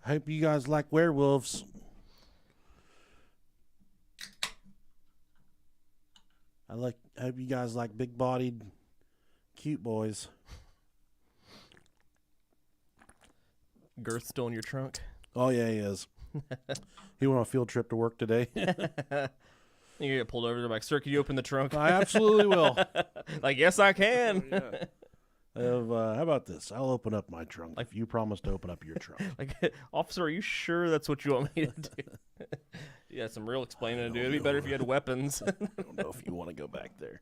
Hope you guys like werewolves. Hope you guys like big-bodied, cute boys. Girth still in your trunk? Oh, yeah, he is. He went on a field trip to work today. You get pulled over. They're like, sir, can you open the trunk? I absolutely will. Like, yes, I can. Yeah. How about this? I'll open up my trunk if you promise to open up your trunk. Like, officer, are you sure that's what you want me to do? You got some real explaining to do. It'd be better if you had weapons. I don't know if you want to go back there.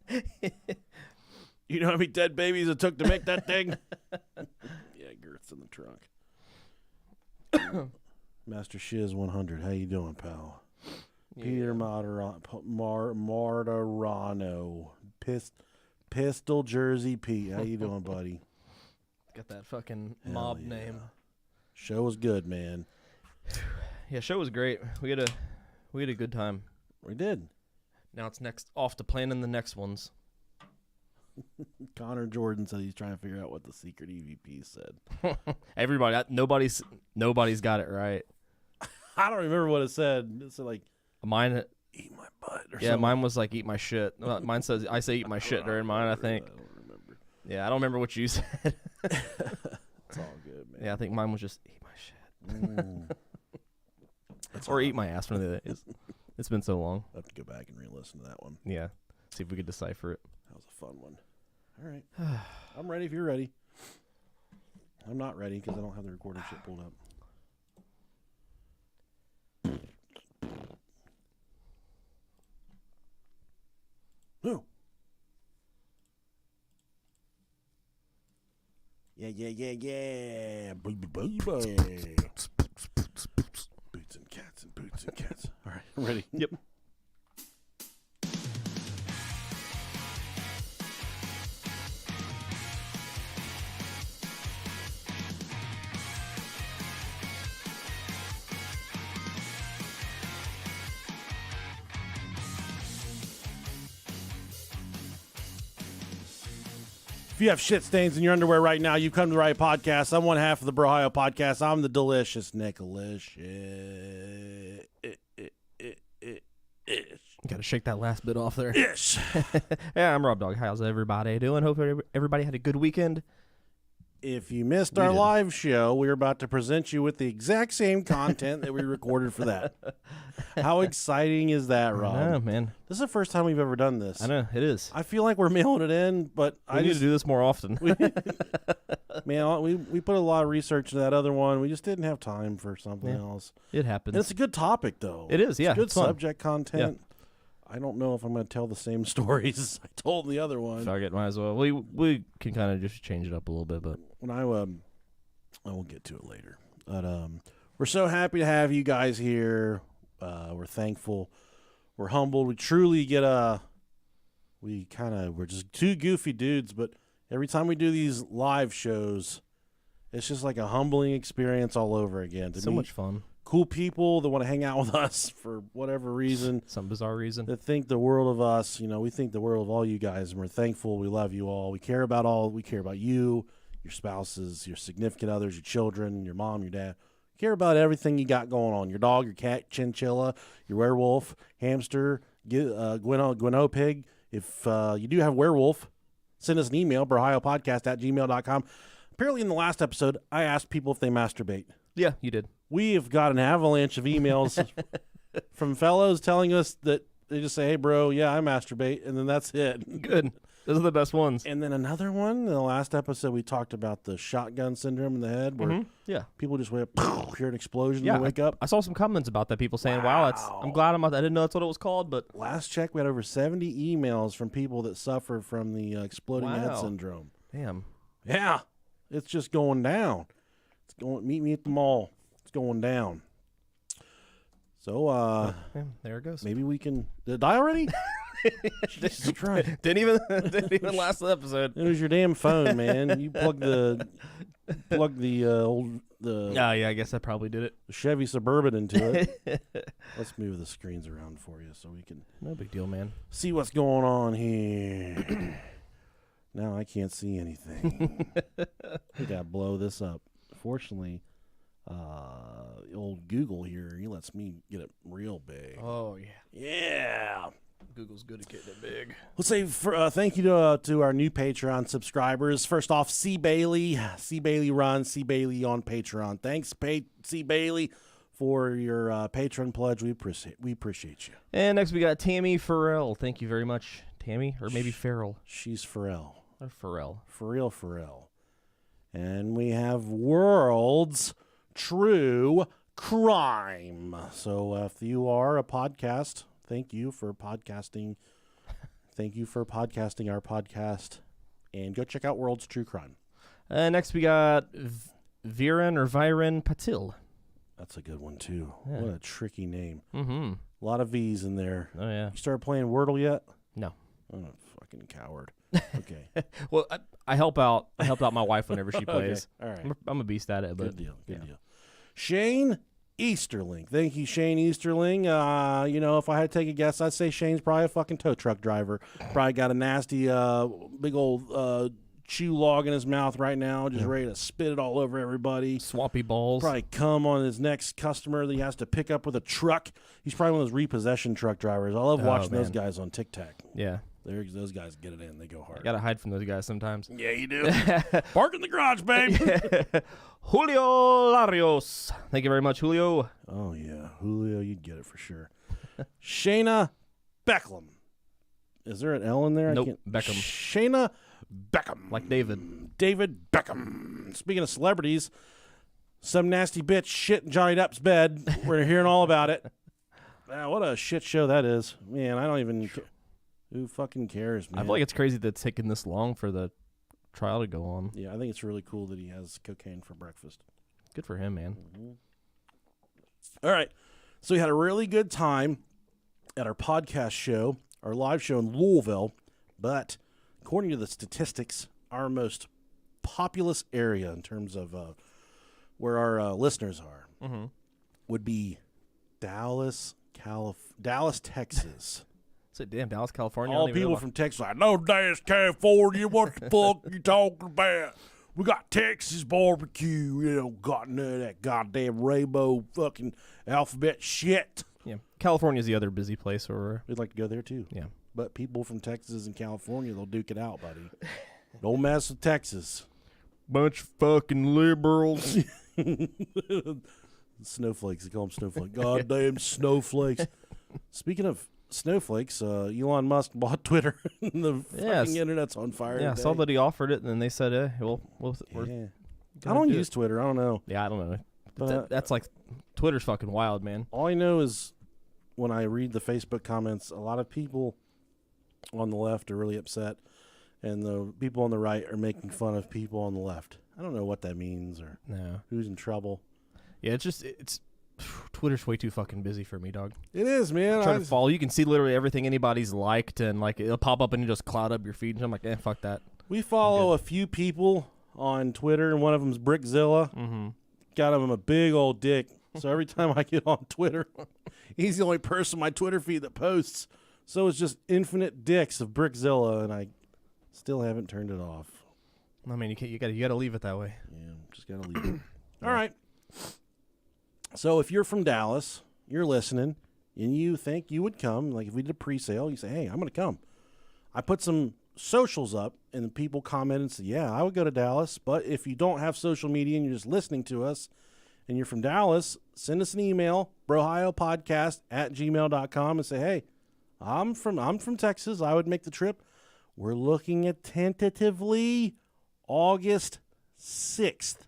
You know how many dead babies it took to make that thing? Yeah, Girth's in the trunk. Master Shiz 100, how you doing, pal? Yeah. Peter Martirano, Pistol Jersey Pete, how you doing, buddy? Got that fucking mob name. Show was good, man. Yeah, show was great. We had a good time. We did. Now it's off to planning the next ones. Connor Jordan said he's trying to figure out what the secret EVP said. Everybody, nobody's got it right. I don't remember what it said. It said like mine. Eat my butt. Or yeah, something. Mine was like eat my shit. Mine says I say eat my shit during mine. I think. I don't remember. Yeah, I don't remember what you said. It's all good, man. Yeah, I think mine was just eat my shit. Or all eat my ass one of the days. It's been so long. I'll have to go back and re-listen to that one. Yeah, see if we could decipher it. That was a fun one. All right. I'm ready if you're ready. I'm not ready because I don't have the recording shit pulled up. No. Yeah. Baby. Boots and cats. All right, I'm ready. Yep. If you have shit stains in your underwear right now, you've come to the right podcast. I'm one half of the Brohio podcast. I'm the delicious Nickalicious. Got to shake that last bit off there. Yes. Yeah, I'm Rob Dog. How's everybody doing? Hope everybody had a good weekend. If you missed our live show, we're about to present you with the exact same content that we recorded for that. How exciting is that, Rob? I know, man. This is the first time we've ever done this. I know, it is. I feel like we're mailing it in, but I need to do this more often. we put a lot of research into that other one. We just didn't have time for something else. It happens. And it's a good topic, though. It is, yeah. It's good fun. subject content. Yeah. I don't know if I'm going to tell the same stories as I told in the other one. Fuck it, might as well. We can kind of just change it up a little bit, but when I will get to it later. But we're so happy to have you guys here. We're thankful. We're humbled. We truly get we're just two goofy dudes, but every time we do these live shows, it's just like a humbling experience all over again. So much fun. Cool people that want to hang out with us for whatever reason. Some bizarre reason. That think the world of us. You know, we think the world of all you guys, and we're thankful. We love you all. We care about you, your spouses, your significant others, your children, your mom, your dad. We care about everything you got going on. Your dog, your cat, chinchilla, your werewolf, hamster, Gweno pig. If you do have werewolf, send us an email, brohiopodcast@gmail.com. Apparently in the last episode, I asked people if they masturbate. Yeah, you did. We have got an avalanche of emails from fellows telling us that they just say, hey, bro, yeah, I masturbate, and then that's it. Good. Those are the best ones. And then another one, in the last episode, we talked about the shotgun syndrome in the head, where people just went, hear an explosion and wake up. I saw some comments about that, people saying, wow, I'm glad I didn't know that's what it was called. But last check, we had over 70 emails from people that suffer from the exploding head syndrome. Damn. Yeah. It's just going down. Meet me at the mall. It's going down. So, there it goes. Maybe we can. Did it die already? Jesus Christ. Didn't even last episode. It was your damn phone, man. You plug the old. Yeah, I guess I probably did it. The Chevy Suburban into it. Let's move the screens around for you so we can. No big deal, man. See what's going on here. Now I can't see anything. We gotta blow this up. Fortunately, old Google here. He lets me get it real big. Oh, yeah. Yeah. Google's good at getting it big. Let's say thank you to our new Patreon subscribers. First off, C. Bailey. C. Bailey runs. C. Bailey on Patreon. Thanks, C. Bailey, for your patron pledge. We appreciate you. And next we got Tammy Farrell. Thank you very much, Tammy, or maybe Farrell. She's Farrell. Or Farrell. For real, Farrell. And we have World's True Crime. So if you are a podcast, thank you for podcasting. Thank you for podcasting our podcast. And go check out World's True Crime. Next we got Viren Patil. That's a good one, too. Yeah. What a tricky name. Mm-hmm. A lot of V's in there. Oh, yeah. You started playing Wordle yet? No. I'm a fucking coward. Okay. Well, I help out. I help out my wife whenever she plays. Okay. All right. I'm a beast at it. But Good deal. Good deal. Shane Easterling. Thank you, Shane Easterling. If I had to take a guess, I'd say Shane's probably a fucking tow truck driver. Probably got a nasty, big old chew log in his mouth right now, just ready to spit it all over everybody. Swampy balls. Probably come on his next customer that he has to pick up with a truck. He's probably one of those repossession truck drivers. I love watching those guys on TikTok. Yeah. Those guys get it in. They go hard. You gotta hide from those guys sometimes. Yeah, you do. Park in the garage, babe. Julio Larios. Thank you very much, Julio. Oh, yeah. Julio, you'd get it for sure. Shayna Beckham. Is there an L in there? Nope, Beckham. Shayna Beckham. Like David. David Beckham. Speaking of celebrities, some nasty bitch shit in Johnny Depp's bed. We're hearing all about it. Man, what a shit show that is. Man, I don't even... Who fucking cares, man? I feel like it's crazy that it's taken this long for the trial to go on. Yeah, I think it's really cool that he has cocaine for breakfast. Good for him, man. Mm-hmm. All right. So we had a really good time at our podcast show, our live show in Louisville. But according to the statistics, our most populous area in terms of where our listeners are would be Dallas, Texas. So damn, Dallas, California. All people from Texas like, no, Dallas, California, what the fuck you talking about? We got Texas barbecue, got none of that goddamn rainbow fucking alphabet shit. Yeah, California's the other busy place where We'd like to go there too. Yeah. But people from Texas and California, they'll duke it out, buddy. Don't mess with Texas. Bunch of fucking liberals. Snowflakes, they call them snowflakes. Goddamn snowflakes. Speaking of snowflakes, Elon Musk bought Twitter. The fucking internet's on fire. Yeah, I saw that he offered it, and then they said, we're I don't use Twitter. I don't know. Yeah, I don't know. But That's like, Twitter's fucking wild, man. all I know is when I read the Facebook comments, a lot of people on the left are really upset, and the people on the right are making fun of people on the left. I don't know what that means or who's in trouble. Yeah, it's Twitter's way too fucking busy for me, dog. It is, man. Try to follow. You can see literally everything anybody's liked, and like it'll pop up and you just cloud up your feed. And I'm like, fuck that. We follow a few people on Twitter, and one of them's Brickzilla. Mm-hmm. Got him a big old dick. So every time I get on Twitter, he's the only person on my Twitter feed that posts. So it's just infinite dicks of Brickzilla, and I still haven't turned it off. I mean, you gotta leave it that way. Yeah, just gotta leave it. All right. So if you're from Dallas, you're listening, and you think you would come, like if we did a pre-sale, you say, hey, I'm going to come. I put some socials up, and people comment and say, yeah, I would go to Dallas. But if you don't have social media and you're just listening to us, and you're from Dallas, send us an email, brohiopodcast@gmail.com, and say, hey, I'm from Texas. I would make the trip. We're looking at tentatively August 6th.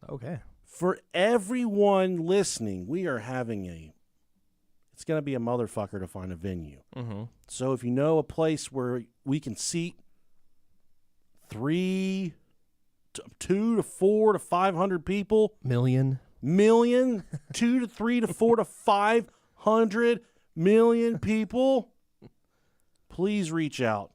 Okay. For everyone listening, we are having it's going to be a motherfucker to find a venue. Mm-hmm. So if you know a place where we can seat 2 to 4 to 500 people. Million, 2 to 3 to 4 to 500 million people. Please reach out.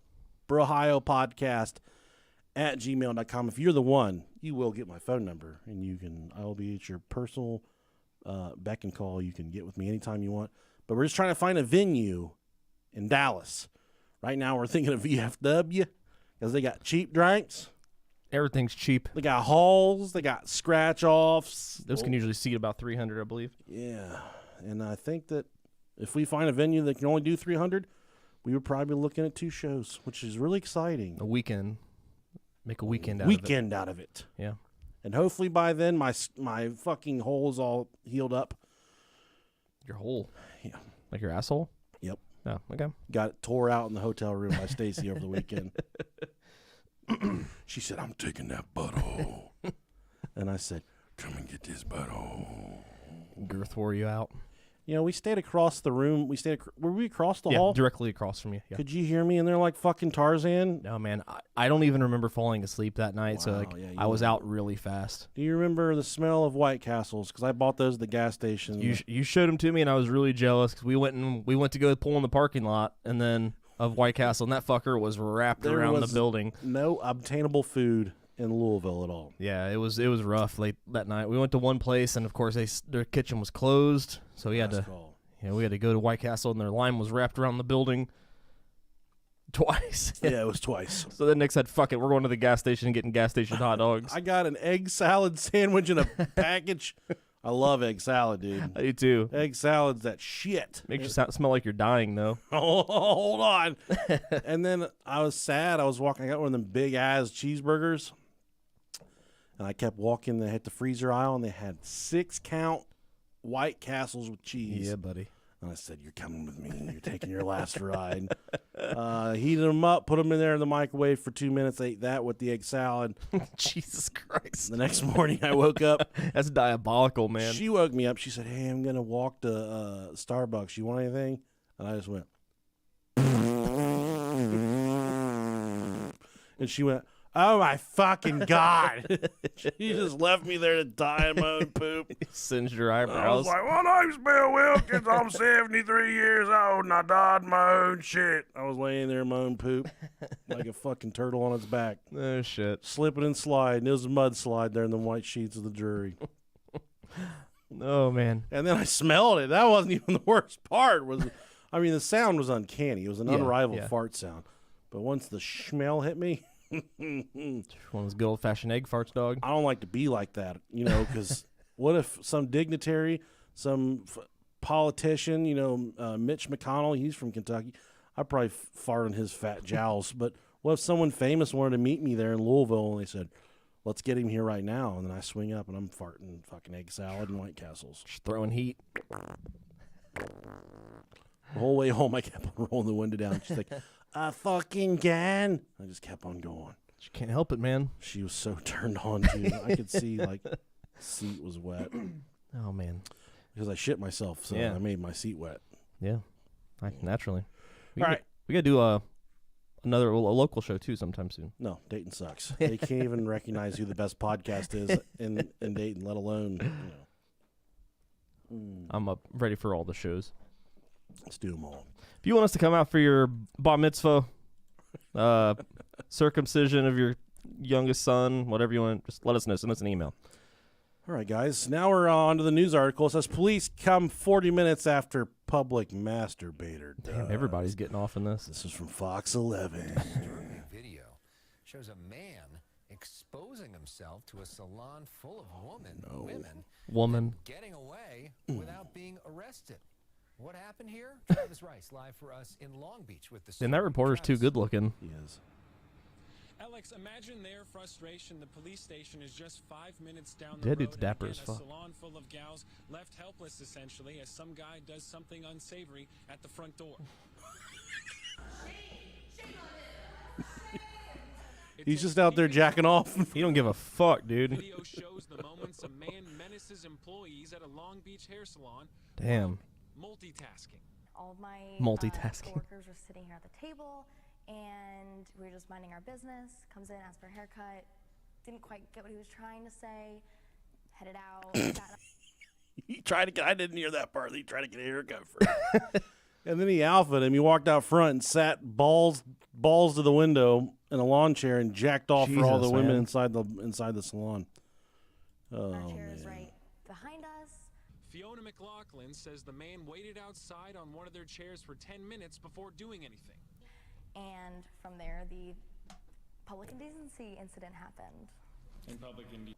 brohiopodcast@gmail.com. If you're the one, you will get my phone number, and I'll be at your personal beck and call. You can get with me anytime you want. But we're just trying to find a venue in Dallas. Right now we're thinking of VFW because they got cheap drinks. Everything's cheap. They got hauls. They got scratch offs. Those can usually seat about 300, I believe. Yeah, and I think that if we find a venue that can only do 300, we would probably be looking at 2 shows, which is really exciting. A weekend. Make a weekend out of it. Yeah. And hopefully by then my fucking hole is all healed up. Your hole? Yeah. Like your asshole? Yep. Oh, okay. Got it tore out in the hotel room by Stacy over the weekend. She said, I'm taking that butthole. And I said, come and get this butthole. Girth wore you out. You know, we stayed across the room. Were we across the hall? Directly across from you. Yeah. Could you hear me in there like fucking Tarzan? No, man. I don't even remember falling asleep that night, so like yeah, I was out really fast. Do you remember the smell of White Castles? Because I bought those at the gas station. You showed them to me, and I was really jealous because we went to go pull in the parking lot, and then of White Castle, and that fucker was wrapped around the building. No obtainable food in Louisville at all. Yeah, it was rough late that night. We went to one place, and of course their kitchen was closed, so we had to go to White Castle, and their lime was wrapped around the building twice. Yeah, it was twice. So then Nick said, "Fuck it, we're going to the gas station and getting gas station hot dogs." I got an egg salad sandwich in a package. I love egg salad, dude. I do too. Egg salad's that shit. Makes you smell like you're dying, though. Oh, hold on. And then I was sad. I was walking. I got one of them big ass cheeseburgers, and I kept walking. They hit the freezer aisle, and they had 6-count White Castles with cheese. Yeah, buddy. And I said, "You're coming with me. You're taking your last ride." Heated them up, put them in there in the microwave for 2 minutes. Ate that with the egg salad. Jesus Christ. The next morning, I woke up. That's diabolical, man. She woke me up. She said, "Hey, I'm gonna walk to Starbucks. You want anything?" And I just went. And she went, "Oh my fucking God." She just left me there to die in my own poop. Singed your eyebrows. I was like, "My name's Bill Wilkins. I'm 73 years old, and I died in my own shit." I was laying there in my own poop like a fucking turtle on its back. Oh, shit. Slipping and sliding. It was a mudslide there in the white sheets of the jury. Oh, man. And then I smelled it. That wasn't even the worst part. I mean, the sound was uncanny. It was an unrivaled fart sound. But once the smell hit me... One of those good old-fashioned egg farts, dog. I don't like to be like that, because what if some dignitary, some politician, Mitch McConnell, he's from Kentucky, I'd probably fart on his fat jowls. But what if someone famous wanted to meet me there in Louisville and they said, "Let's get him here right now," and then I swing up and I'm farting fucking egg salad and White Castles. Just throwing heat. The whole way home, I kept on rolling the window down. She's like, "I fucking can." I just kept on going. You can't help it, man. She was so turned on, too. I could see, the seat was wet. Oh, man. Because I shit myself, so I made my seat wet. Yeah, naturally. All right. We got to do another local show, too, sometime soon. No, Dayton sucks. They can't even recognize who the best podcast is in Dayton, let alone, I'm ready for all the shows. Let's do them all. If you want us to come out for your bar mitzvah, circumcision of your youngest son, whatever you want, just let us know. Send us an email. All right, guys. Now we're on to the news article. It says police come 40 minutes after public masturbator dies. Damn, everybody's getting off in this. This is from Fox 11. Video shows a man exposing himself to a salon full of women getting away without being arrested. What happened here? Travis Rice live for us in Long Beach with the story. And that reporter's too good looking. He is. Alex, imagine their frustration. The police station is just 5 minutes down the That road. dude's dapper and as again, fuck. A salon full of gals left helpless, essentially, as some guy does something unsavory at the front door. He's just out there jacking off. He don't give a fuck, dude. Video shows the moments a man menaces employees at a Long Beach hair salon. Damn. Multitasking. All of my Multitasking. coworkers were sitting here at the table, and we were just minding our business. Comes in, asks for a haircut. Didn't quite get what he was trying to say. Headed out. He tried to get. I didn't hear that part. He tried to get a haircut first. And then he alphaed him. He walked out front and sat balls to the window in a lawn chair and jacked off for all the women inside the salon. Oh, our chair is man. right behind us. Fiona McLaughlin says the man waited outside on one of their chairs for 10 minutes before doing anything. And from there, the public indecency incident happened. In public indecency.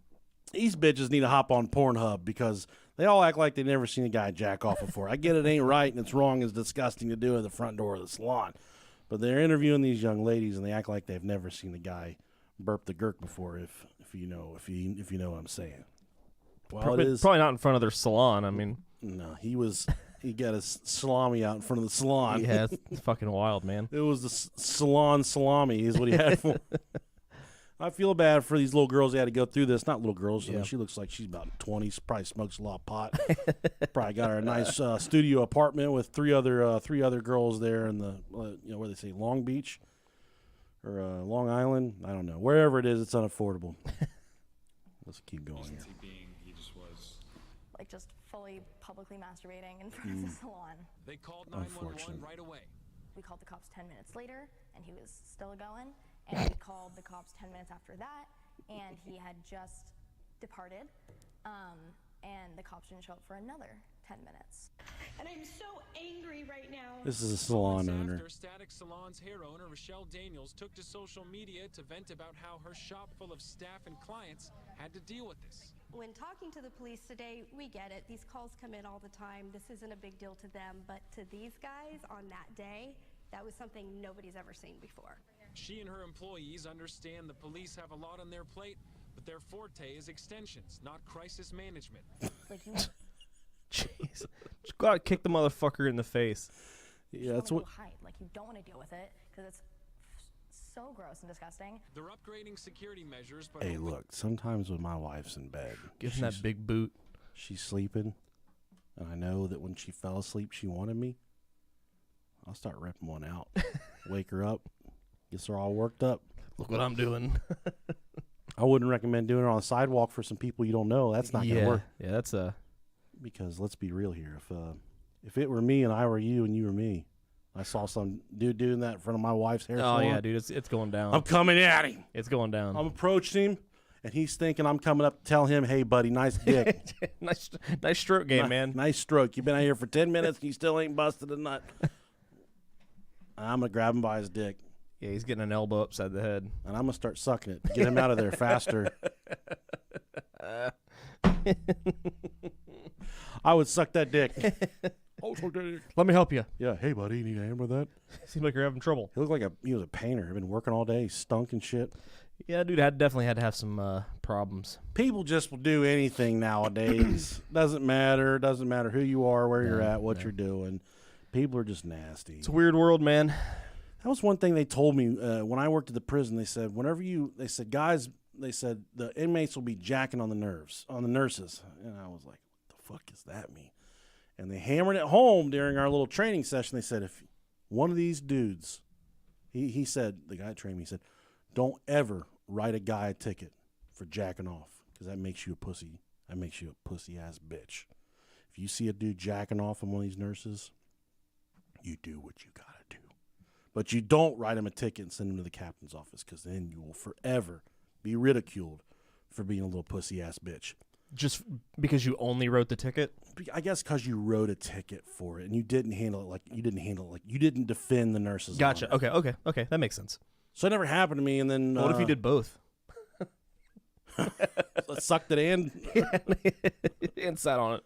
These bitches need to hop on Pornhub because they all act like they've never seen a guy jack off before. I get it ain't right and it's wrong, it's disgusting to do at the front door of the salon. But they're interviewing these young ladies and they act like they've never seen a guy burp the gurk before, if you know what I'm saying. Well, probably not in front of their salon. I mean, no, he got his salami out in front of the salon. Yeah, it's fucking wild, man. It was the salon salami is what he had for. I feel bad for these little girls. They had to go through this. Not little girls. I mean, she looks like she's about 20. Probably smokes a lot of pot. Probably got her a nice studio apartment with three other girls there in the where they say Long Beach or Long Island. I don't know. Wherever it is, it's unaffordable. Let's keep going here. He just was Like just fully publicly masturbating in front of the salon. They called 911 right away. We called the cops 10 minutes later, and he was still going. And we called the cops 10 minutes after that, and he had just departed. And the cops didn't show up for another 10 minutes. And I'm so angry right now. This is a salon owner. After Static Salon's hair owner, Rochelle Daniels, took to social media to vent about how her shop full of staff and clients had to deal with this. When talking to the police today, we get it. These calls come in all the time. This isn't a big deal to them, but to these guys on that day, that was something nobody's ever seen before. She and her employees understand the police have a lot on their plate, but their forte is extensions, not crisis management. Like you Jeez. Just go out and kick the motherfucker in the face. Yeah, that's what. hide. Like you don't want to deal with it because it's so gross and disgusting. They're upgrading security measures, but Hey, look. Sometimes when my wife's in bed, Give him that big boot. she's sleeping, and I know that when she fell asleep, she wanted me. I'll start ripping one out. Wake her up. Gets her all worked up. Look what I'm doing. I wouldn't recommend doing it on a sidewalk for some people you don't know. That's not gonna work. Yeah, that's a. Because let's be real here. If it were me and I were you and you were me, I saw some dude doing that in front of my wife's hair salon. Oh yeah, dude, it's going down. I'm coming at him. It's going down. I'm approaching him, and he's thinking I'm coming up to tell him, "Hey, buddy, nice dick, nice stroke game, man. nice stroke. You've been out here for 10 minutes, and you still ain't busted a nut." I'm gonna grab him by his dick. Yeah, he's getting an elbow upside the head. And I'm going to start sucking it to get him out of there faster. I would suck that dick. Let me help you. Yeah, hey, buddy, you need a hand with that? Seems like you're having trouble. He looked like he was a painter. He'd been working all day. He stunk and shit. Yeah, dude, I definitely had to have some problems. People just will do anything nowadays. Doesn't matter. Doesn't matter who you are, where you're at, what you're doing. People are just nasty. It's a weird world, man. That was one thing they told me when I worked at the prison. They said, guys, the inmates will be jacking on the nurses. And I was like, what the fuck does that mean? And they hammered it home during our little training session. They said, if one of these dudes, he said, the guy that trained me, he said, don't ever write a guy a ticket for jacking off because that makes you a pussy. That makes you a pussy-ass bitch. If you see a dude jacking off on one of these nurses, you do what you got to do. But you don't write him a ticket and send him to the captain's office because then you will forever be ridiculed for being a little pussy-ass bitch. Just because you only wrote the ticket? I guess because you wrote a ticket for it and you didn't you didn't defend the nurses. Gotcha. Okay. That makes sense. So it never happened to me. And then What if you did both? Sucked it in and sat on it.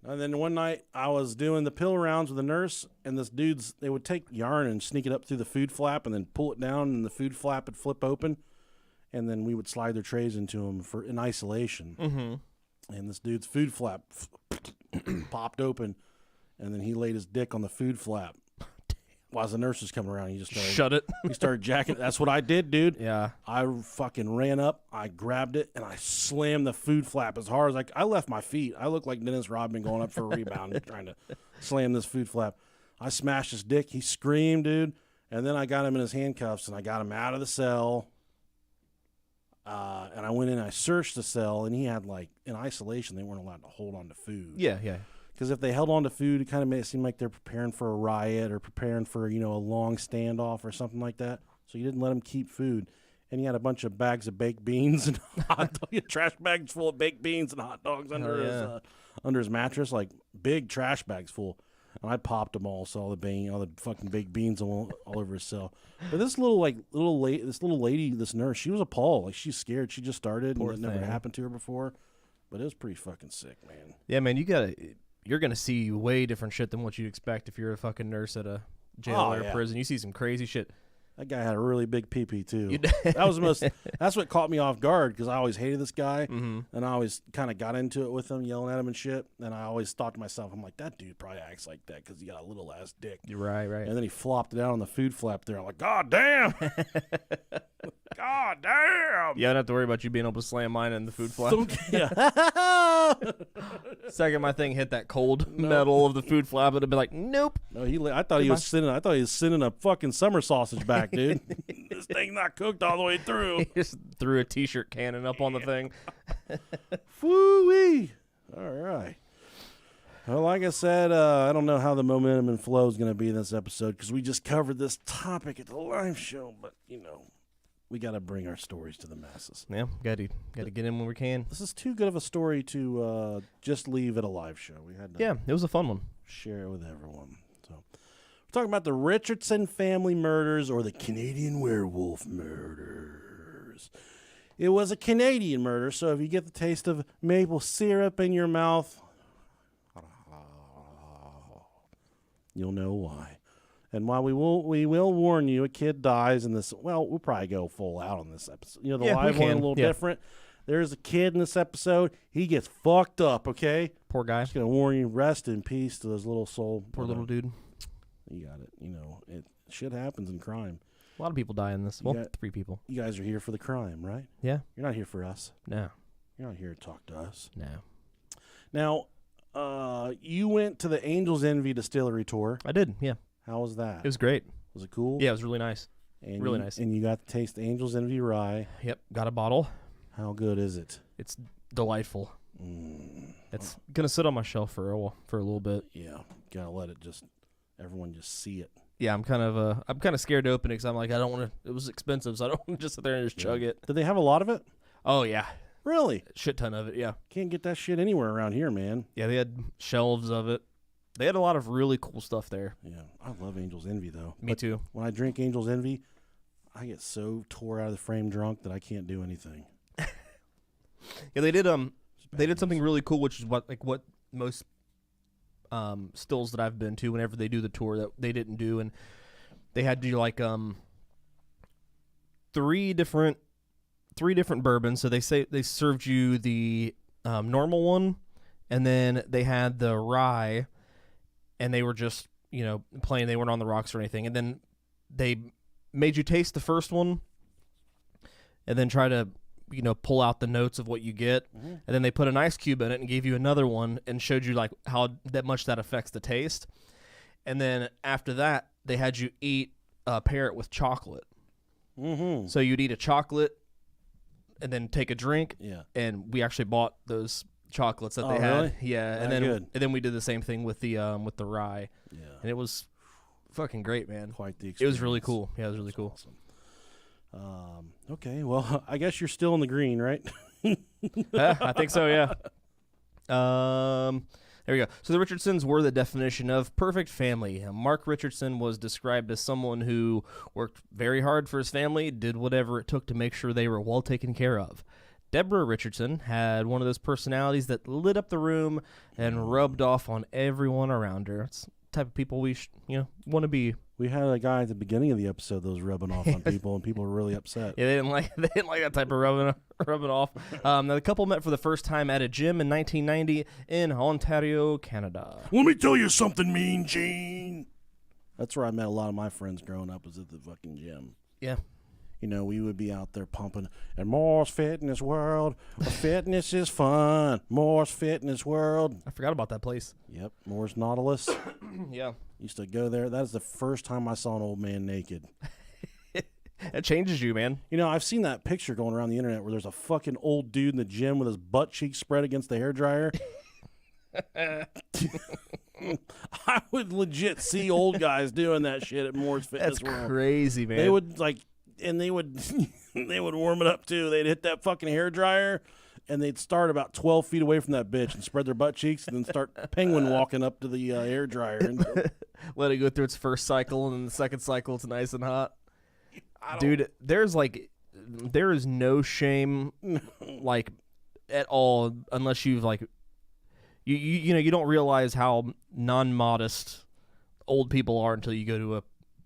And then one night I was doing the pill rounds with a nurse, and they would take yarn and sneak it up through the food flap and then pull it down, and the food flap would flip open, and then we would slide their trays into them in isolation. Mm-hmm. And this dude's food flap popped open, and then he laid his dick on the food flap. While the nurse was coming around, he just started... Shut it. He started jacking. That's what I did, dude. Yeah. I fucking ran up, I grabbed it, and I slammed the food flap as hard as I left my feet. I looked like Dennis Rodman going up for a rebound trying to slam this food flap. I smashed his dick. He screamed, dude. And then I got him in his handcuffs, and I got him out of the cell. And I went in and I searched the cell, and he had, in isolation, they weren't allowed to hold on to food. Yeah. Because if they held on to food, it kind of made it seem like they're preparing for a riot or preparing for, a long standoff or something like that. So you didn't let them keep food. And he had a bunch of bags of baked beans and hot dogs, trash bags full of baked beans and hot dogs under his mattress, like big trash bags full. And I popped them all, saw all the fucking baked beans all over his cell. But this little lady, this nurse, she was appalled. Like, she's scared. She just started, Poor and it never thing. happened to her before. But it was pretty fucking sick, man. Yeah, man, you're gonna see way different shit than what you'd expect if you're a fucking nurse at a jail or a prison. You see some crazy shit. That guy had a really big pee-pee, too. That's what caught me off guard, because I always hated this guy, and I always kind of got into it with him, yelling at him and shit, and I always thought to myself, I'm like, that dude probably acts like that because he got a little-ass dick. You're right. And then he flopped it out on the food flap there. I'm like, God damn! God damn! Yeah, I don't have to worry about you being able to slam mine in the food flap. Yeah. Second my thing hit that cold metal of the food flap, it'd be like, nope. No, I thought he was sending a fucking summer sausage back, dude. This thing's not cooked all the way through. He just threw a t-shirt cannon up on the thing. Woo-wee. All right. Well, like I said, I don't know how the momentum and flow is going to be in this episode because we just covered this topic at the live show, but, we got to bring our stories to the masses. Yeah, got to get in when we can. This is too good of a story to just leave at a live show. We had to it was a fun one. share it with everyone. So, we're talking about the Richardson family murders, or the Canadian werewolf murders. It was a Canadian murder, so if you get the taste of maple syrup in your mouth, you'll know why. And while we will warn you, a kid dies in this. Well, we'll probably go full out on this episode. The live one a little different. There's a kid in this episode. He gets fucked up. Okay, Poor guy. just gonna warn you. Rest in peace to his little soul. Poor little dude. You got it. Shit happens in crime. A lot of people die in this. Well, 3 people. You guys are here for the crime, right? Yeah. You're not here for us. No. You're not here to talk to us. No. Now, you went to the Angel's Envy Distillery tour. I did. Yeah. How was that? It was great. Was it cool? Yeah, it was really nice. And really nice. And you got to taste the Angel's Envy rye. Yep. Got a bottle. How good is it? It's delightful. It's gonna sit on my shelf for a little bit. Yeah, gotta let everyone just see it. Yeah, I'm kind of scared to open it because I'm like, I don't want to. It was expensive, so I don't want to just sit there and just chug it. Did they have a lot of it? Oh yeah, Really? shit ton of it. Yeah, Can't get that shit anywhere around here, man. yeah. They had shelves of it. They had a lot of really cool stuff there. Yeah, I love Angel's Envy though. Me too. When I drink Angel's Envy, I get so tore out of the frame drunk that I can't do anything. Yeah, they did something really cool, which is what most stills that I've been to, whenever they do the tour, that they didn't do, and they had to do like three different bourbons. So they served you the normal one, and then they had the rye, and they were just plain. They weren't on the rocks or anything, and then they made you taste the first one, and then try to pull out the notes of what you get, and then they put an ice cube in it and gave you another one and showed you like how much that affects the taste. And then after that, they had you pair it with chocolate. Mm-hmm. So you'd eat a chocolate and then take a drink. Yeah. And we actually bought those chocolates that they Oh, had. really? Yeah. That And then good. and then we did the same thing with the rye. Yeah. And it was fucking great, man. Quite the experience. It was really cool. Yeah, it was really cool. Awesome. Okay, well, I guess you're still in the green, right? I think so, yeah. There we go. So the Richardsons were the definition of perfect family. Mark Richardson was described as someone who worked very hard for his family, did whatever it took to make sure they were well taken care of. Deborah Richardson had one of those personalities that lit up the room and rubbed off on everyone around her. It's the type of people we want to be. We had a guy at the beginning of the episode that was rubbing off on people, and people were really upset. Yeah, they didn't like that type of rubbing off. Now the couple met for the first time at a gym in 1990 in Ontario, Canada. Let me tell you something, Mean Gene. That's where I met a lot of my friends growing up, was at the fucking gym. Yeah. We would be out there pumping, and more's fitness world. Fitness is fun. More's fitness world. I forgot about that place. Yep, Moore's Nautilus. Yeah. Used to go there. That is the first time I saw an old man naked. It changes you, man. I've seen that picture going around the internet where there's a fucking old dude in the gym with his butt cheeks spread against the hairdryer. I would legit see old guys doing that shit at Moore's Fitness That's World. crazy, man. They would they would warm it up too. They'd hit that fucking hairdryer, and they'd start about 12 feet away from that bitch and spread their butt cheeks and then start penguin walking up to the air dryer. And let it go through its first cycle, and then the second cycle it's nice and hot. Dude, there is no shame like at all unless you've like you know, you don't realize how non-modest old people are until you go to a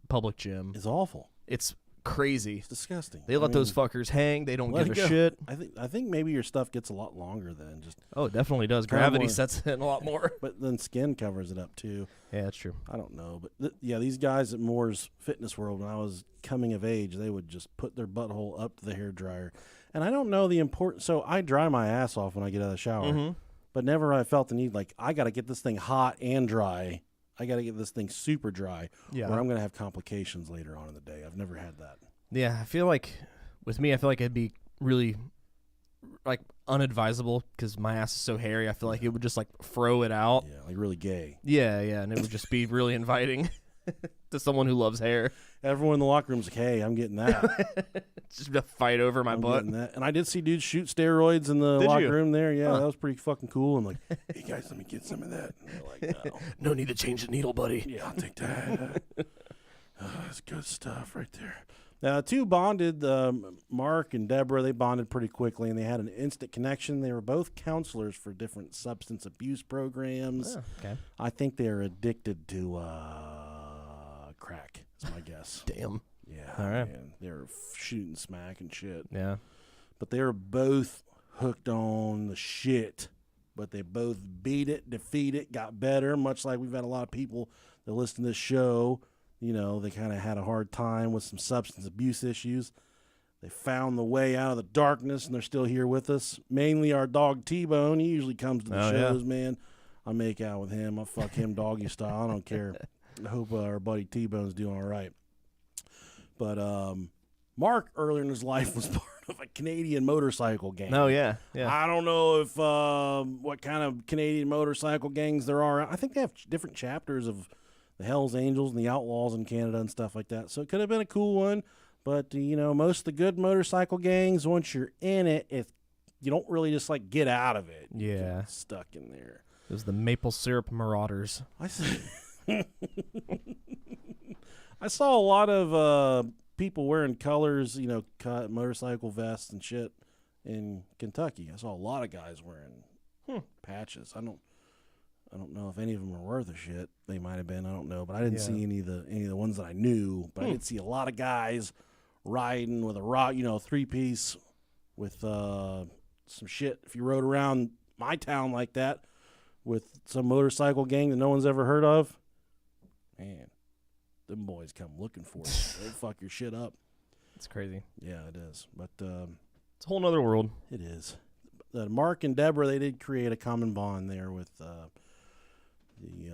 public gym. It's awful. It's crazy. It's disgusting. They let those fuckers hang. They don't give a shit. I think maybe your stuff gets a lot longer then. Just oh, it definitely does. Gravity sets in a lot more. But then skin covers it up too. Yeah, that's true. I don't know, but yeah, these guys at Moore's Fitness World, when I was coming of age, they would just put their butthole up to the hair dryer, and I don't know the importance. So I dry my ass off when I get out of the shower, but never I felt the need like I got to get this thing hot and dry. I got to get this thing super dry, or I'm going to have complications later on in the day. I've never had that. Yeah, I feel like with me, I feel like it'd be really like unadvisable because my ass is so hairy. I feel like it would just like throw it out. Yeah, like really gay. Yeah, and it would just be really inviting to someone who loves hair. Everyone in the locker room's like, "Hey, I'm getting that." Just a fight over my butt. That. And I did see dudes shoot steroids in the locker room there. Yeah, that was pretty fucking cool. I'm like, "Hey guys, let me get some of that." And they're like, "No, no need to change the needle, buddy." Yeah, I'll take that. That's good stuff right there. Now, two bonded, Mark and Deborah, they bonded pretty quickly, and they had an instant connection. They were both counselors for different substance abuse programs. Oh, okay. I think they are addicted to crack, is my guess. Damn. Yeah. All right. Man, they were shooting smack and shit. Yeah. But they were both hooked on the shit, but they both beat it, defeat it, got better, much like we've had a lot of people that listen to this show. You know, they kind of had a hard time with some substance abuse issues. They found the way out of the darkness, and they're still here with us. Mainly our dog T-Bone. He usually comes to the shows, man. I make out with him. I fuck him doggy style. I don't care. I hope our buddy T-Bone's doing all right. But Mark, earlier in his life, was part of a Canadian motorcycle gang. Oh, yeah. I don't know if what kind of Canadian motorcycle gangs there are. I think they have different chapters of the Hells Angels and the Outlaws in Canada and stuff like that. So it could have been a cool one. But, you know, most of the good motorcycle gangs, once you're in it, you don't really just, like, get out of it. You get stuck in there. It was the Maple Syrup Marauders. I saw a lot of people wearing colors, you know, motorcycle vests and shit in Kentucky. I saw a lot of guys wearing patches. I don't know if any of them were worth a shit. They might have been. I don't know, but I didn't see any of the ones that I knew. But I did see a lot of guys riding with a 3-piece with some shit. If you rode around my town like that with some motorcycle gang that no one's ever heard of, man, them boys come looking for you. They'll fuck your shit up. It's crazy. Yeah, it is. But it's a whole nother world. It is. Mark and Deborah, they did create a common bond there with the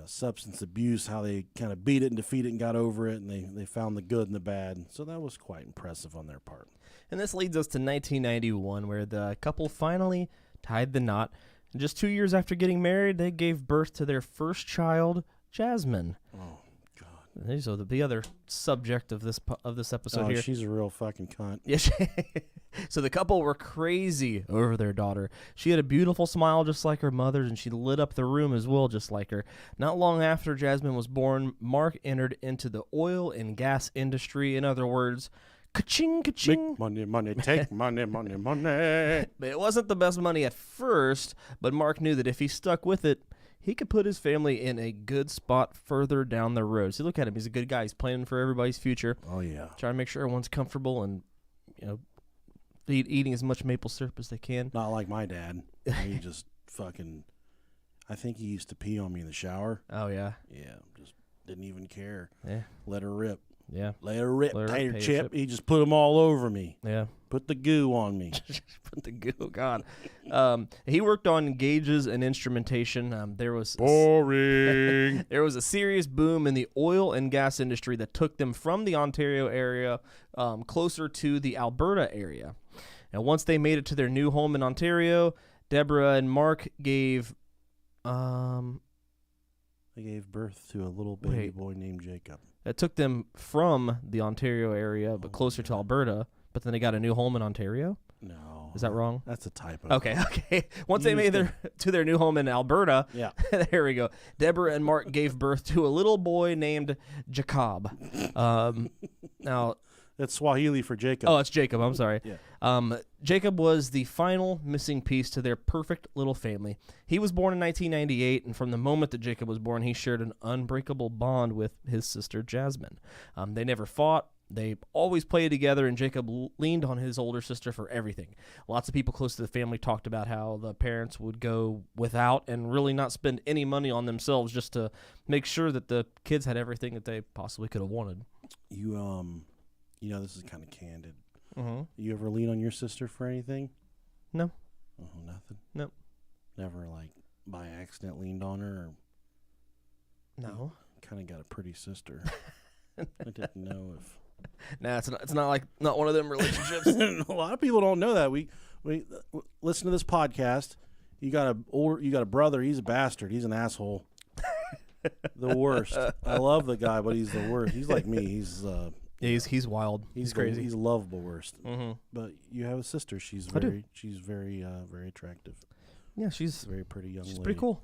substance abuse, how they kind of beat it and defeat it and got over it, and they found the good and the bad. So that was quite impressive on their part. And this leads us to 1991, where the couple finally tied the knot. And just 2 years after getting married, they gave birth to their first child, Jasmine. Oh, So the other subject of this episode here. She's a real fucking cunt. Yeah. So the couple were crazy over their daughter. She had a beautiful smile just like her mother's, and she lit up the room as well just like her. Not long after Jasmine was born, Mark entered into the oil and gas industry. In other words, ka-ching, ka-ching. Make money, money, take money, money, money. But it wasn't the best money at first, but Mark knew that if he stuck with it, he could put his family in a good spot further down the road. See, look at him. He's a good guy. He's planning for everybody's future. Oh, yeah. Trying to make sure everyone's comfortable and, you know, eating as much maple syrup as they can. Not like my dad. He just fucking, I think he used to pee on me in the shower. Oh, yeah. Yeah, just didn't even care. Yeah. Let her rip. Yeah. Let her rip, Let her tater rip, chip. He just put them all over me. Yeah. Put the goo on me. Put the goo, God. He worked on gauges and instrumentation. There was boring. There was a serious boom in the oil and gas industry that took them from the Ontario area closer to the Alberta area. And once they made it to their new home in Ontario, Deborah and Mark gave They gave birth to a little baby boy named Jacob. That took them from the Ontario area, but closer to Alberta. But then they got a new home in Ontario? No. Is that wrong? That's a typo. Okay. Once they made their new home in Alberta, Yeah. there we go. Deborah and Mark gave birth to a little boy named Jacob. Now, That's Swahili for Jacob. oh, it's Jacob. I'm sorry. Yeah. Jacob was the final missing piece to their perfect little family. He was born in 1998, and from the moment that Jacob was born, he shared an unbreakable bond with his sister Jasmine. They never fought. They always played together, and Jacob leaned on his older sister for everything. Lots of people close to the family talked about how the parents would go without and really not spend any money on themselves just to make sure that the kids had everything that they possibly could have wanted. You know, this is kind of candid. Mm-hmm. You ever lean on your sister for anything? No. Oh, nothing? Nope. Never, like, by accident leaned on her? Or No. kind of got a pretty sister. I didn't know if... Nah, it's not one of them relationships. A lot of people don't know that. We listen to this podcast. You got a brother. He's a bastard. He's an asshole. The worst. I love the guy, but he's the worst. He's like me. He's he's wild. He's crazy. He's lovable worst. Mm-hmm. But you have a sister. She's I do. very attractive. Yeah, she's Very pretty young lady. pretty cool.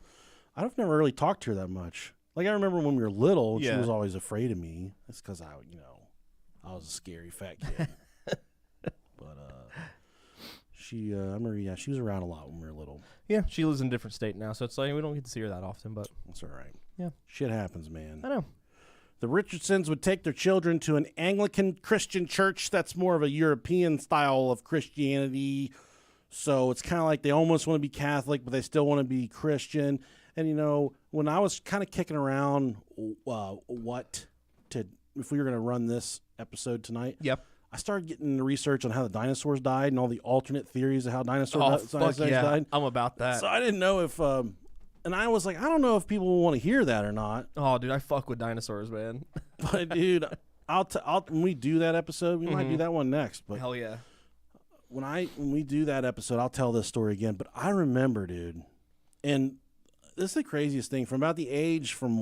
I've never really talked to her that much. Like I remember when we were little, she Yeah. was always afraid of me. That's because I was a scary fat kid. But I remember, she was around a lot when we were little. Yeah, she lives in a different state now, so it's like we don't get to see her that often, but That's all right. Yeah. Shit happens, man. I know. The Richardsons would take their children to an Anglican Christian church that's more of a European style of Christianity. So it's kind of like they almost want to be Catholic, but they still want to be Christian. And, when I was kind of kicking around if we were going to run this episode tonight, Yep. I started getting into research on how the dinosaurs died and all the alternate theories of how dinosaurs died. I'm about that. So I didn't know if, and I was like, I don't know if people want to hear that or not. Oh, dude, I fuck with dinosaurs, man. But dude, when we do that episode, we might do that one next. But Hell yeah. when we do that episode, I'll tell this story again. But I remember, dude, and this is the craziest thing. From about the age from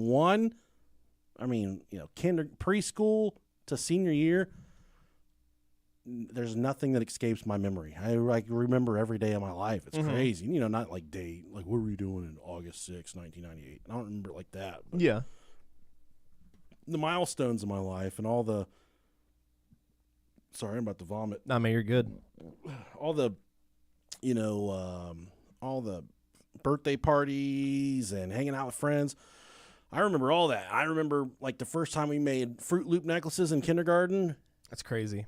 preschool to senior year, there's nothing that escapes my memory. I remember every day of my life. It's crazy. Not like date. Like, what were you doing in August 6, 1998? I don't remember it like that. But Yeah. the milestones of my life and all the... Sorry, I'm about to vomit. Nah, man, you're good. All the, all the birthday parties and hanging out with friends. I remember all that. I remember, like, the first time we made Fruit Loop necklaces in kindergarten. That's crazy.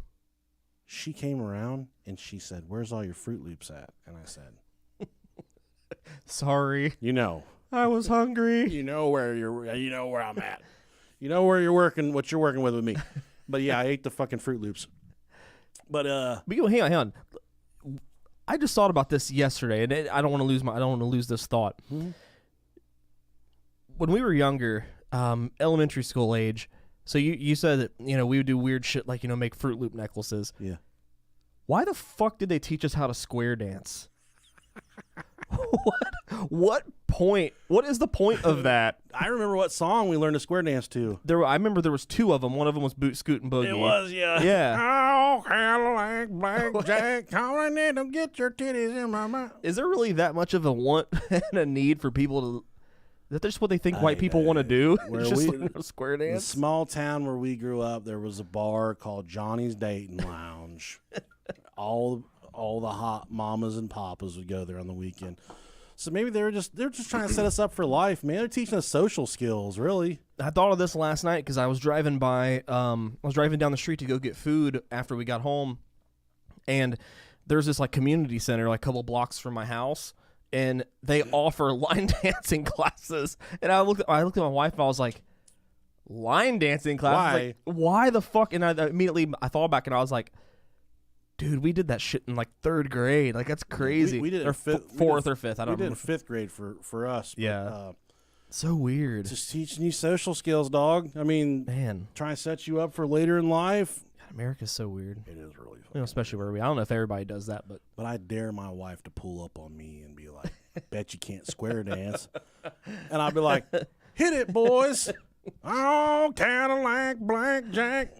She came around and she said, "Where's all your Fruit Loops at?" And I said, Sorry. I was hungry. You know where I'm at. You know where you're working, what you're working with me. But yeah, I ate the fucking Fruit Loops. But hang on. I just thought about this yesterday, and I don't want to lose this thought. Mm-hmm. When we were younger, elementary school age, so you said that we would do weird shit like make Fruit Loop necklaces. Yeah. Why the fuck did they teach us how to square dance? What point? What is the point of that? I remember what song we learned to square dance to. I remember there was two of them. One of them was Boot, Scoot, and Boogie. It was, yeah. Yeah. Oh, Cadillac, Blackjack, calling in to get your titties in my mouth. Is there really that much of a want and a need for people to... Is that just what they think white people want to do? It's just learn how to square In the dance? small town where we grew up, there was a bar called Johnny's Dating Lounge. all the hot mamas and papas would go there on the weekend. So maybe they're just trying to set us up for life, man. They're teaching us social skills, really. I thought of this last night because I was driving down the street to go get food after we got home, and there's this like community center like a couple blocks from my house, and they offer line dancing classes. And I looked at my wife and I was like, line dancing class? Why? Like, why the fuck? And I thought back and I was like, dude, we did that shit in like third grade. Like, that's crazy. We did it or fourth or fifth. I don't know. We did remember. in fifth grade for us. But, Yeah. So weird. Just teaching you social skills, dog. I mean, Man, trying to set you up for later in life. God, America's so weird. It is really fun. Especially where I don't know if everybody does that, but But I dare my wife to pull up on me and be like, bet you can't square dance. And I'd be like, hit it, boys. Oh, Cadillac, Blackjack.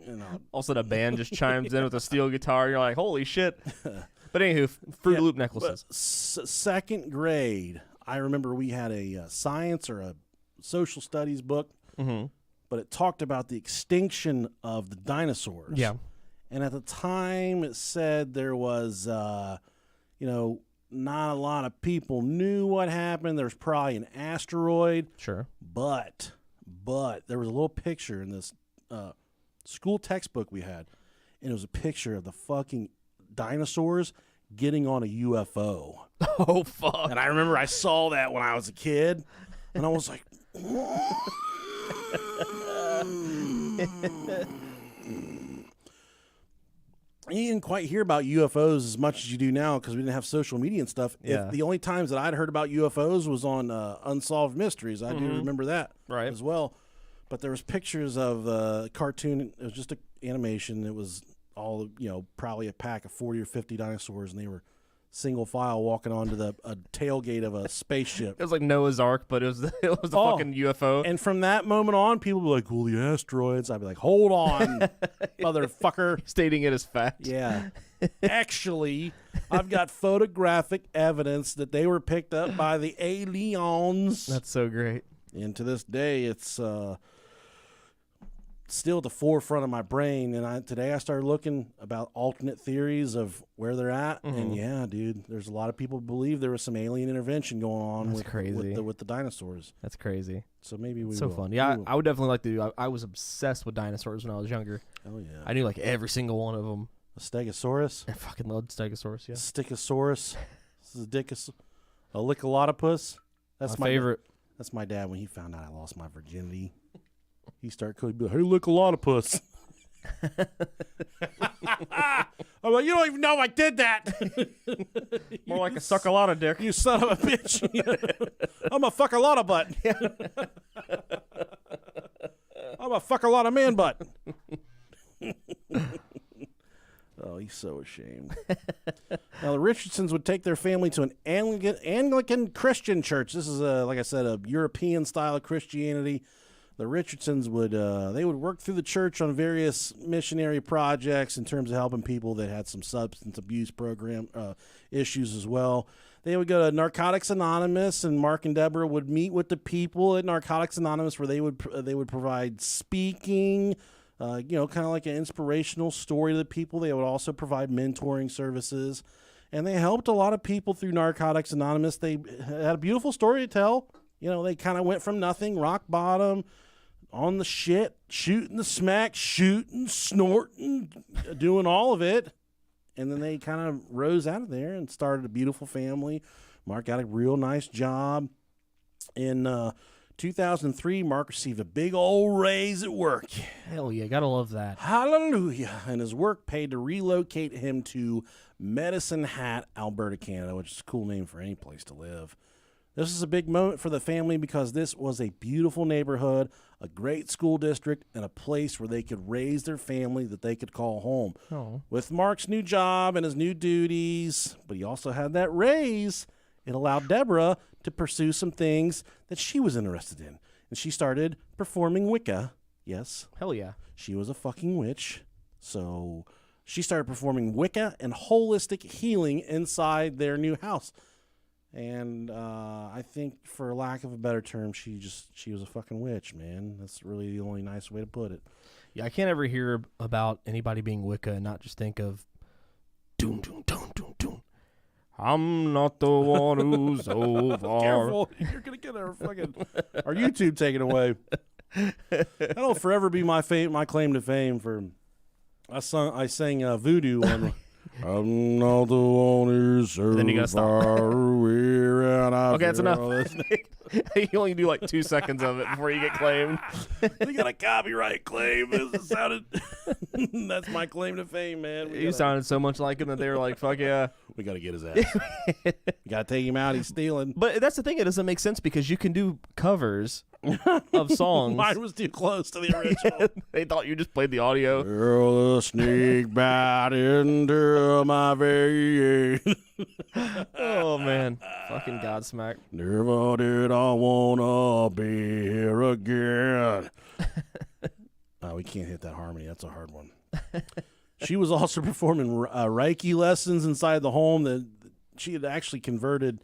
all of a sudden a band just chimes in with a steel guitar. And you're like, holy shit. But anywho, Fruit Yeah, Loop necklaces. Second grade, I remember we had a science or a social studies book, but it talked about the extinction of the dinosaurs. Yeah. And at the time, it said there was, not a lot of people knew what happened. There's probably an asteroid. Sure. But there was a little picture in this school textbook we had, and it was a picture of the fucking dinosaurs getting on a UFO. Oh, fuck. And I remember I saw that when I was a kid, and I was like, you didn't quite hear about UFOs as much as you do now because we didn't have social media and stuff. Yeah. The only times that I'd heard about UFOs was on Unsolved Mysteries. I do remember that as well. But there was pictures of a cartoon. It was just an animation. It was all, probably a pack of 40 or 50 dinosaurs, and they were single file walking onto a tailgate of a spaceship. It was like Noah's Ark, but it was a fucking UFO. And from that moment on, people would be like, well, the asteroids. I'd be like, hold on, motherfucker. Stating it as fact. Yeah. Actually, I've got photographic evidence that they were picked up by the aliens. That's so great. And to this day, it's still at the forefront of my brain. And today I started looking about alternate theories of where they're at. And yeah, dude, there's a lot of people who believe there was some alien intervention going on with the dinosaurs. That's crazy. So maybe we so will. fun. Yeah, I would definitely like to do. I was obsessed with dinosaurs when I was younger. Oh yeah. I knew like every single one of them. A stegosaurus. I fucking loved Stegosaurus. Yeah. Stickosaurus. This is a liccolotopus. That's my favorite. That's my dad when he found out I lost my virginity. He started calling me, hey, liccolotopus. I'm like, you don't even know I did that. More like a suck a lot of dick. You son of a bitch. I'm a fuck a lot of butt. I'm a fuck a lot of man butt. Oh, he's so ashamed. Now, the Richardsons would take their family to an Anglican Christian church. This is, like I said, a European style of Christianity. The Richardsons would work through the church on various missionary projects in terms of helping people that had some substance abuse program issues as well. They would go to Narcotics Anonymous, and Mark and Deborah would meet with the people at Narcotics Anonymous, where they would provide speaking. Kind of like an inspirational story to the people. They would also provide mentoring services, and they helped a lot of people through Narcotics Anonymous. They had a beautiful story to tell. They kind of went from nothing, rock bottom, on the shit, shooting the smack, shooting, snorting, doing all of it, and then they kind of rose out of there and started a beautiful family. Mark got a real nice job. In 2003, Mark received a big old raise at work. Hell yeah, gotta love that. Hallelujah. And his work paid to relocate him to Medicine Hat, Alberta, Canada, which is a cool name for any place to live. This is a big moment for the family because this was a beautiful neighborhood, a great school district, and a place where they could raise their family that they could call home. Oh. With Mark's new job and his new duties, but he also had that raise, it allowed Deborah to pursue some things that she was interested in. And she started performing Wicca. Yes. Hell yeah. She was a fucking witch. So she started performing Wicca and holistic healing inside their new house. And I think, for lack of a better term, she was a fucking witch, man. That's really the only nice way to put it. Yeah, I can't ever hear about anybody being Wicca and not just think of doom, doom, doom, doom, doom. I'm not the one who's over. Careful, you're gonna get our YouTube taken away. That'll forever be my claim to fame. For I sang Voodoo on. I'm not the one who's over. Then you gotta stop. Okay, that's enough. You only do like 2 seconds of it before you get claimed. We got a copyright claim. This sounded. That's my claim to fame, man. You sounded so much like him that they were like, "Fuck yeah, we got to get his ass. We got to take him out. He's stealing." But that's the thing; it doesn't make sense because you can do covers of songs. Mine was too close to the original. They thought you just played the audio. Girl, a sneak bite into my vein. Oh man, fucking Godsmack. Never did I wanna be here again. We can't hit that harmony. That's a hard one. She was also performing Reiki lessons inside the home. That she had actually converted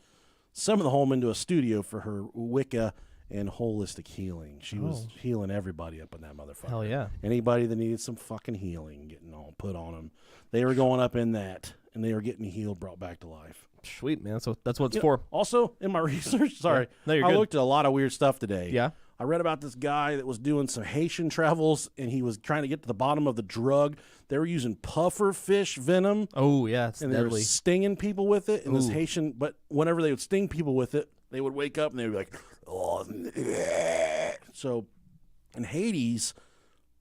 some of the home into a studio for her Wicca and holistic healing. She was healing everybody up in that motherfucker. Hell yeah. Anybody that needed some fucking healing, getting all put on them. They were going up in that, and they were getting healed, brought back to life. Sweet, man. So that's what it's for. Also, in my research, sorry, No, you're I good. looked at a lot of weird stuff today. Yeah. I read about this guy that was doing some Haitian travels, and he was trying to get to the bottom of the drug. They were using puffer fish venom, Oh, yeah. It's and they were deadly. stinging people with it. And this Ooh. Haitian, but whenever they would sting people with it, they would wake up and they would be like, oh. So in Hades,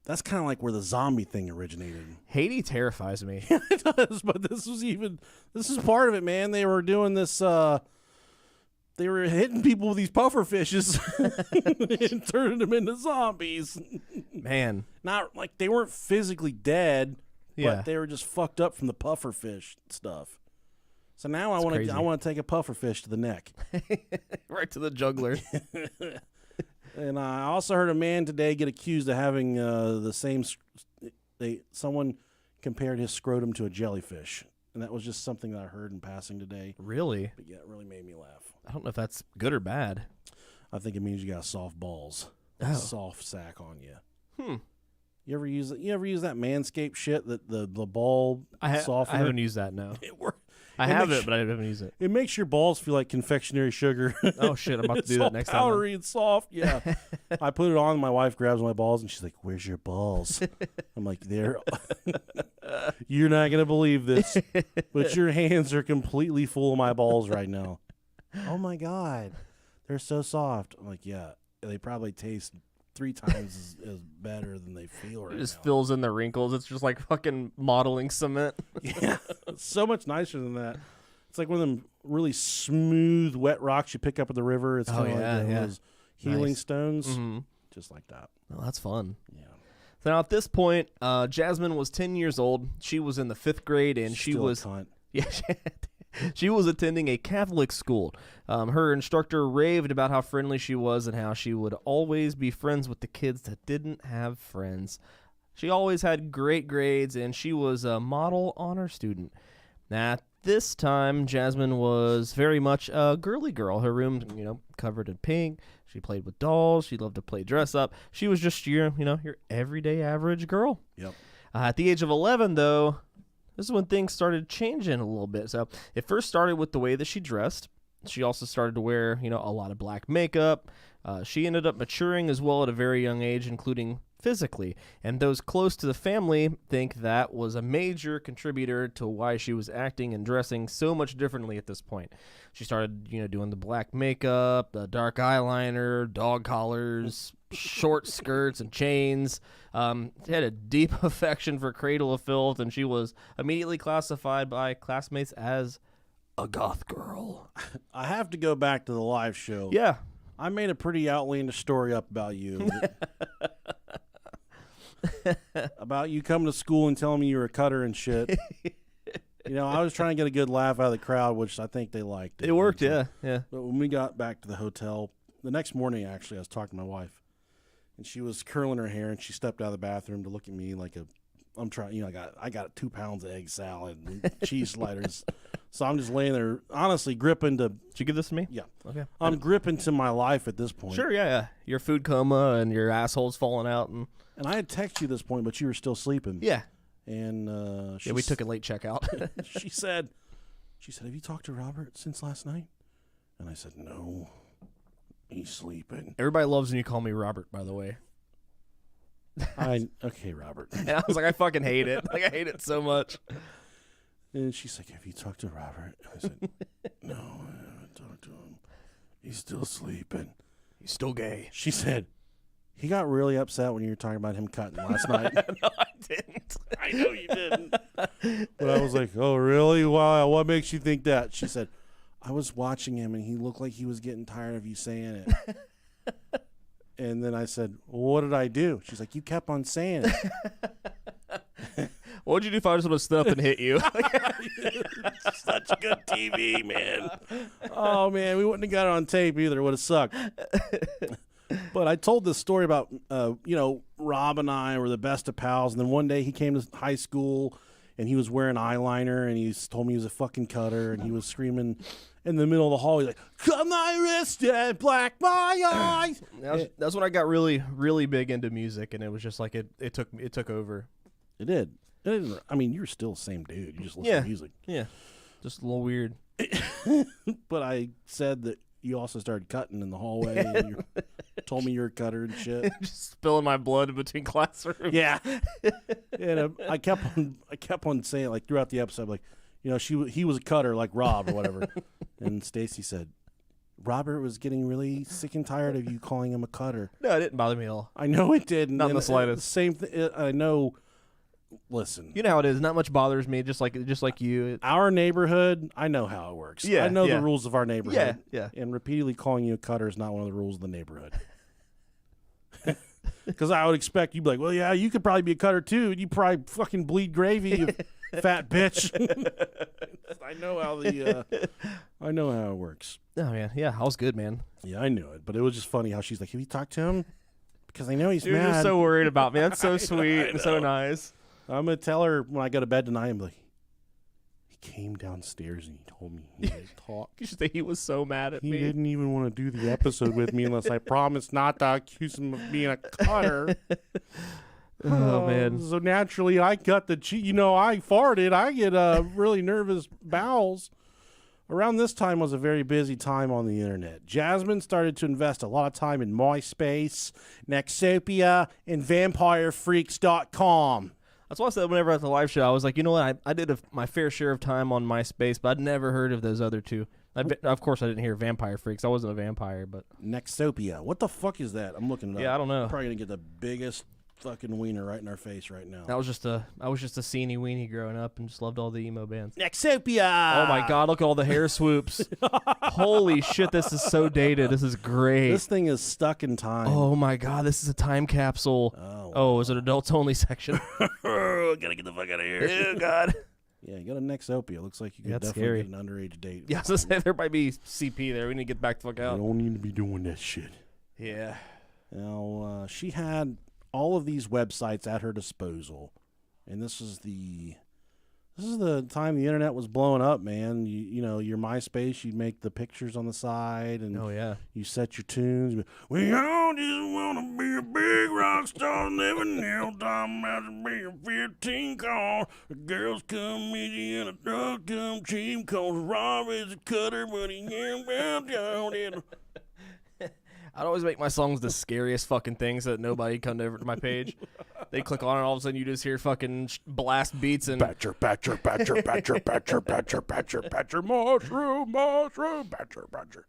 that's kind of like where the zombie thing originated. Haiti terrifies me. It does, but this is part of it, man. They were doing this, they were hitting people with these puffer fishes and turning them into zombies. Man. Not like they weren't physically dead, Yeah. but they were just fucked up from the puffer fish stuff. So now I crazy. want to take a puffer fish to the neck. Right to the juggler. And I also heard a man today get accused of having the same. Someone compared his scrotum to a jellyfish, and that was just something that I heard in passing today. Really? But yeah, it really made me laugh. I don't know if that's good or bad. I think it means you got soft balls, Oh. soft sack on you. You ever use that Manscaped shit? That the ball softener? I haven't used that, no. It works. I have it, but I haven't used it. It makes your balls feel like confectionery sugar. Oh, shit. I'm about to It's do all that next time. powdery and soft. Yeah. I put it on. My wife grabs my balls and she's like, "Where's your balls?" I'm like, "There." You're not gonna believe this, but your hands are completely full of my balls right now. Oh my god, they're so soft. I'm like, yeah, they probably taste 3 times as better than they feel right It just now. fills in the wrinkles. It's just like fucking modeling cement. Yeah, it's so much nicer than that. It's like one of them really smooth, wet rocks you pick up at the river. It's Oh, kind of yeah, like one yeah. of those healing Nice. stones, Mm-hmm. just like that. Oh, that's fun. Yeah. So now at this point, Jasmine was 10 years old. She was in the 5th grade, and she Still a was cunt. yeah, she was attending a Catholic school. Her instructor raved about how friendly she was and how she would always be friends with the kids that didn't have friends. She always had great grades, and she was a model honor student. Now, at this time, Jasmine was very much a girly girl. Her room, covered in pink. She played with dolls. She loved to play dress up. She was just your everyday average girl. Yep. At the age of 11, though, this is when things started changing a little bit. So it first started with the way that she dressed. She also started to wear, a lot of black makeup. She ended up maturing as well at a very young age, including physically. And those close to the family think that was a major contributor to why she was acting and dressing so much differently at this point. She started, doing the black makeup, the dark eyeliner, dog collars, short skirts and chains. She had a deep affection for Cradle of Filth, and she was immediately classified by classmates as a goth girl. I have to go back to the live show. Yeah. I made a pretty outlandish story up about you. About you coming to school and telling me you were a cutter and shit. I was trying to get a good laugh out of the crowd, which I think they liked. It worked, yeah. But when we got back to the hotel, the next morning, actually, I was talking to my wife, and she was curling her hair, and she stepped out of the bathroom to look at me like I'm trying, I got 2 pounds of egg salad and cheese sliders. So I'm just laying there, honestly, gripping to. Did you give this to me? Yeah. Okay. I'm gripping to my life at this point. Sure, yeah. Your food coma and your asshole's falling out. And I had texted you this point, but you were still sleeping. yeah. And We took a late checkout. she said, "Have you talked to Robert since last night?" And I said, "No, he's sleeping." Everybody loves when you call me Robert, by the way. Okay, Robert. And I was like, I fucking hate it. Like, I hate it so much. And she's like, "Have you talked to Robert?" And I said, "No, I haven't talked to him. He's still sleeping." He's still gay. She said, "He got really upset when you were talking about him cutting last night." No, I didn't. I know you didn't. But I was like, "Oh, really? Wow, what makes you think that?" She said, "I was watching him and he looked like he was getting tired of you saying it." And then I said, "Well, what did I do?" She's like, "You kept on saying it." What would you do if I just would have stood up and hit you? Such good TV, man. Oh, man, we wouldn't have got it on tape either. It would have sucked. But I told this story about, Rob and I were the best of pals. And then one day he came to high school and he was wearing eyeliner and he told me he was a fucking cutter. And he was screaming in the middle of the hall. He's like, cut my wrist and black my eyes. That's when I got really, really big into music. And it was just like it took over. It did. I mean, you're still the same dude. You just listen to music. Yeah. Just a little weird. But I said that you also started cutting in the hallway. And you told me you're a cutter and shit. Just spilling my blood in between classrooms. Yeah. And I kept on saying, like, throughout the episode, like, he was a cutter like Rob or whatever. And Stacy said, Robert was getting really sick and tired of you calling him a cutter. No, it didn't bother me at all. I know it did. Not in the slightest. Same thing. I know. Listen, you know how it is. Not much bothers me. Just like you. Our neighborhood, I know how it works. Yeah, I know the rules of our neighborhood. Yeah. And repeatedly calling you a cutter is not one of the rules of the neighborhood. Because I would expect you'd be like, well, yeah, you could probably be a cutter too. You probably fucking bleed gravy, you fat bitch. I know how it works. Oh man, yeah, I was good, man. Yeah, I knew it, but it was just funny how she's like, have you talked to him? Because I know he's Dude, mad. You're so worried about me. That's so sweet and so nice. I'm going to tell her when I go to bed tonight, I'm like, he came downstairs and he told me he wanted to talk. You should say he was so mad at me. He didn't even want to do the episode with me unless I promised not to accuse him of being a cutter. Oh, man. So naturally, I cut the cheek. I farted. I get really nervous bowels. Around this time was a very busy time on the internet. Jasmine started to invest a lot of time in MySpace, Nexopia, and VampireFreaks.com. That's why I said whenever at the live show, I was like, you know what? I did my fair share of time on MySpace, but I'd never heard of those other two. Of course, I didn't hear Vampire Freaks. I wasn't a vampire, but Nexopia. What the fuck is that? I'm looking it up. Yeah, I don't know. I'm probably gonna get the biggest fucking wiener right in our face right now. I was just a seeny weenie growing up and just loved all the emo bands. Nexopia! Oh my god, look at all the hair swoops. Holy shit, this is so dated. This is great. This thing is stuck in time. Oh my god, this is a time capsule. Oh, it's an adults only section. Gotta get the fuck out of here. Oh god. Yeah, you got a Nexopia. Looks like you could That's definitely scary. get an underage date. Yeah, I was gonna say there might be CP there. We need to get back the fuck out. You don't need to be doing that shit. Yeah. Now, she had all of these websites at her disposal, and this is the time the internet was blowing up, man. Your MySpace, you'd make the pictures on the side, and Oh yeah. you set your tunes. We all just want to be a big rock star, living now time after being 15 call. The girls come easy and the drugs come cheap, cause Rob is a cutter, but he ain't about down. I'd always make my songs the scariest fucking thing so that nobody come over to my page. They click on it, and all of a sudden you just hear fucking blast beats and Batcher, mushroom, batcher.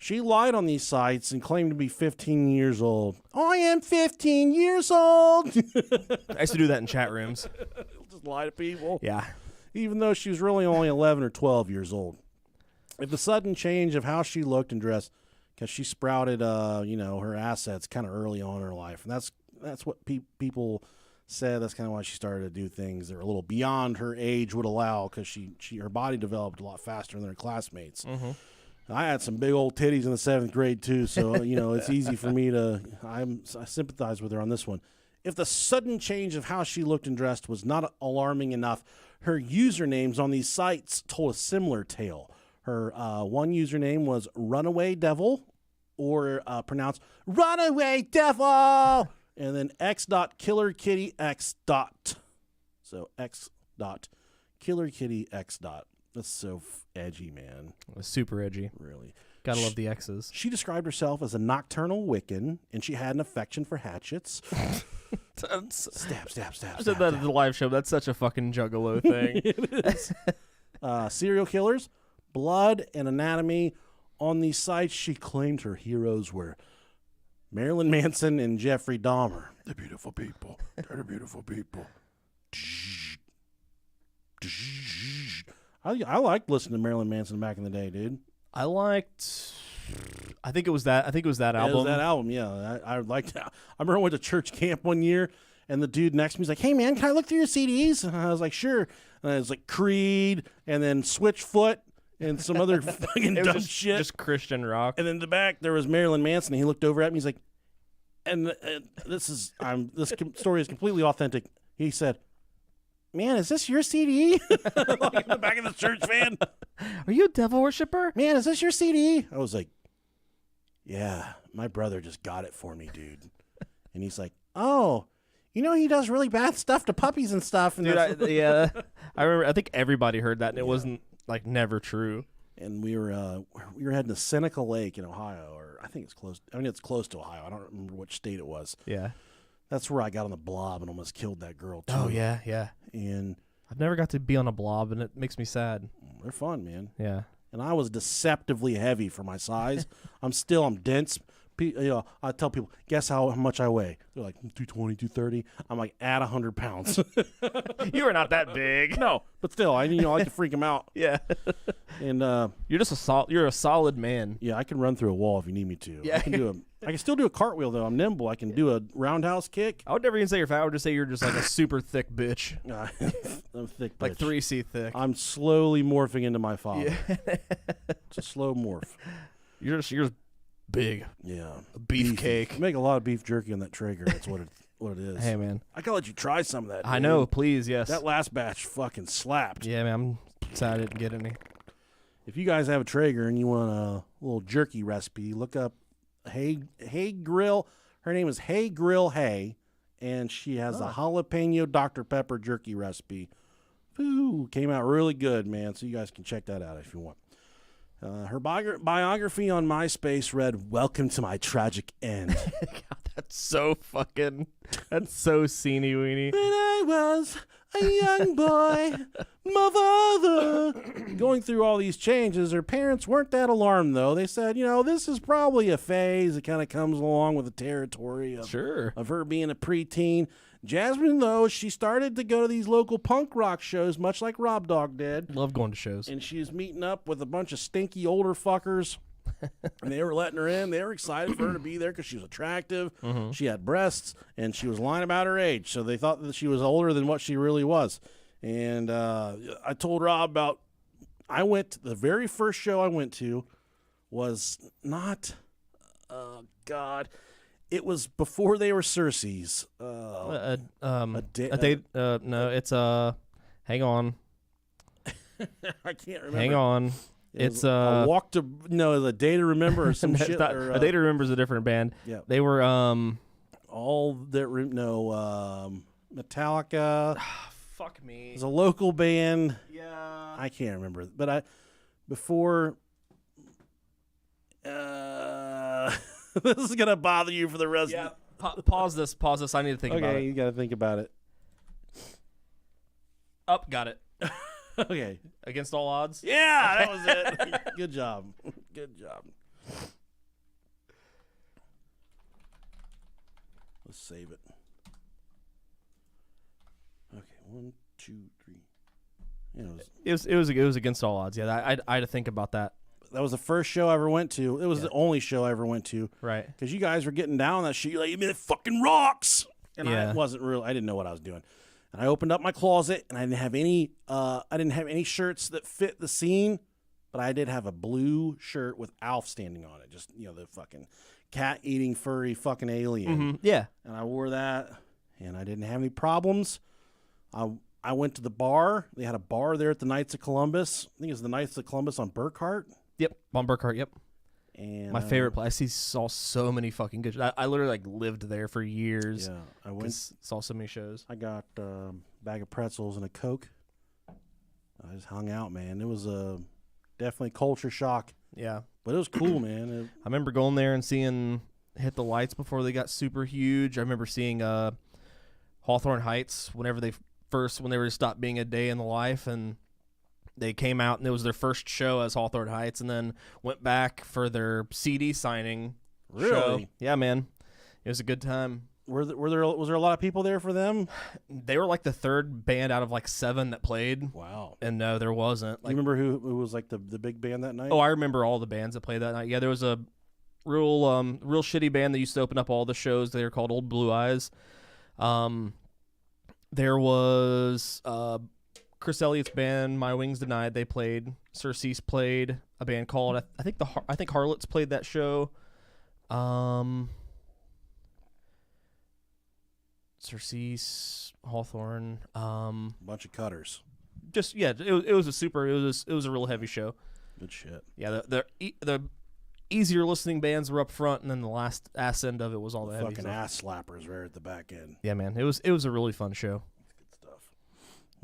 She lied on these sites and claimed to be 15 years old. I am 15 years old. I used to do that in chat rooms. Just lie to people. Yeah. Even though she was really only 11 or 12 years old. If the sudden change of how she looked and dressed, because she sprouted, her assets kind of early on in her life. And that's what people said. That's kind of why she started to do things that are a little beyond her age would allow, because her body developed a lot faster than her classmates. Mm-hmm. I had some big old titties in the 7th grade too, so it's easy for me to. I sympathize with her on this one. If the sudden change of how she looked and dressed was not alarming enough, her usernames on these sites told a similar tale. Her one username was Runaway Devil, or pronounced Runaway Devil, and then x.killerkittyx. So x.killerkittyx. That's so edgy, man. It was super edgy. Really. Gotta love the X's. She described herself as a nocturnal Wiccan, and she had an affection for hatchets. Stab. I said that at the live show. That's such a fucking juggalo thing. It is. Serial killers, blood, and anatomy. On these sites, she claimed her heroes were Marilyn Manson and Jeffrey Dahmer. They're beautiful people. They're the beautiful people. I liked listening to Marilyn Manson back in the day, dude. I think it was that album. It was that album, yeah. I liked that. I remember I went to church camp one year, and the dude next to me was like, "Hey, man, can I look through your CDs?" And I was like, "Sure." And it was like Creed, and then Switchfoot, and some other fucking dumb shit. Just Christian rock. And in the back, there was Marilyn Manson, and he looked over at me. He's like, and this story is completely authentic. He said, "Man, is this your CD?" Like in the back of the church van. Are you a devil worshiper? "Man, is this your CD?" I was like, "Yeah, my brother just got it for me, dude." And he's like, "Oh, you know he does really bad stuff to puppies and stuff." And Dude, I remember. I think everybody heard that, and it wasn't like never true. And we were heading to Seneca Lake in Ohio, or I think it's close. I mean, it's close to Ohio. I don't remember which state it was. Yeah. That's where I got on the blob and almost killed that girl too. Oh yeah. And I've never got to be on a blob, and it makes me sad. they're fun, man. Yeah. And I was deceptively heavy for my size. I'm dense. I tell people, guess how much I weigh? They're like 220, 230. I'm like at 100 pounds. You are not that big. No, but still, I like to freak them out. Yeah. And you're just you're a solid man. yeah, I can run through a wall if you need me to. Yeah. I can still do a cartwheel though. I'm nimble. I can do a roundhouse kick. I would never even say you're fat. I would just say you're just like a super thick bitch. I'm thick, Like bitch. 3C thick. I'm slowly morphing into my father. Yeah. It's a slow morph. You're just big. Yeah, Beefcake. You make a lot of beef jerky on that Traeger. That's what it is. Hey man, I gotta let you try some of that. I dude. know. Please, yes. That last batch fucking slapped. Yeah, man. I'm sad I didn't get any. If you guys have a Traeger and you want a little jerky recipe, look up Hey Grill. Her name is Hey Grill Hey, and she has a jalapeno Dr. Pepper jerky recipe. Ooh, came out really good, man. So you guys can check that out if you want. Her biography on MySpace read, "Welcome to my tragic end." God, that's so seeny weeny. When I was a young boy, my father. Going through all these changes, her parents weren't that alarmed, though. They said, this is probably a phase. It kind of comes along with the territory of her being a preteen. Jasmine, though, she started to go to these local punk rock shows, much like Rob Dog did. Love going to shows. And she was meeting up with a bunch of stinky older fuckers. And they were letting her in. They were excited for her to be there because she was attractive. Mm-hmm. She had breasts, and she was lying about her age. So they thought that she was older than what she really was. And I told Rob about, the very first show I went to was not, it was before they were Circe's. No, it's hang on. I can't remember. Hang on. It's a walk to a day to remember or some shit. A Day to Remember is a different band. Yeah, they were Metallica. Fuck me. It's a local band. Yeah, I can't remember, but before. This is gonna bother you for the rest. Yeah, pause this. I need to think about it. Okay, you gotta think about it. Got it. Okay. Against All Odds? Yeah, that was it. Good job. Let's save it. Okay, 1, 2, 3. It was Against All Odds. Yeah, I had to think about that. That was the first show I ever went to. It was the only show I ever went to. Right. Because you guys were getting down on that shit. You're like, it fucking rocks. And yeah. I didn't know what I was doing. And I opened up my closet, and I didn't have any shirts that fit the scene, but I did have a blue shirt with Alf standing on it. Just, the fucking cat-eating, furry fucking alien. Mm-hmm. Yeah. And I wore that, and I didn't have any problems. I went to the bar. They had a bar there at the Knights of Columbus. I think it was the Knights of Columbus on Burkhart. Yep, on Burkhart, yep. And my favorite place. I saw so many fucking good. I literally lived there for years. Yeah, I saw so many shows. I got a bag of pretzels and a Coke. I just hung out, man. It was definitely culture shock. Yeah, but it was cool, man. I remember going there and seeing Hit the Lights before they got super huge. I remember seeing Hawthorne Heights when they were stopped being a day in the life, and they came out and it was their first show as Hawthorne Heights, and then went back for their CD signing show. Yeah, man. It was a good time. Was there a lot of people there for them? They were like the third band out of 7 that played. Wow. And no, there wasn't. You remember who was the big band that night? Oh, I remember all the bands that played that night. Yeah, there was a real shitty band that used to open up all the shows. They were called Old Blue Eyes. There was Chris Elliott's band, My Wings Denied. They played. Circe's played. A band called I think Harlots played that show. Cersei, Hawthorne. Bunch of cutters. Just yeah, it was a real heavy show. Good shit. Yeah, the easier listening bands were up front, and then the last ass end of it was all the heavy Fucking stuff. ass slappers right at the back end. Yeah, man, it was a really fun show. Good stuff.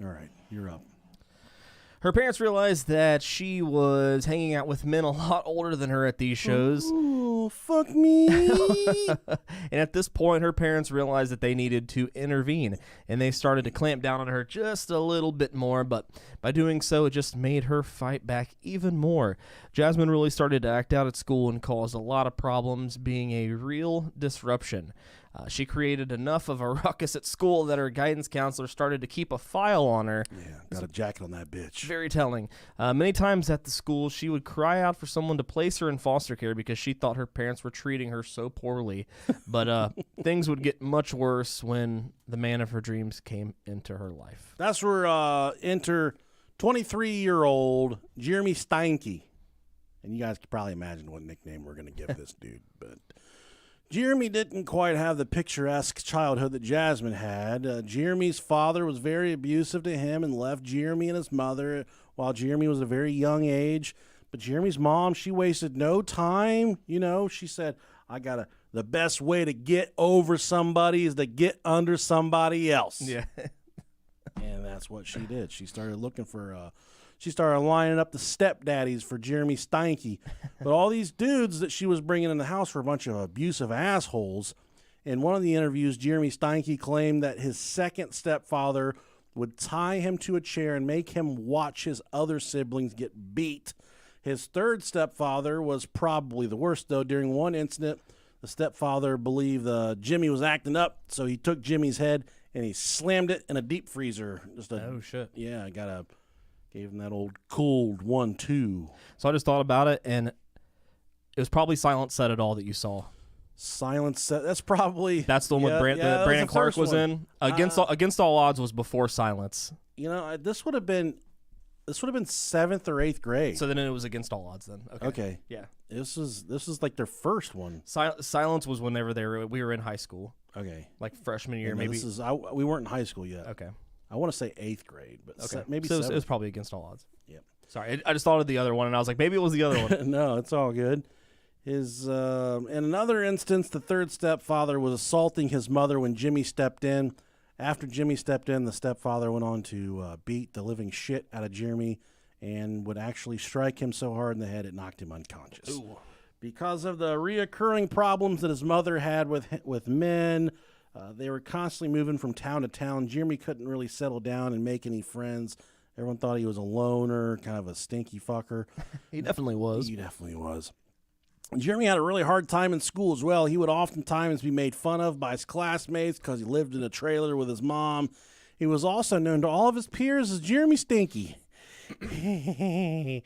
All right, you're up. Her parents realized that she was hanging out with men a lot older than her at these shows. Ooh, fuck me. And at this point, her parents realized that they needed to intervene, and they started to clamp down on her just a little bit more, but by doing so, it just made her fight back even more. Jasmine really started to act out at school and caused a lot of problems, being a real disruption. She created enough of a ruckus at school that her guidance counselor started to keep a file on her. Yeah, got a jacket on that bitch. Very telling. Many times at the school, she would cry out for someone to place her in foster care because she thought her parents were treating her so poorly. But things would get much worse when the man of her dreams came into her life. That's where enter 23-year-old Jeremy Steinke. And you guys can probably imagine what nickname we're going to give this dude. But Jeremy didn't quite have the picturesque childhood that Jasmine had. Jeremy's father was very abusive to him and left Jeremy and his mother while Jeremy was a very young age. But Jeremy's mom, she wasted no time. You know, she said, the best way to get over somebody is to get under somebody else. Yeah. And that's what she did. She started looking for she started lining up the stepdaddies for Jeremy Steinke. But all these dudes that she was bringing in the house were a bunch of abusive assholes. In one of the interviews, Jeremy Steinke claimed that his second stepfather would tie him to a chair and make him watch his other siblings get beat. His third stepfather was probably the worst, though. During one incident, the stepfather believed Jimmy was acting up, so he took Jimmy's head and he slammed it in a deep freezer. Oh, shit. Yeah, gave him that old cold 1-2. So I just thought about it, and it was probably Silent Set It All that you saw. Silent Set. That's probably. That's the one with Brandon Clark was in. Against All Odds was before Silence. You know, this would have been 7th or 8th grade. So then it was Against All Odds then. Okay. Yeah. This is like their first one. Silence was whenever we were in high school. Okay. Like freshman year, Yeah, maybe. We weren't in high school yet. Okay. I want to say 8th grade, but Okay. maybe so 7th. it was probably Against All Odds. Yep. Sorry, I just thought of the other one, and I was like, maybe it was the other one. No, it's all good. In another instance, the third stepfather was assaulting his mother when Jimmy stepped in. After Jimmy stepped in, the stepfather went on to beat the living shit out of Jeremy and would actually strike him so hard in the head it knocked him unconscious. Ooh. Because of the reoccurring problems that his mother had with men, they were constantly moving from town to town. Jeremy couldn't really settle down and make any friends. Everyone thought he was a loner, kind of a stinky fucker. He definitely was. He definitely was. Jeremy had a really hard time in school as well. He would oftentimes be made fun of by his classmates because he lived in a trailer with his mom. He was also known to all of his peers as Jeremy Stinky. It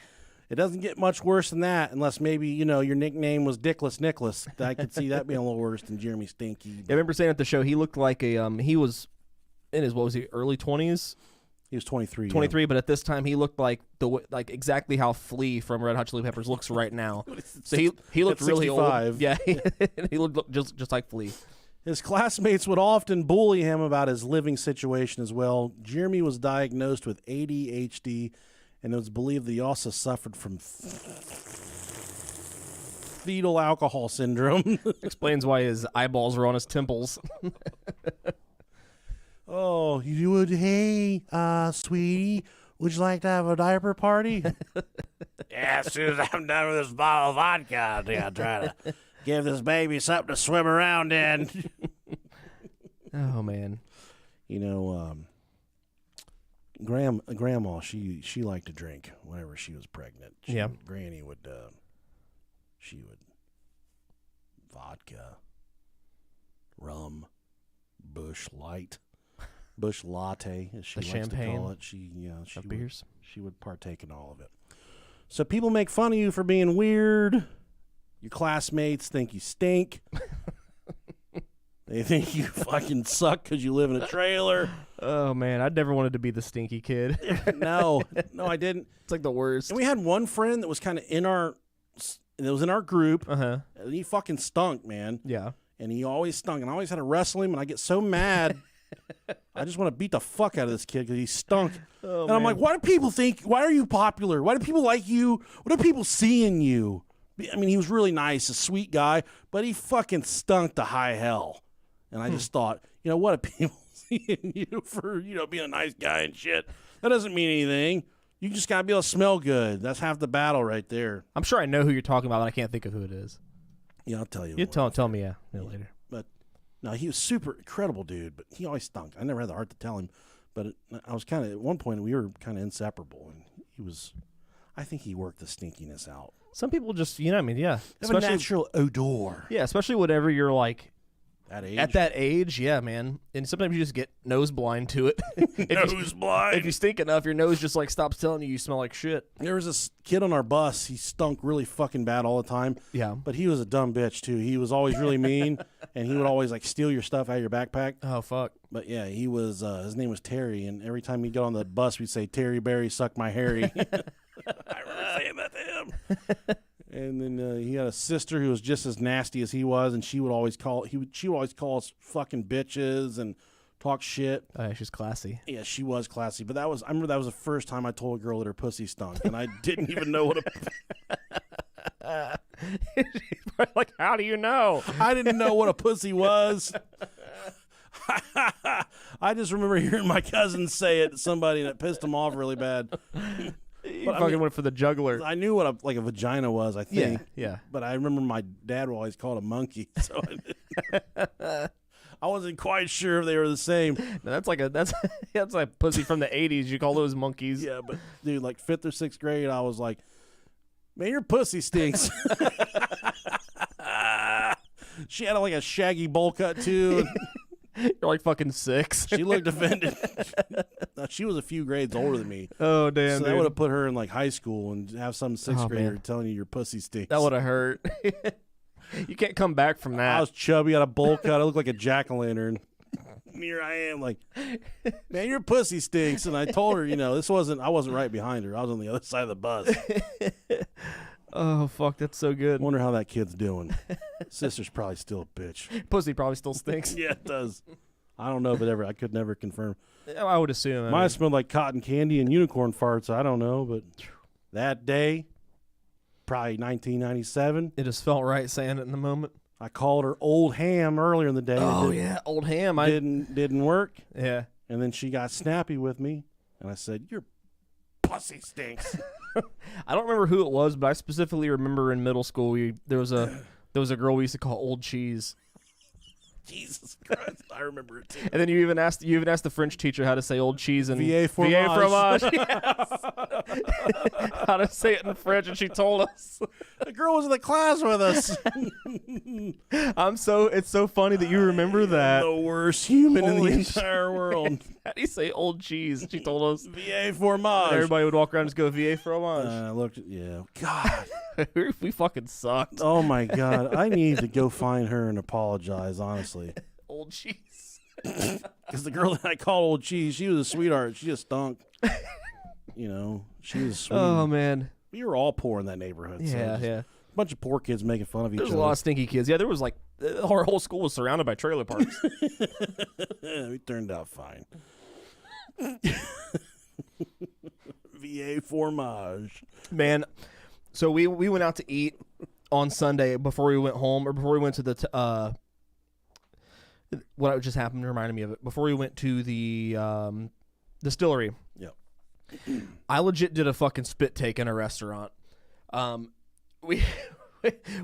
doesn't get much worse than that unless maybe, your nickname was Dickless Nicholas. I could see that being a little worse than Jeremy Stinky. Yeah, I remember saying at the show, he looked like he was in his, early 20s? He was 23. 23, but at this time he looked like exactly how Flea from Red Hot Chili Peppers looks right now. So he looked really old. Yeah, he looked just like Flea. His classmates would often bully him about his living situation as well. Jeremy was diagnosed with ADHD, and it was believed that he also suffered from fetal alcohol syndrome. Explains why his eyeballs were on his temples. Oh, you would, hey, sweetie, would you like to have a diaper party? Yeah, as soon as I'm done with this bottle of vodka, I'll try to give this baby something to swim around in. Oh, man. Grandma, she liked to drink whenever she was pregnant. Granny would, vodka, rum, Bush Light. Bush Latte, as she likes to call it. She would partake in all of it. So people make fun of you for being weird. Your classmates think you stink. They think you fucking suck because you live in a trailer. Oh, man. I'd never wanted to be the stinky kid. No, I didn't. It's like the worst. And we had one friend that was kind of in our group. Uh-huh. And he fucking stunk, man. Yeah. and he always stunk, and I always had to wrestle him, and I get so mad. I just want to beat the fuck out of this kid because he stunk. Oh, and I'm like, why do people think, why are you popular? Why do people like you? What do people see in you? I mean, he was really nice, a sweet guy, but he fucking stunk to high hell. And I just thought, what do people see in you for, being a nice guy and shit? That doesn't mean anything. You just got to be able to smell good. That's half the battle right there. I'm sure I know who you're talking about, but I can't think of who it is. Yeah, I'll tell you. You tell me, later. But no, he was super incredible dude, but he always stunk. I never had the heart to tell him, but I was kind of, at one point, we were kind of inseparable, and I think he worked the stinkiness out. Some people just, yeah. Have a natural odor. Yeah, especially whenever you're like, at that age, yeah, man. And sometimes you just get nose blind to it. Blind. If you stink enough, your nose just like stops telling you smell like shit. There was this kid on our bus. He stunk really fucking bad all the time. Yeah. But he was a dumb bitch too. He was always really mean, and he would always like steal your stuff out of your backpack. Oh fuck. But yeah, he was. His name was Terry, and every time he'd get on the bus, we'd say, "Terry Berry, suck my Harry." I remember saying that to him. And then he had a sister who was just as nasty as he was, and she would always call us fucking bitches and talk shit. Oh, yeah, she's classy. Yeah, she was classy. But I remember that was the first time I told a girl that her pussy stunk, and I didn't even know what She's probably like, how do you know? I didn't know what a pussy was. I just remember hearing my cousin say it to somebody, and it pissed him off really bad. You fucking went for the juggler. I knew what a vagina was, I think. Yeah. But I remember my dad would always call it a monkey, so I wasn't quite sure if they were the same. No, that's like pussy from the 80s. You call those monkeys. Yeah, but dude, like 5th or 6th grade, I was like, man, your pussy stinks. She had like a shaggy bowl cut too. You're like fucking 6. She looked offended. She was a few grades older than me. Oh, damn, So dude. that would have put her in like high school and have some 6th grader telling you your pussy stinks. That would have hurt. You can't come back from that. I was chubby, had a bowl cut. I looked like a jack-o'-lantern. And here I am like, man, your pussy stinks. And I told her, I wasn't right behind her. I was on the other side of the bus. Oh, fuck, that's so good. Wonder how that kid's doing. Sister's probably still a bitch. Pussy probably still stinks. Yeah, it does. I don't know, but I could never confirm. I would assume. Mine smelled like cotton candy and unicorn farts. I don't know, but that day, probably 1997. It just felt right saying it in the moment. I called her old ham earlier in the day. Oh, yeah, old ham. Didn't work. Yeah. And then she got snappy with me, and I said, your pussy stinks. I don't remember who it was, but I specifically remember in middle school there was a girl we used to call Old Cheese. Jesus Christ, I remember it too. And then you even asked the French teacher how to say old cheese and Vieille fromage. Yes. How to say it in French, and she told us. The girl was in the class with us. It's so funny that you remember that. The worst human in the entire world. How do you say old cheese? She told us. Vieille fromage. And everybody would walk around and just go Vieille fromage. I looked at, yeah. God. We fucking sucked. Oh my God. I need to go find her and apologize, honestly. Old cheese. Because the girl that I called Old Cheese, she was a sweetheart. She just stunk. She was sweet. Oh, man. We were all poor in that neighborhood. Yeah, so yeah. A bunch of poor kids making fun of each There's other. a lot of stinky kids. Yeah, there was like, our whole school was surrounded by trailer parks. We turned out fine. Vieille fromage. Man, so we went out to eat on Sunday before we went home, or before we went to the what just happened reminded me of it. Before we went to the distillery. Yep. I legit did a fucking spit take in a restaurant. We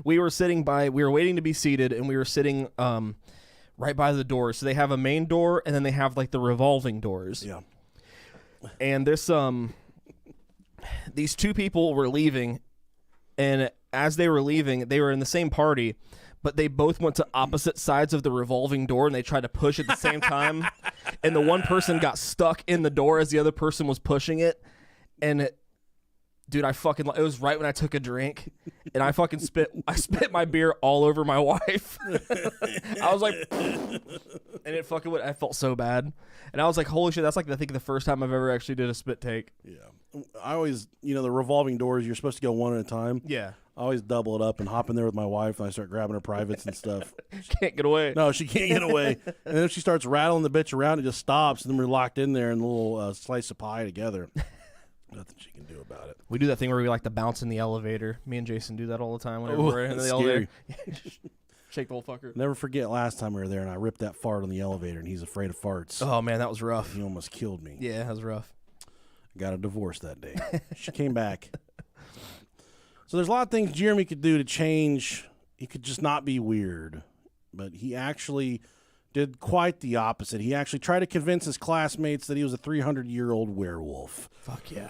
we were waiting to be seated, and we were sitting right by the door. So they have a main door, and then they have like the revolving doors. Yeah. And this these two people were leaving, and as they were leaving, they were in the same party, but they both went to opposite sides of the revolving door, and they tried to push at the same time. And the one person got stuck in the door as the other person was pushing it. And dude, it was right when I took a drink, and I spit my beer all over my wife. I was like, and it fucking went. I felt so bad, and I was like, holy shit, that's like I think the first time I've ever actually did a spit take. Yeah. I always, the revolving doors, you're supposed to go one at a time. Yeah. I always double it up and hop in there with my wife, and I start grabbing her privates and stuff. Can't get away. No, she can't get away. And then if she starts rattling the bitch around, it just stops, and then we're locked in there in a little slice of pie together. Nothing she can do about it. We do that thing where we like to bounce in the elevator. Me and Jason do that all the time whenever we're in the that's elevator. Just shake the whole fucker. Never forget last time we were there, and I ripped that fart on the elevator, and he's afraid of farts. Oh, man, that was rough. He almost killed me. Yeah, that was rough. I got a divorce that day. She came back. So there's a lot of things Jeremy could do to change. He could just not be weird. But he actually did quite the opposite. He actually tried to convince his classmates that he was a 300-year-old werewolf. Fuck yeah.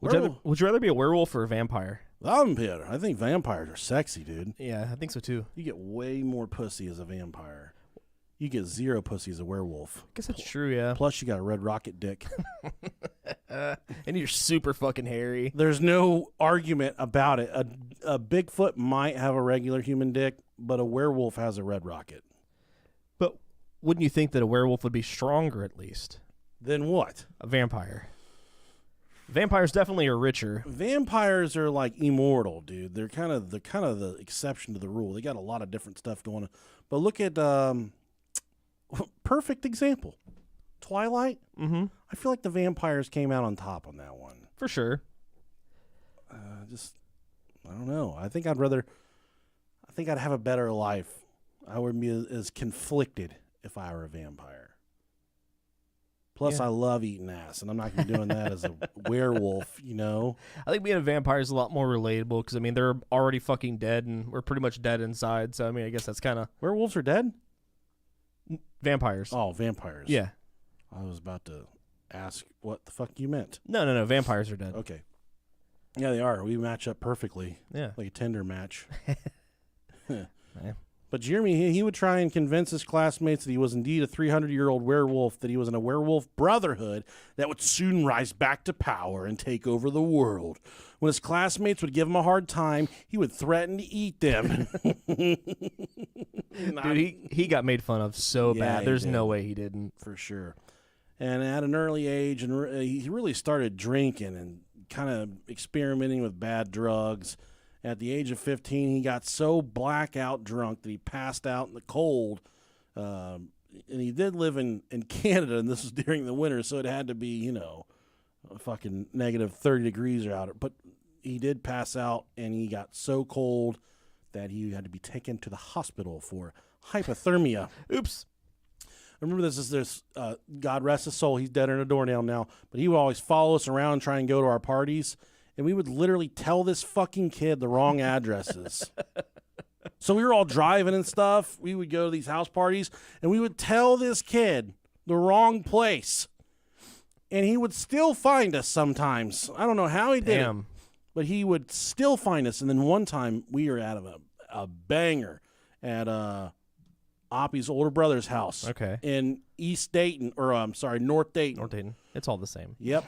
Would you rather be a werewolf or a vampire? Vampire. I think vampires are sexy, dude. Yeah, I think so too. You get way more pussy as a vampire. You get zero pussy as a werewolf. I guess that's true, yeah. Plus, you got a red rocket dick. And you're super fucking hairy. There's no argument about it. A Bigfoot might have a regular human dick, but a werewolf has a red rocket. But wouldn't you think that a werewolf would be stronger at least? Then what? A vampire. Vampires definitely are richer. Vampires are like immortal, dude. They're kind of the exception to the rule. They got a lot of different stuff going on. But look at perfect example. Twilight. Mm-hmm. I feel like the vampires came out on top on that one. For sure. I don't know. I think I'd have a better life. I wouldn't be as conflicted if I were a vampire. Plus, Yeah. I love eating ass, and I'm not going to be doing that as a werewolf, I think being a vampire is a lot more relatable because, they're already fucking dead and we're pretty much dead inside. So, I guess that's kind of... Werewolves are dead? Vampires. Oh, vampires. Yeah. I was about to ask what the fuck you meant. No. Vampires are dead. Okay. Yeah, they are. We match up perfectly. Yeah. Like a Tinder match. Yeah. But Jeremy, he would try and convince his classmates that he was indeed a 300-year-old werewolf, that he was in a werewolf brotherhood that would soon rise back to power and take over the world. When his classmates would give him a hard time, he would threaten to eat them. Dude, he got made fun of so Yeah, bad. he There's did. no way he didn't. For sure. And at an early age, he really started drinking and kind of experimenting with bad drugs. At the age of 15, he got so blackout drunk that he passed out in the cold. And he did live in Canada, and this was during the winter, so it had to be, a fucking negative 30 degrees out. But he did pass out, and he got so cold that he had to be taken to the hospital for hypothermia. Oops. I remember this God rest his soul, he's dead in a doornail now, but he would always follow us around and try and go to our parties. And we would literally tell this fucking kid the wrong addresses. So we were all driving and stuff. We would go to these house parties, and we would tell this kid the wrong place. And he would still find us sometimes. I don't know how he did it, but he would still find us. And then one time, we were at a banger at Oppie's older brother's house. Okay. In East Dayton, or North Dayton. North Dayton. It's all the same. Yep.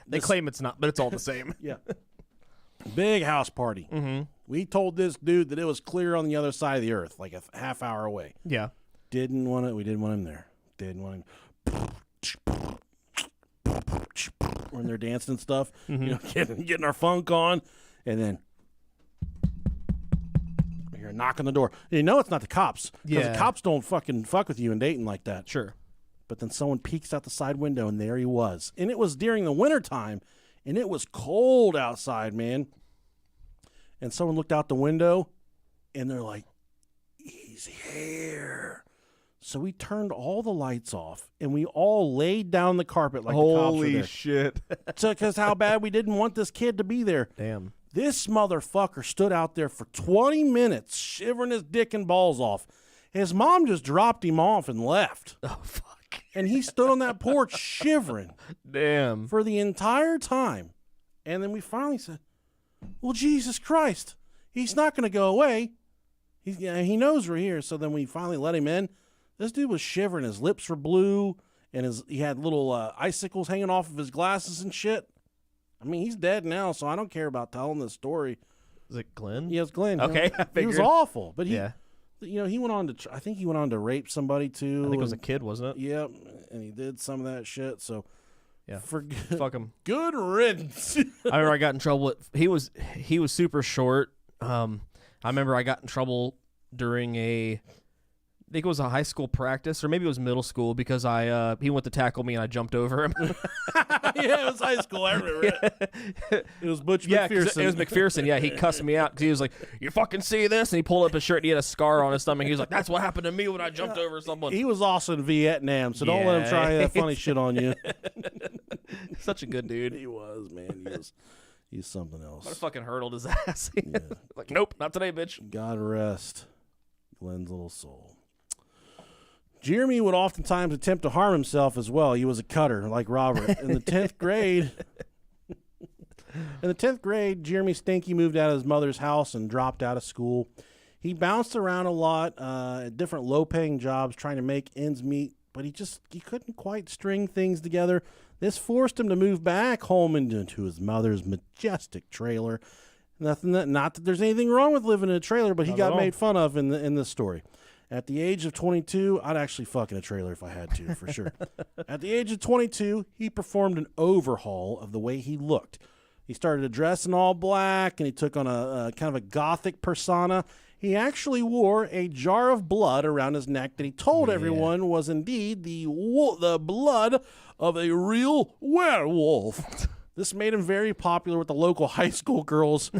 They claim it's not, but it's all the same. Yeah. Big house party. Mm-hmm. We told this dude that it was clear on the other side of the earth, like a half hour away. Yeah. We didn't want him there. Didn't want him. We're in there dancing and stuff, getting our funk on, and then we hear a knock on the door. And it's not the cops. Because the cops don't fucking fuck with you in Dayton like that. Sure. But then someone peeks out the side window, and there he was. And it was during the wintertime, and it was cold outside, man. And someone looked out the window, and they're like, he's here. So we turned all the lights off, and we all laid down the carpet like the cops were Holy there. shit. Because how bad we didn't want this kid to be there. Damn. This motherfucker stood out there for 20 minutes, shivering his dick and balls off. His mom just dropped him off and left. Oh, fuck. And he stood on that porch shivering Damn. for the entire time. And then we finally said, well, Jesus Christ, he's not going to go away. He knows we're here. So then we finally let him in. This dude was shivering. His lips were blue, and he had little icicles hanging off of his glasses and shit. I mean, he's dead now, so I don't care about telling this story. Is it Glenn? Yeah, it's Glenn. Okay, I He was figured. awful. But he went on to. I think he went on to rape somebody too. I think it was a kid, wasn't it? Yep, and he did some of that shit. So Yeah. Fuck him. Good riddance. I remember I got in trouble. He was super short. I remember I got in trouble during I think it was a high school practice, or maybe it was middle school, because he went to tackle me and I jumped over him. Yeah, it was high school. I remember it. It was Butch McPherson. It was McPherson. Yeah, he cussed me out because he was like, "You fucking see this?" And he pulled up his shirt and he had a scar on his stomach. He was like, "That's what happened to me when I jumped over someone." He was also in Vietnam, so don't let him try that funny shit on you. Such a good dude. He was, man. He's something else. I fucking hurdled his ass. Yeah. Like, nope, not today, bitch. God rest Glenn's little soul. Jeremy would oftentimes attempt to harm himself as well. He was a cutter, like Robert. In the 10th grade, Jeremy Steinke moved out of his mother's house and dropped out of school. He bounced around a lot at different low-paying jobs trying to make ends meet, but he couldn't quite string things together. This forced him to move back home into his mother's majestic trailer. Not that there's anything wrong with living in a trailer, but he got made fun of in this story. At the age of 22, I'd actually fuck in a trailer if I had to, for sure. At the age of 22, he performed an overhaul of the way he looked. He started to dress in all black, and he took on a kind of a gothic persona. He actually wore a jar of blood around his neck that he told everyone was indeed the blood of a real werewolf. This made him very popular with the local high school girls.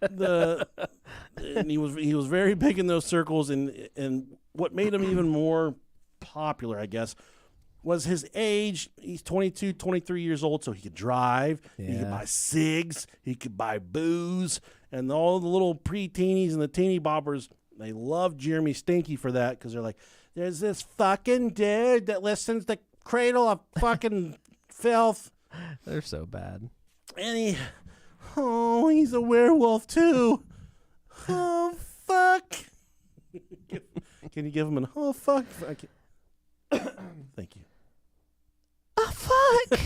And he was very big in those circles, and what made him even more popular, I guess, was his age. He's 22, 23 years old, so he could drive. Yeah. He could buy cigs. He could buy booze. And all the little pre-teenies and the teeny boppers, they love Jeremy Steinke for that, because they're like, there's this fucking dude that listens to Cradle of fucking filth. They're so bad. And he's a werewolf too. Oh, fuck. Can you give him an oh, fuck? Thank you. Oh, fuck.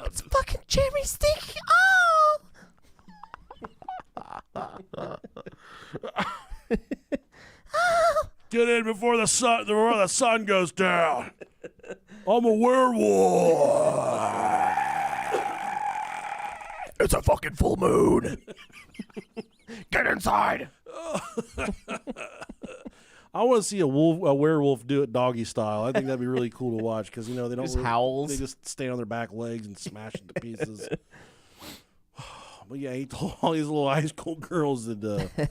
It's fucking Jeremy Steinke. Oh. Get in before the sun goes down. I'm a werewolf. It's a fucking full moon. Get inside. I want to see a werewolf do it doggy style. I think that'd be really cool to watch, because they don't just howls. They just stay on their back legs and smash it to pieces. But yeah, he told all these little high school girls that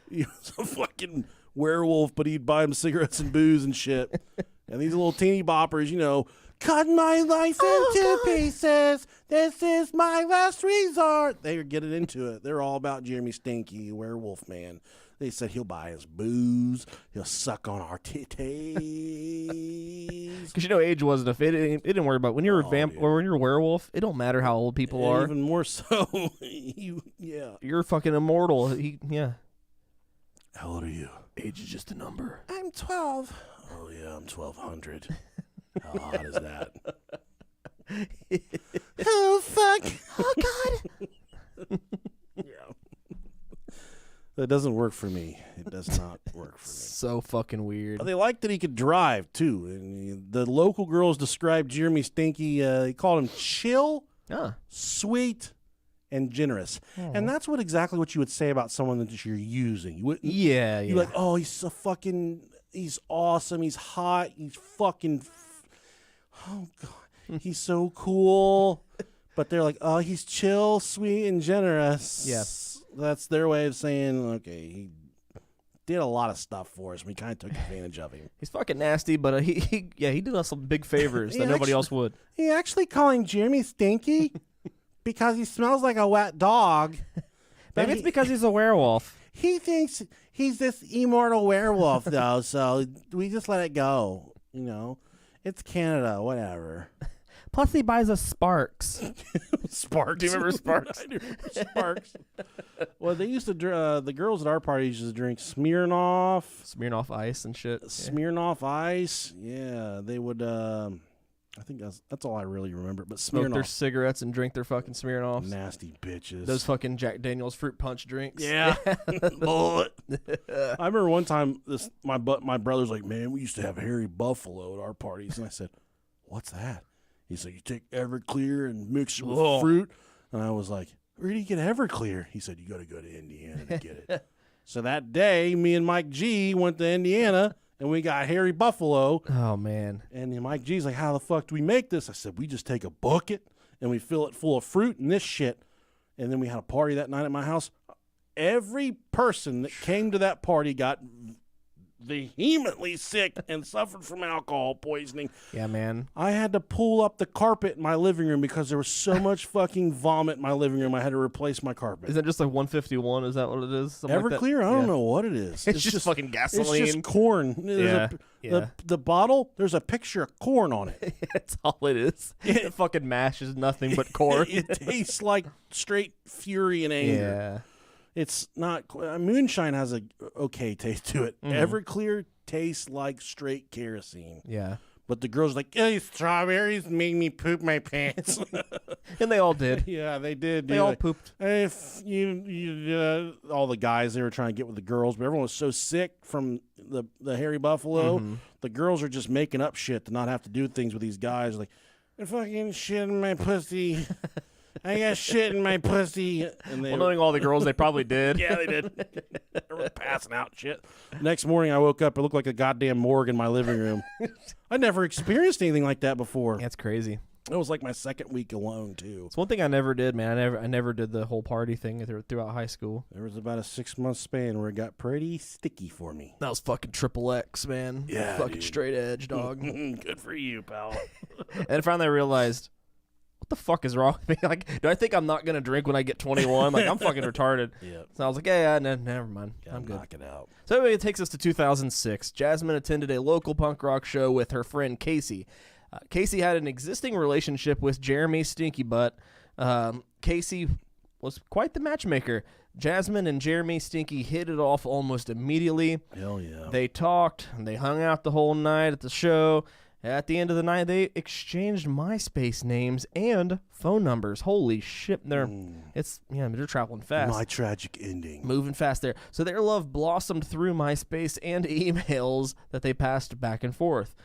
he was a fucking werewolf, but he'd buy them cigarettes and booze and shit. And these little teeny boppers, cut my life into pieces. This is my last resort. They were getting into it. They're all about Jeremy Steinke, werewolf man. They said he'll buy us booze. He'll suck on our titties. Because age wasn't a it didn't worry about when you're a vamp or when you're a werewolf. It don't matter how old people are. Even more so, you're fucking immortal. How old are you? Age is just a number. I'm 12. Oh yeah, I'm 1200. How hot is that? Oh fuck! Oh god! Yeah. That doesn't work for me. It does not work for me. So fucking weird. They liked that he could drive too. And the local girls described Jeremy Steinke. They called him chill, sweet, and generous. Oh. And that's exactly what you would say about someone that you're using. You wouldn't. Yeah. You're like, oh, he's so fucking. He's awesome. He's hot. He's fucking. Oh god, he's so cool. But they're like, oh, he's chill, sweet, and generous. Yes. That's their way of saying, okay, he did a lot of stuff for us. We kind of took advantage of him. He's fucking nasty, but he did us some big favors that nobody else would. He actually calling Jeremy Steinke because he smells like a wet dog. Maybe it's because he's a werewolf. He thinks he's this immortal werewolf, though, so we just let it go. It's Canada, whatever. Plus, he buys us Sparks. Sparks. Do you remember Sparks? I do remember Sparks. Well, they used to the girls at our parties used to drink Smirnoff Ice and shit. Smirnoff Ice. Yeah, they would. I I think that's all I really remember. But Smoke their Smirnoff, cigarettes and drink their fucking Smirnoffs. nasty bitches. Those fucking Jack Daniels fruit punch drinks. Yeah. Bullet. I remember one time my brother's like, man, we used to have Hairy Buffalo at our parties. And I said, what's that? He said, you take Everclear and mix it with fruit. And I was like, where do you get Everclear? He said, you got to go to Indiana to get it. So that day, me and Mike G went to Indiana, and we got Hairy Buffalo. Oh, man. And then Mike G's like, how the fuck do we make this? I said, we just take a bucket, and we fill it full of fruit and this shit. And then we had a party that night at my house. Every person that came to that party got vehemently sick and suffered from alcohol poisoning. Yeah, man. I had to pull up the carpet in my living room because there was so much fucking vomit in my living room. I had to replace my carpet. Is that just like 151? Is that what it is? Something Everclear? like I don't know what it is. It's just fucking gasoline. It's just corn. The bottle, there's a picture of corn on it. That's all it is. The fucking mash is nothing but corn. It tastes like straight fury and anger. Yeah. It's not. Moonshine has a okay taste to it. Everclear tastes like straight kerosene. Yeah. But the girls like, hey, strawberries made me poop my pants. And they all did. Yeah, they did. They all pooped. If all the guys, they were trying to get with the girls, but everyone was so sick from the Hairy Buffalo. The girls are just making up shit to not have to do things with these guys. Like, I fucking shit in my pussy. I got shit in my pussy. And they knowing all the girls, they probably did. Yeah, they did. They were passing out shit. Next morning, I woke up. It looked like a goddamn morgue in my living room. I never experienced anything like that before. That's crazy. It was like my second week alone, too. It's one thing I never did, man. I never did the whole party thing throughout high school. There was about a 6-month span where it got pretty sticky for me. That was fucking triple X, man. Yeah, fucking dude. Straight edge, dog. Good for you, pal. And finally I realized, what the fuck is wrong with me? Like, do I think I'm not going to drink when I get 21? Like, I'm fucking retarded. Yeah. So I was like, yeah, no, never mind. I'm good. Knock it out. So anyway, it takes us to 2006. Jasmine attended a local punk rock show with her friend Casey. Casey had an existing relationship with Jeremy Stinky Butt. Casey was quite the matchmaker. Jasmine and Jeremy Stinky hit it off almost immediately. Hell yeah. They talked, and they hung out the whole night at the show. At the end of the night, they exchanged MySpace names and phone numbers. Holy shit. They're traveling fast. My tragic ending. Moving fast there. So their love blossomed through MySpace and emails that they passed back and forth.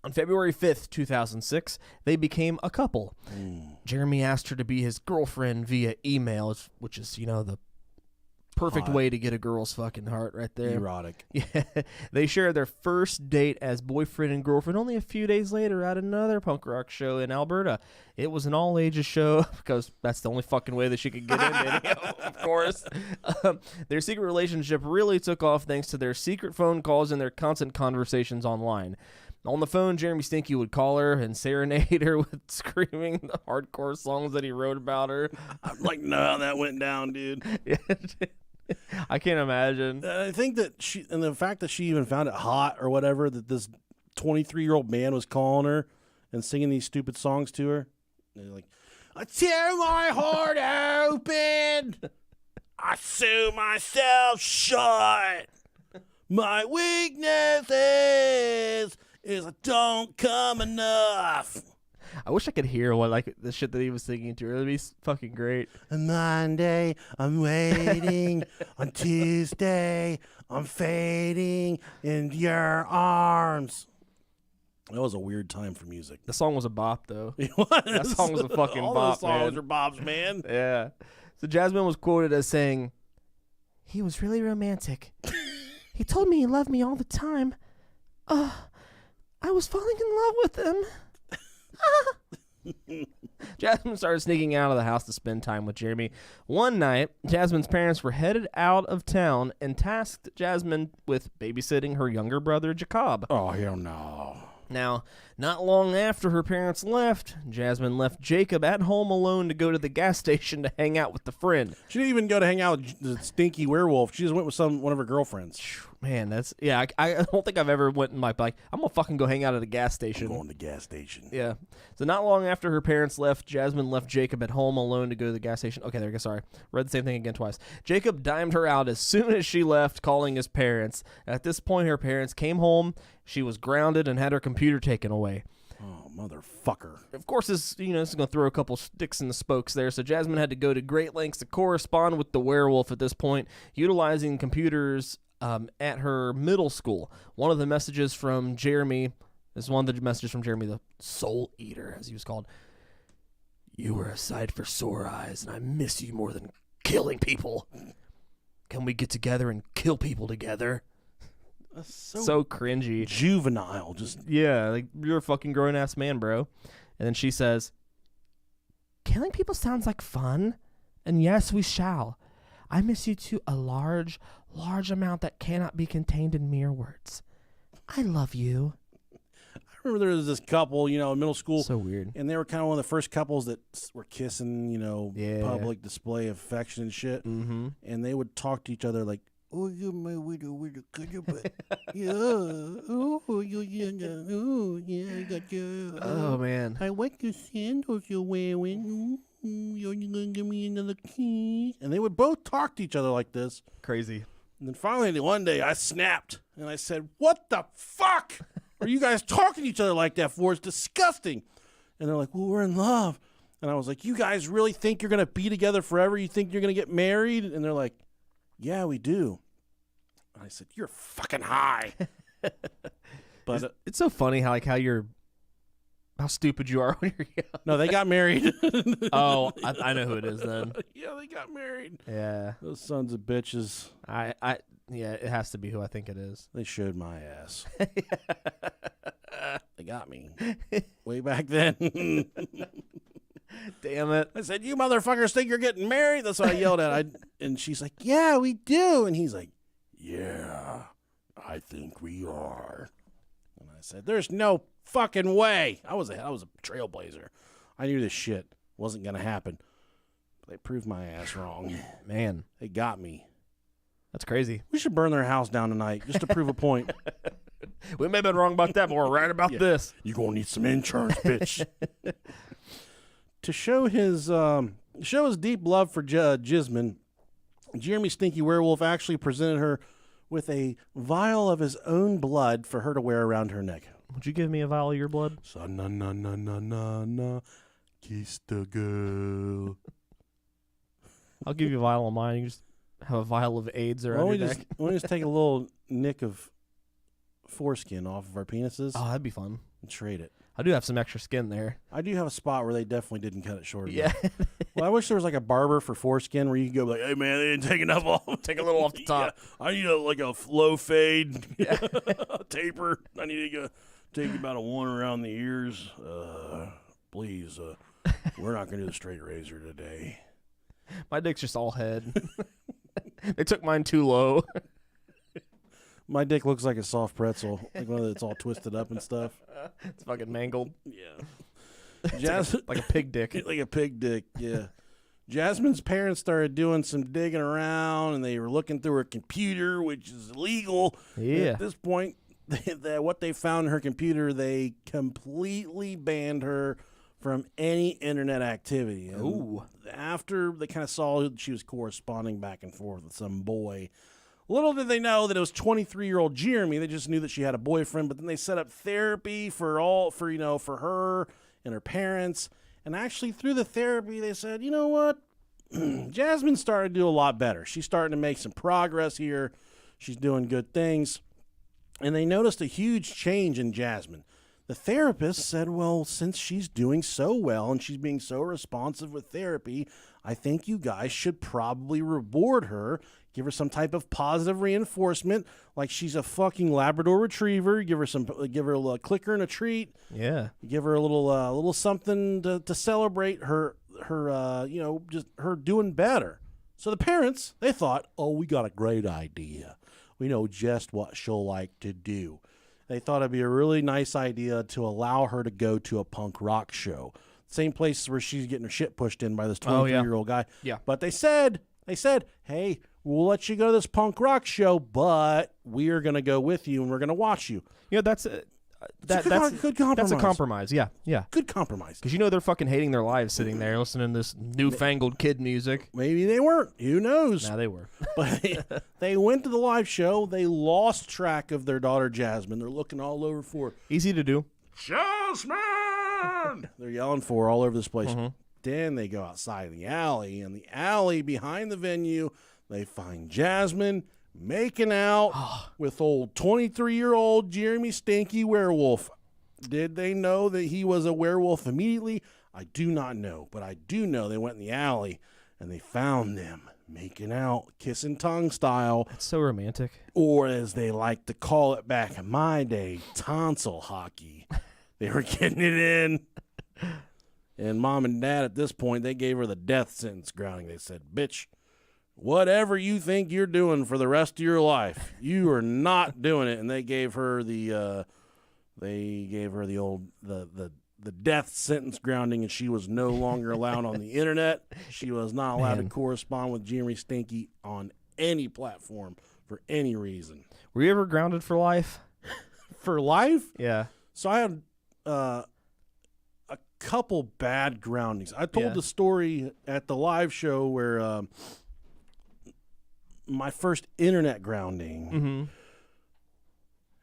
On February 5th, 2006, they became a couple. Jeremy asked her to be his girlfriend via email, which is, the perfect Hot. way to get a girl's fucking heart right there. Erotic. Yeah. They shared their first date as boyfriend and girlfriend only a few days later at another punk rock show in Alberta. It was an all-ages show because that's the only fucking way that she could get in, of course. Their secret relationship really took off thanks to their secret phone calls and their constant conversations online. On the phone, Jeremy Stinky would call her and serenade her with screaming the hardcore songs that he wrote about her. I'm like, no, that went down, dude. I can't imagine. I think that the fact that she even found it hot or whatever, that this 23-year-old man was calling her and singing these stupid songs to her. They're like, I tear my heart open. I sew myself shut. My weakness is I don't come enough. I wish I could hear the shit that he was singing to her. It'd be fucking great. On Monday, I'm waiting. On Tuesday, I'm fading in your arms. That was a weird time for music. The song was a bop, though. It was. That song was a fucking All bop, those songs man. are bops, man. Yeah. So Jasmine was quoted as saying, "He was really romantic. He told me he loved me all the time. I was falling in love with him." Jasmine started sneaking out of the house to spend time with Jeremy. One night, Jasmine's parents were headed out of town and tasked Jasmine with babysitting her younger brother, Jacob. Oh, hell no. Now, not long after her parents left, Jasmine left Jacob at home alone to go to the gas station to hang out with the friend. She didn't even go to hang out with the stinky werewolf. She just went with one of her girlfriends. Man, I don't think I've ever went in my bike. I'm going to fucking go hang out at a gas station. I'm going to the gas station. Yeah. So not long after her parents left, Jasmine left Jacob at home alone to go to the gas station. Okay, there you go. Sorry. Read the same thing again twice. Jacob dimed her out as soon as she left, calling his parents. At this point, her parents came home. She was grounded and had her computer taken away. Oh, motherfucker. Of course, this is going to throw a couple sticks in the spokes there. So Jasmine had to go to great lengths to correspond with the werewolf at this point, utilizing computers at her middle school. One of the messages from Jeremy, the Soul Eater, as he was called. You were a sight for sore eyes, and I miss you more than killing people. Can we get together and kill people together? That's so cringy. Juvenile. Just yeah, like you're a fucking grown-ass man, bro. And then she says, killing people sounds like fun, and yes, we shall. I miss you to a large, large amount that cannot be contained in mere words. I love you. I remember there was this couple, in middle school. So weird. And they were kind of one of the first couples that were kissing, Yeah. public display of affection and shit. Mm-hmm. And they would talk to each other like, oh, you're my widow, could you, but yeah, oh, I got you. Oh, man. I like your sandals you're wearing. You're gonna give me another kiss. And they would both talk to each other like this. Crazy. And then finally, one day, I snapped and I said, "What the fuck are you guys talking to each other like that for? It's disgusting." And they're like, "Well, we're in love." And I was like, "You guys really think you're gonna be together forever? You think you're gonna get married?" And they're like, "Yeah, we do." And I said, "You're fucking high." But it's so funny how stupid you are when you're young. no, they got married. Oh, I know who it is then. Yeah, they got married. Yeah. Those sons of bitches. Yeah, it has to be who I think it is. They showed my ass. They got me way back then. Damn it. I said, "You motherfuckers think you're getting married?" That's what I yelled at. And she's like, "Yeah, we do." And he's like, "Yeah, I think we are." And I said, "There's no fucking way." I was a trailblazer. I knew this shit wasn't going to happen. But they proved my ass wrong. Man. They got me. That's crazy. We should burn their house down tonight just to prove a point. We may have been wrong about that, but we're right about this. You're going to need some insurance, bitch. To show his deep love for Jasmine, Jeremy Stinky Werewolf actually presented her with a vial of his own blood for her to wear around her neck. Would you give me a vial of your blood? So na na na na na na, kiss the girl. I'll give you a vial of mine. You can just have a vial of AIDS around your neck. Why don't we just take a little nick of foreskin off of our penises Oh, that'd be fun. and trade it? I do have some extra skin there. I do have a spot where they definitely didn't cut it short. Yeah. Well, I wish there was like a barber for foreskin where you could go like, "Hey man, they didn't take enough off. Take a little off the top. Yeah, I need a low fade, taper. I need to take about a one around the ears. Please, we're not going to do the straight razor today." My dick's just all head. They took mine too low. My dick looks like a soft pretzel, like one that's all twisted up and stuff. It's fucking mangled. Yeah. Like a pig dick. Like a pig dick, yeah. Jasmine's parents started doing some digging around, and they were looking through her computer, which is illegal. Yeah. At this point, what they found in her computer, they completely banned her from any internet activity. And Ooh. after they kind of saw that she was corresponding back and forth with some boy, little did they know that it was 23-year-old Jeremy. They just knew that she had a boyfriend, but then they set up therapy for her and her parents. And actually, through the therapy, they said, "You know what? Jasmine started to do a lot better. She's starting to make some progress here. She's doing good things." And they noticed a huge change in Jasmine. The therapist said, "Well, since she's doing so well and she's being so responsive with therapy, I think you guys should probably reward her, give her some type of positive reinforcement, like she's a fucking Labrador Retriever. Give her a little clicker and a treat. Yeah. Give her a little something to celebrate her just her doing better." So the parents, they thought, "Oh, we got a great idea. We know just what she'll like to do." They thought it'd be a really nice idea to allow her to go to a punk rock show. Same place where she's getting her shit pushed in by this 23-year-old guy. Yeah. But they said, "Hey, we'll let you go to this punk rock show, but we're going to go with you and we're going to watch you." That's a good compromise. That's a compromise. Yeah. Yeah. Good compromise. Because they're fucking hating their lives sitting there listening to this newfangled kid music. Maybe they weren't. Who knows? Nah, they were. But they went to the live show. They lost track of their daughter, Jasmine. They're looking all over for her. Easy to do. Jasmine! Jasmine! They're yelling for her all over this place. Then they go outside in the alley. In the alley behind the venue, they find Jasmine making out with old 23-year-old Jeremy Steinke Werewolf. Did they know that he was a werewolf immediately? I do not know, but I do know they went in the alley and they found them making out, kissing tongue style. That's so romantic. Or as they like to call it back in my day, tonsil hockey. They were getting it in. And mom and dad at this point, they gave her the death sentence grounding. They said, bitch, whatever you think you're doing for the rest of your life, you are not doing it. And they gave her the death sentence grounding, and she was no longer allowed on the internet. She was not allowed to correspond with Jeremy Steinke on any platform for any reason. Were you ever grounded for life? For life? Yeah. So I had a couple bad groundings. I told the story at the live show where my first internet grounding,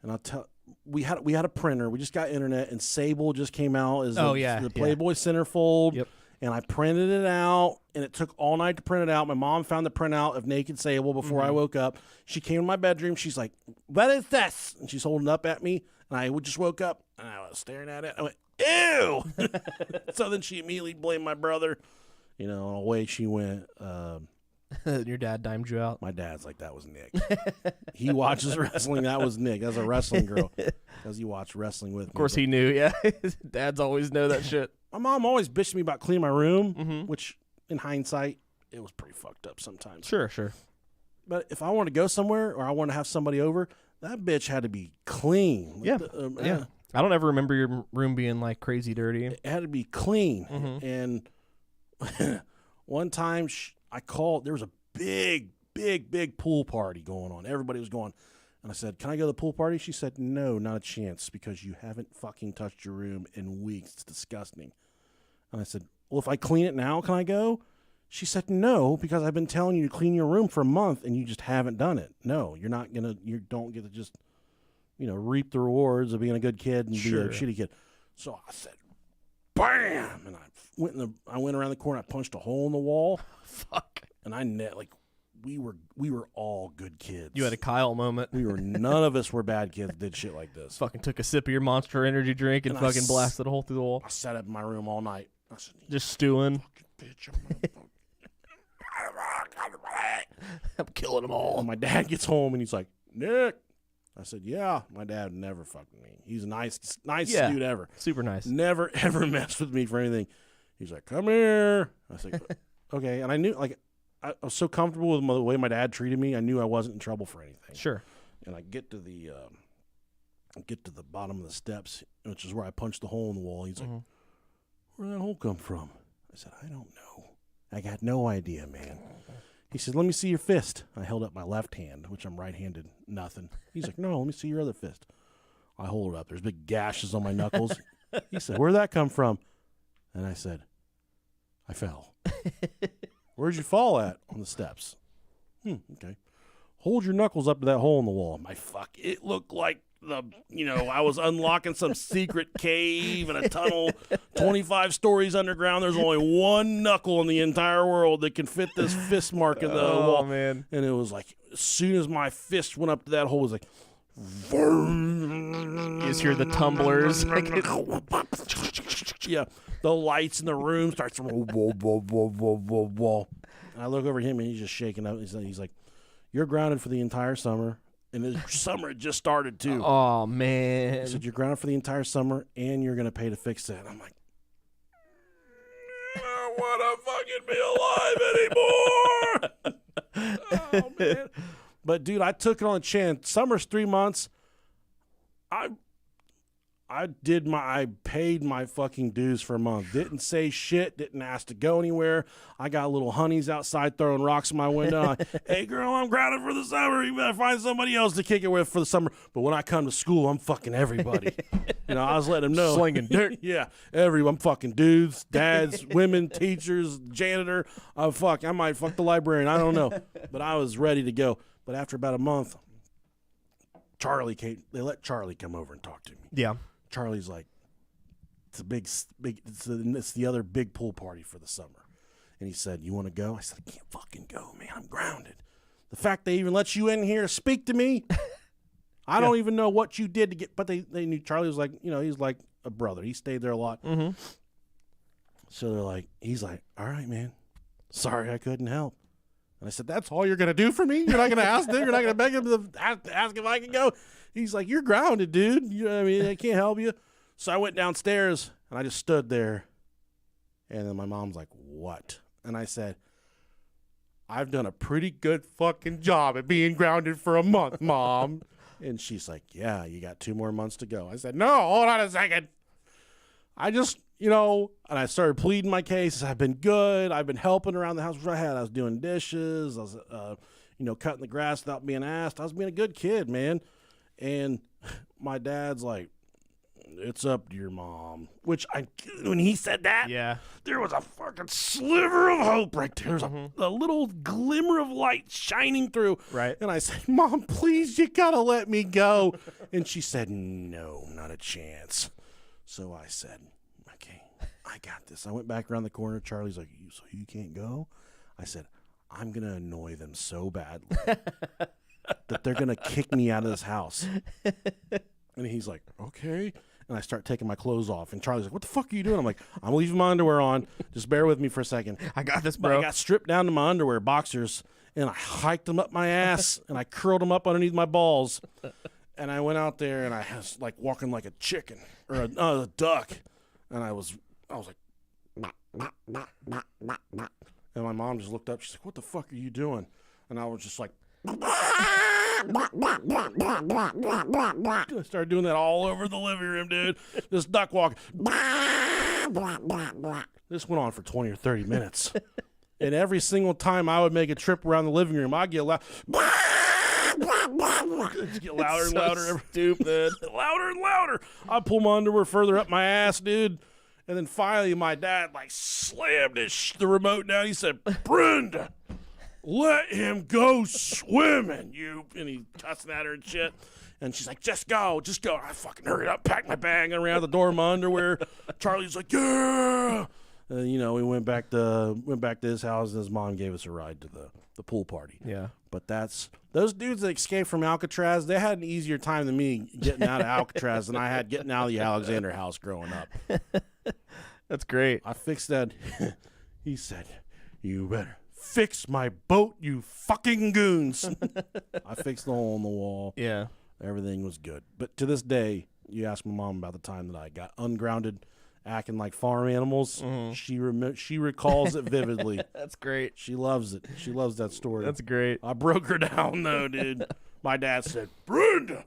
and I'll tell. We had a printer. We just got internet, and Sable just came out as the Playboy centerfold. Yep. And I printed it out, and it took all night to print it out. My mom found the printout of Naked Sable before I woke up. She came in my bedroom. She's like, "What is this?" And she's holding it up at me, and I just woke up, and I was staring at it. I went, "Ew!" So then she immediately blamed my brother. You know, away she went. Your dad dimed you out? My dad's like, that was Nick. He watches wrestling. That was Nick. That's a wrestling girl. Because he watched wrestling with me. Of course he knew, yeah. Dads always know that shit. My mom always bitched me about cleaning my room, which, in hindsight, it was pretty fucked up sometimes. Sure. But if I wanted to go somewhere or I wanted to have somebody over, that bitch had to be clean. Yeah. I don't ever remember your room being, like, crazy dirty. It had to be clean. And one time I called, there was a big pool party going on. Everybody was going. And I said, "Can I go to the pool party?" She said, "No, not a chance, because you haven't fucking touched your room in weeks. It's disgusting." And I said, "Well, if I clean it now, can I go?" She said, "No, because I've been telling you to clean your room for a month and you just haven't done it. No, you don't get to just, reap the rewards of being a good kid and be a shitty kid." So I said, bam! And I went around the corner, I punched a hole in the wall. Fuck. And we were all good kids. You had a Kyle moment. None of us were bad kids that did shit like this. Fucking took a sip of your Monster Energy drink and fucking blasted a hole through the wall. I sat up in my room all night. I said, just stewing. Fucking bitch, I'm killing them all. And my dad gets home and he's like, "Nick." I said, "Yeah." My dad never fucked with me. He's a nice dude ever. Super nice. Never ever messed with me for anything. He's like, "Come here." I said, "Okay." And I knew, like, I was so comfortable with the way my dad treated me. I knew I wasn't in trouble for anything. Sure. And I get to the bottom of the steps, which is where I punched the hole in the wall. He's like, "Where'd that hole come from?" I said, "I don't know. I got no idea, man." He said, "Let me see your fist." I held up my left hand, which I'm right-handed. Nothing. He's like, "No, let me see your other fist." I hold it up. There's big gashes on my knuckles. He said, "Where'd that come from?" And I said, "I fell." "Where'd you fall at?" "On the steps." Okay. "Hold your knuckles up to that hole in the wall." It looked like I was unlocking some secret cave in a tunnel 25 stories underground. There's only one knuckle in the entire world that can fit this fist mark in the wall. Man. And it was like, as soon as my fist went up to that hole, it was like, vroom. You just hear the tumblers. Yeah, the lights in the room starts. Whoa, whoa, whoa, whoa, whoa, whoa, whoa. And I look over at him, and he's just shaking up. He's like, "You're grounded for the entire summer." And the summer had just started, too. Oh, man. He said, "You're grounded for the entire summer, and you're going to pay to fix that." I'm like, I don't want to fucking be alive anymore. Oh, man. But, dude, I took it on the chin. Summer's 3 months. I paid my fucking dues for a month. Didn't say shit. Didn't ask to go anywhere. I got little honeys outside throwing rocks in my window. Like, "Hey, girl, I'm grounded for the summer. You better find somebody else to kick it with for the summer." But when I come to school, I'm fucking everybody. I was letting them know. Slinging dirt. Yeah, I'm fucking dudes, dads, women, teachers, janitor. I might fuck the librarian. I don't know. But I was ready to go. But after about a month, Charlie came. They let Charlie come over and talk to me. Yeah. Charlie's like, it's a big. It's the other big pool party for the summer. And he said, you want to go? I said, I can't fucking go, man. I'm grounded. The fact they even let you in here to speak to me, I don't even know what you did to get. But they knew Charlie was like, he's like a brother. He stayed there a lot. Mm-hmm. So he's like, all right, man. Sorry I couldn't help. And I said, that's all you're going to do for me? You're not going to ask them? You're not going to beg him to ask if I can go? He's like, you're grounded, dude. You know what I mean? I can't help you. So I went downstairs, and I just stood there. And then my mom's like, what? And I said, I've done a pretty good fucking job at being grounded for a month, Mom. And she's like, yeah, you got 2 more months to go. I said, no, hold on a second. I just... and I started pleading my case. I've been good. I've been helping around the house. I was doing dishes. I was, cutting the grass without being asked. I was being a good kid, man. And my dad's like, it's up to your mom. Which when he said that, there was a fucking sliver of hope right there. There was a little glimmer of light shining through. Right. And I said, Mom, please, you gotta let me go. And she said, no, not a chance. So I said, okay, I got this. I went back around the corner. Charlie's like, so you can't go? I said, I'm going to annoy them so badly that they're going to kick me out of this house. And he's like, okay. And I start taking my clothes off. And Charlie's like, what the fuck are you doing? I'm like, I'm leaving my underwear on. Just bear with me for a second. I got this, bro. But I got stripped down to my underwear, boxers, and I hiked them up my ass, and I curled them up underneath my balls. And I went out there, and I was like walking like a chicken or a duck. And I was like, and my mom just looked up. She's like, what the fuck are you doing? And I was just like, I started doing that all over the living room, dude. This duck walk. This went on for 20 or 30 minutes. And every single time I would make a trip around the living room, I'd get loud. Just get louder and louder. Stupid. Louder and louder. I'd pull my underwear further up my ass, dude. And then finally my dad slammed the remote down. He said, Brenda, let him go swimming, and he cussing at her and shit. And she's like, just go. I fucking hurried up, packed my bag, and ran out the door in my underwear. Charlie's like, yeah. And, we went back to his house, and his mom gave us a ride to the pool party. Yeah. But those dudes that escaped from Alcatraz, they had an easier time than me getting out of Alcatraz than I had getting out of the Alexander house growing up. That's great. I fixed that. He said, you better fix my boat, you fucking goons. I fixed the hole in the wall. Yeah. Everything was good. But to this day, you ask my mom about the time that I got ungrounded, acting like farm animals. Mm-hmm. She recalls it vividly. That's great. She loves it. She loves that story. That's great. I broke her down, though, dude. My dad said, Brenda,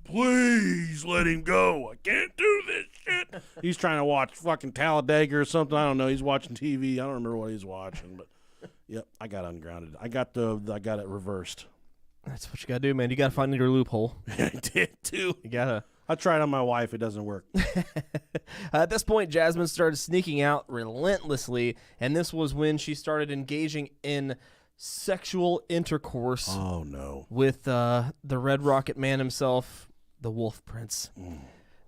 please let him go. I can't do this shit. He's trying to watch fucking Talladega or something. I don't know. He's watching TV. I don't remember what he's watching, but yep, I got ungrounded. I got it reversed. That's what you gotta do, man. You gotta find your loophole. I did too. You gotta. I tried on my wife. It doesn't work. At this point, Jasmine started sneaking out relentlessly, and this was when she started engaging in sexual intercourse. Oh no! With the Red Rocket Man himself, the Wolf Prince.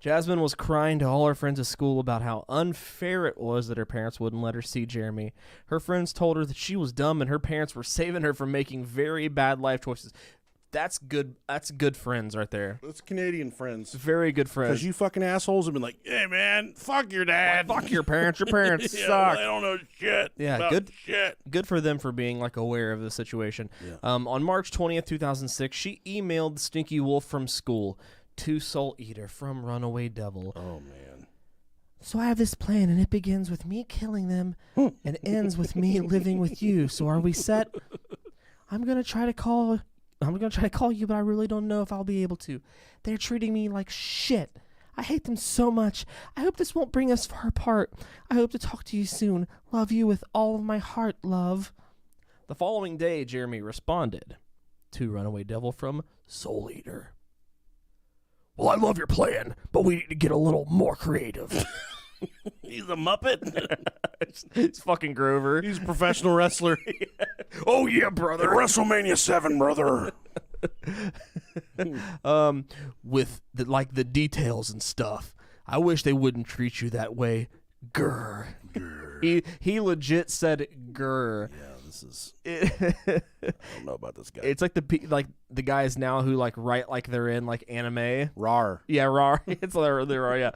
Jasmine was crying to all her friends at school about how unfair it was that her parents wouldn't let her see Jeremy. Her friends told her that she was dumb and her parents were saving her from making very bad life choices. That's good. That's good friends right there. That's Canadian friends. Very good friends. Because you fucking assholes have been like, hey, man, fuck your dad. Fuck your parents. Your parents yeah, suck. They don't know shit. Yeah, good for them for being aware of the situation. Yeah. On March 20th, 2006, she emailed Stinky Wolf from school to Soul Eater from Runaway Devil. Oh, man. So I have this plan, and it begins with me killing them and ends with me living with you. So are we set? I'm going to try to call you, but I really don't know if I'll be able to. They're treating me like shit. I hate them so much. I hope this won't bring us far apart. I hope to talk to you soon. Love you with all of my heart, love. The following day, Jeremy responded to Runaway Devil from Soul Eater. Well, I love your plan, but we need to get a little more creative. He's a Muppet. He's fucking Grover. He's a professional wrestler. Yeah. Oh, yeah, brother. WrestleMania 7, brother. With the details and stuff. I wish they wouldn't treat you that way. Grr. He legit said grr. Yeah, this is. I don't know about this guy. It's like the guys now who like write like they're in like anime. Rar. Yeah, rar. It's they're yeah.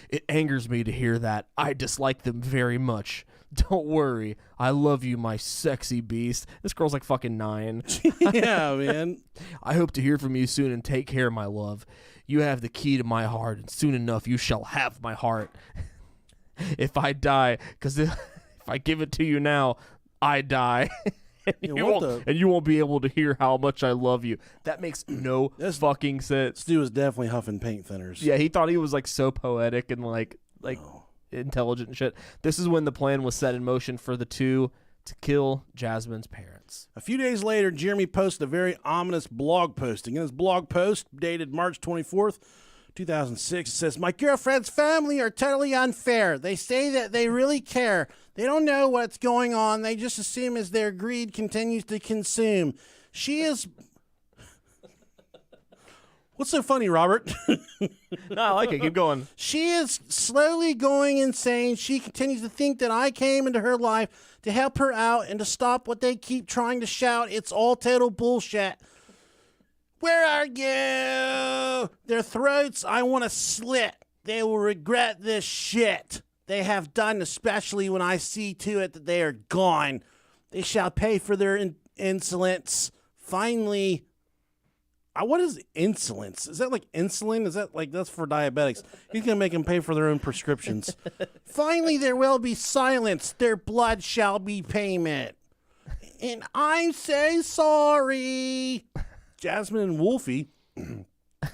It angers me to hear that. I dislike them very much. Don't worry. I love you, my sexy beast. This girl's like fucking 9. Yeah, man. I hope to hear from you soon and take care, my love. You have the key to my heart, and soon enough you shall have my heart. If I die, because if I give it to you now, I die. And you won't be able to hear how much I love you. That makes no fucking sense. Stu was definitely huffing paint thinners. Yeah, he thought he was like so poetic and like intelligent and shit. This is when the plan was set in motion for the two to kill Jasmine's parents. A few days later, Jeremy posted a very ominous blog posting. In his blog post, dated March 24th, 2006, it says, "My girlfriend's family are totally unfair. They say that they really care. They don't know what's going on. They just assume as their greed continues to consume. She is..." What's so funny, Robert? No, I like it. Keep going. "She is slowly going insane. She continues to think that I came into her life to help her out and to stop what they keep trying to shout. It's all total bullshit. Where are you? Their throats I want to slit. They will regret this shit they have done, especially when I see to it that they are gone. They shall pay for their insolence. Finally..." What is insolence? Is that like insulin? Is that like, that's for diabetics? He's going to make them pay for their own prescriptions. "Finally, there will be silence. Their blood shall be payment. And I'm so sorry." Jasmine and Wolfie,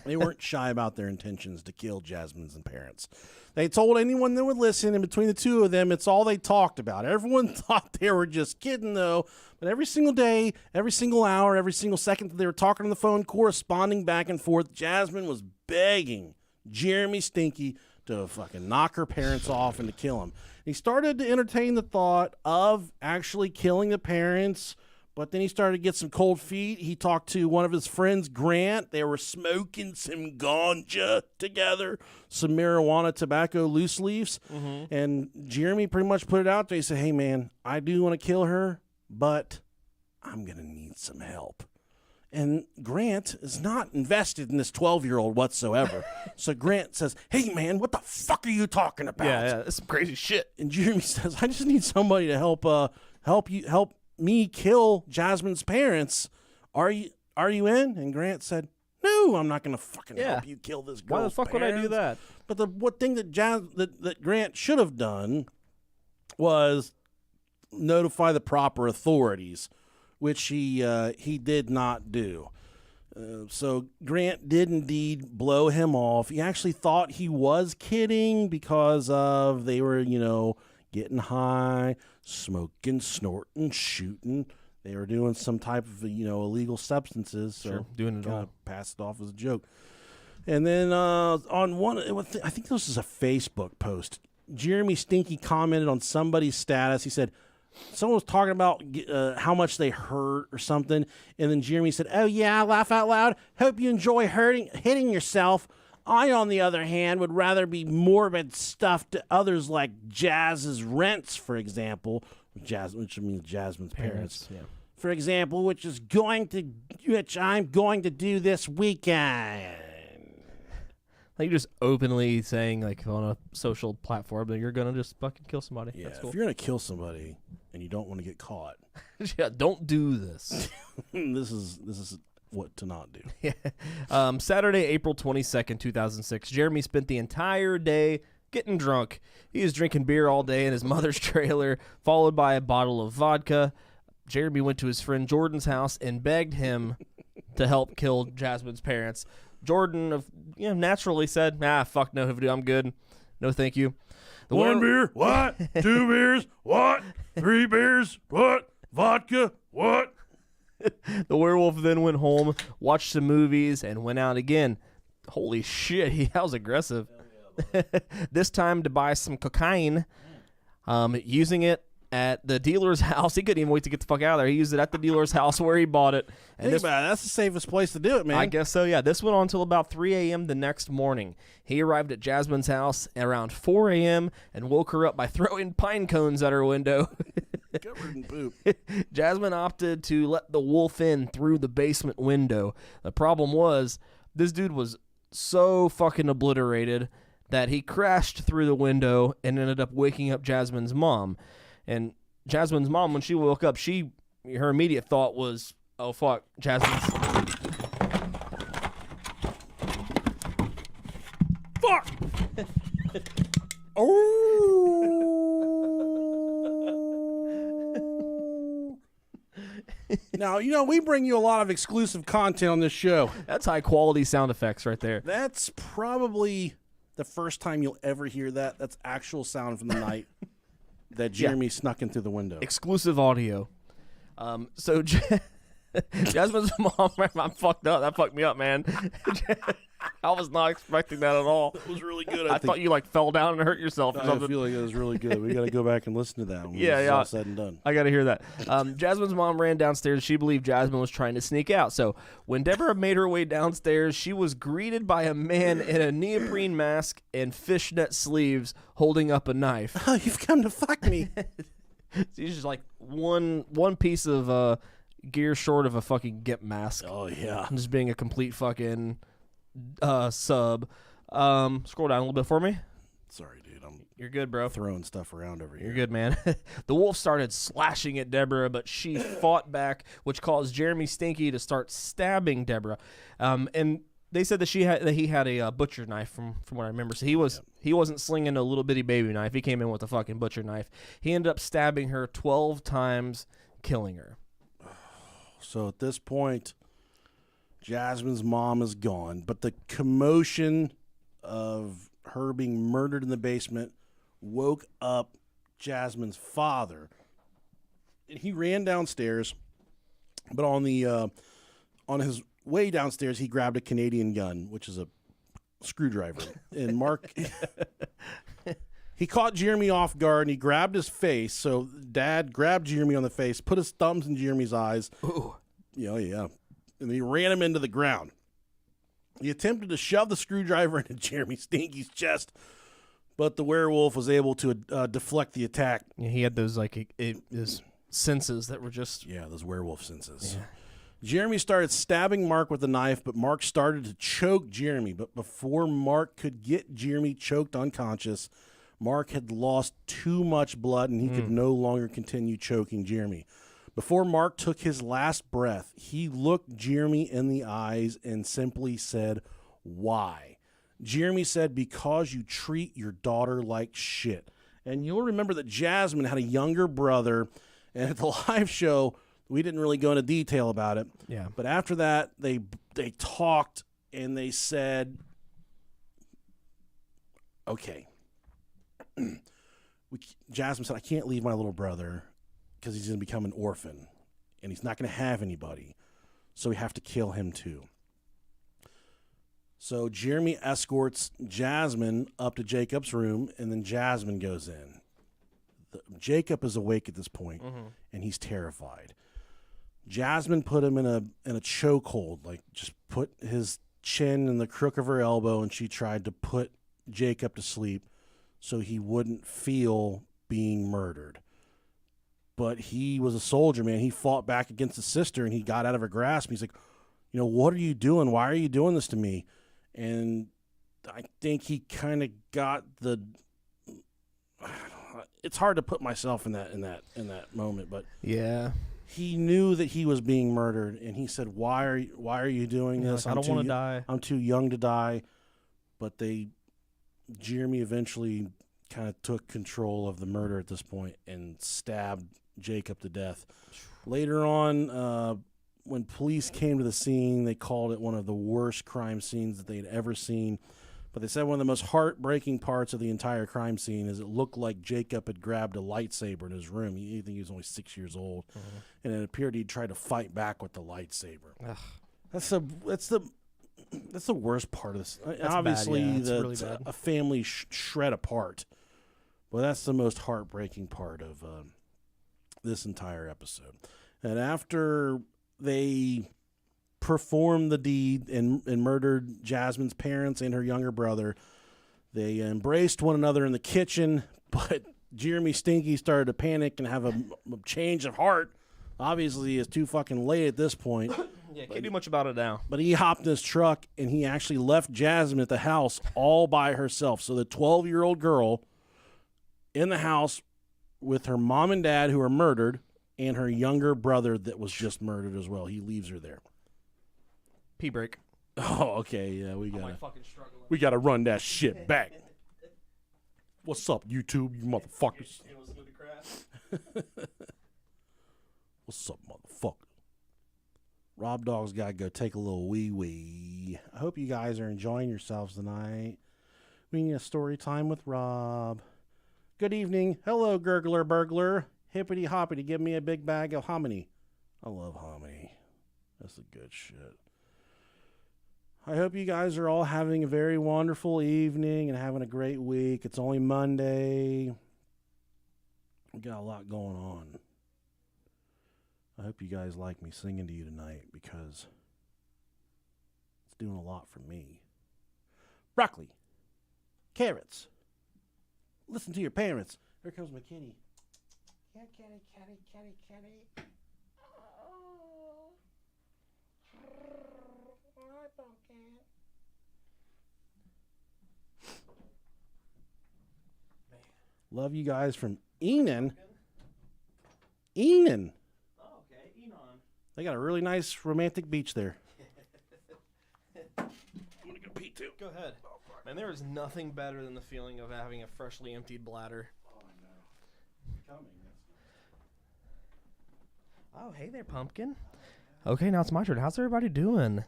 they weren't shy about their intentions to kill Jasmine's parents. They told anyone that would listen, and between the two of them, it's all they talked about. Everyone thought they were just kidding, though. But every single day, every single hour, every single second that they were talking on the phone, corresponding back and forth, Jasmine was begging Jeremy Steinke to fucking knock her parents off and to kill him. He started to entertain the thought of actually killing the parents, but then he started to get some cold feet. He talked to one of his friends, Grant. They were smoking some ganja together, some marijuana, tobacco, loose leaves. Mm-hmm. And Jeremy pretty much put it out there. He said, "Hey, man, I do want to kill her, but I'm going to need some help." And Grant is not invested in this 12-year-old whatsoever. So Grant says, "Hey, man, what the fuck are you talking about?" Yeah, that's some crazy shit. And Jeremy says, "I just need somebody to help me kill Jasmine's parents. Are you in?" And Grant said, "No, I'm not going to fucking help you kill this girl's Why the fuck parents. would I do that?" But the what thing that Grant should have done was notify the proper authorities, which he did not do. So Grant did indeed blow him off. He actually thought he was kidding because of they were, getting high, smoking, snorting, shooting. They were doing some type of, illegal substances. So sure, doing it all. Passed it off as a joke. And then on one, I think this is a Facebook post, Jeremy Steinke commented on somebody's status. He said, someone was talking about how much they hurt or something. And then Jeremy said, "Oh, yeah, laugh out loud. Hope you enjoy hitting yourself. I, on the other hand, would rather be morbid stuff to others like Jazz's rents, for example," which means Jasmine's parents. Yeah. "For example, which I'm going to do this weekend." Like just openly saying, like, on a social platform that you're gonna just fucking kill somebody. Yeah, that's cool. If you're gonna kill somebody and you don't want to get caught, yeah, don't do this. This is what to not do. Yeah. Saturday, April 22nd, 2006. Jeremy spent the entire day getting drunk. He was drinking beer all day in his mother's trailer, followed by a bottle of vodka. Jeremy went to his friend Jordan's house and begged him to help kill Jasmine's parents. Jordan, naturally said, fuck no, I'm good. No, thank you. One beer? What? 2 beers? What? 3 beers? What? Vodka? What? The werewolf then went home, watched some movies, and went out again. Holy shit, that was aggressive. This time to buy some cocaine, using it at the dealer's house. He couldn't even wait to get the fuck out of there. He used it at the dealer's house where he bought it. And Think about it. That's the safest place to do it, man. I guess so, yeah. This went on until about 3 a.m. the next morning. He arrived at Jasmine's house around 4 a.m. and woke her up by throwing pine cones at her window. Covered in poop. Jasmine opted to let the wolf in through the basement window. The problem was, this dude was so fucking obliterated that he crashed through the window and ended up waking up Jasmine's mom. And Jasmine's mom, when she woke up, her immediate thought was, oh, fuck, Jasmine's... Fuck! Oh! Now, we bring you a lot of exclusive content on this show. That's high-quality sound effects right there. That's probably the first time you'll ever hear that. That's actual sound from the night that Jeremy snuck in through the window. Exclusive audio. So Jasmine's mom, I'm fucked up. That fucked me up, man. I was not expecting that at all. It was really good. I thought you fell down and hurt yourself or I something. feel like it was really good. We got to go back and listen to that when it's all said and done. I got to hear that. Jasmine's mom ran downstairs. She believed Jasmine was trying to sneak out. So when Deborah made her way downstairs, she was greeted by a man in a neoprene mask and fishnet sleeves holding up a knife. Oh, you've come to fuck me. He's just like one piece of gear short of a fucking Gimp mask. Oh, yeah. Just being a complete fucking sub. Scroll down a little bit for me. Sorry, dude. You're good, bro. Throwing stuff around over here. You're good, man. The wolf started slashing at Deborah, but she fought back, which caused Jeremy Steinke to start stabbing Deborah. And they said that he had a butcher knife from what I remember. So he wasn't slinging a little bitty baby knife. He came in with a fucking butcher knife. He ended up stabbing her 12 times, killing her. So at this point, Jasmine's mom is gone, but the commotion of her being murdered in the basement woke up Jasmine's father. And he ran downstairs, but on his way downstairs, he grabbed a Canadian gun, which is a screwdriver. And Mark, he caught Jeremy off guard, and he grabbed his face. So Dad grabbed Jeremy on the face, put his thumbs in Jeremy's eyes. Ooh. Yeah. And he ran him into the ground. He attempted to shove the screwdriver into Jeremy Steinke's chest, but the werewolf was able to deflect the attack. Yeah, he had those his senses that were just... Yeah, those werewolf senses. Yeah. Jeremy started stabbing Mark with a knife, but Mark started to choke Jeremy. But before Mark could get Jeremy choked unconscious, Mark had lost too much blood, and he could no longer continue choking Jeremy. Before Mark took his last breath, he looked Jeremy in the eyes and simply said, "Why?" Jeremy said, "Because you treat your daughter like shit." And you'll remember that Jasmine had a younger brother, and at the live show, we didn't really go into detail about it. Yeah. But after that, they talked, and they said, okay. Jasmine said, "I can't leave my little brother because he's going to become an orphan, and he's not going to have anybody, so we have to kill him too." So Jeremy escorts Jasmine up to Jacob's room, and then Jasmine goes in. Jacob is awake at this point, and he's terrified. Jasmine put him in a chokehold, like just put his chin in the crook of her elbow, and she tried to put Jacob to sleep so he wouldn't feel being murdered. But he was a soldier, man. He fought back against his sister, and he got out of her grasp. He's like, "What are you doing? Why are you doing this to me?" And I think he kind of got the... It's hard to put myself in that moment, but Yeah. he knew that he was being murdered, and he said, "Why are you doing this? Like, I don't want to die. I'm too young to die." But Jeremy eventually kind of took control of the murder at this point and stabbed Jacob to death. Later on, when police came to the scene, they called it one of the worst crime scenes that they'd ever seen. But they said one of the most heartbreaking parts of the entire crime scene is it looked like Jacob had grabbed a lightsaber in his room. I think he was only 6 years old, and it appeared he'd tried to fight back with the lightsaber. Ugh. That's the worst part of this. That's Obviously, bad, yeah. It's really bad. a family shred apart. Well, that's the most heartbreaking part of this entire episode. And after they performed the deed and murdered Jasmine's parents and her younger brother, they embraced one another in the kitchen, but Jeremy Steinke started to panic and have a change of heart. Obviously, it's too fucking late at this point. Yeah, can't do much about it now. But he hopped in his truck, and he actually left Jasmine at the house all by herself. So the 12-year-old girl in the house with her mom and dad who are murdered and her younger brother that was just murdered as well. He leaves her there. Pee break. Oh, okay. Yeah, we I'm fucking struggling. gotta run that shit back. What's up, YouTube, you motherfuckers? What's up, motherfucker? Rob Dog's got to go take a little wee-wee. I hope you guys are enjoying yourselves tonight. We need a story time with Rob. Good evening. Hello, gurgler burglar. Hippity hoppity, give me a big bag of hominy. I love hominy. That's the good shit. I hope you guys are all having a very wonderful evening and having a great week. It's only Monday. We got a lot going on. I hope you guys like me singing to you tonight because it's doing a lot for me. Broccoli. Carrots. Listen to your parents. Here comes my kitty. Yeah, kitty, kitty, kitty, kitty. Oh. Hi, pumpkin. Love you guys from Enon. Enon. They got a really nice romantic beach there. I'm going to go pee too. Go ahead. Man, there is nothing better than the feeling of having a freshly emptied bladder. Oh, I know. Coming. Oh, hey there, Pumpkin. Okay, now it's my turn. How's everybody doing?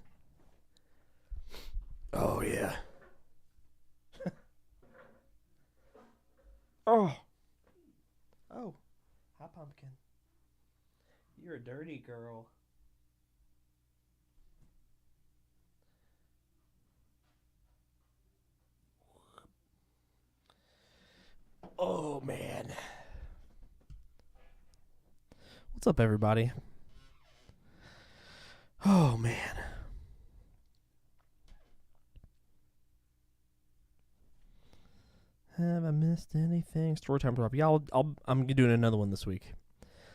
Oh, yeah. Oh. Oh. Hi, Pumpkin. You're a dirty girl. Oh, man. What's up, everybody? Oh, man. Have I missed anything? Storytime drop. Yeah, I'm doing another one this week.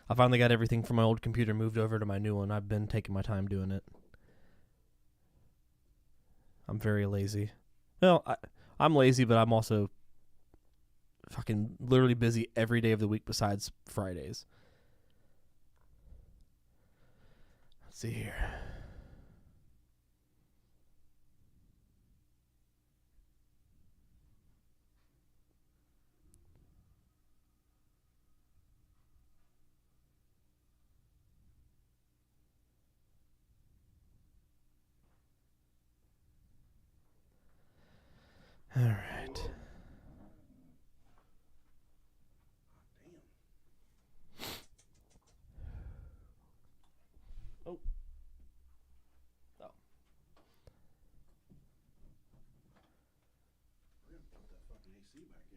I finally got everything from my old computer moved over to my new one. I've been taking my time doing it. I'm very lazy. Well, I'm lazy, but I'm also fucking literally busy every day of the week besides Fridays. Let's see here. All right. Oh. Oh. We're going to put that fucking AC back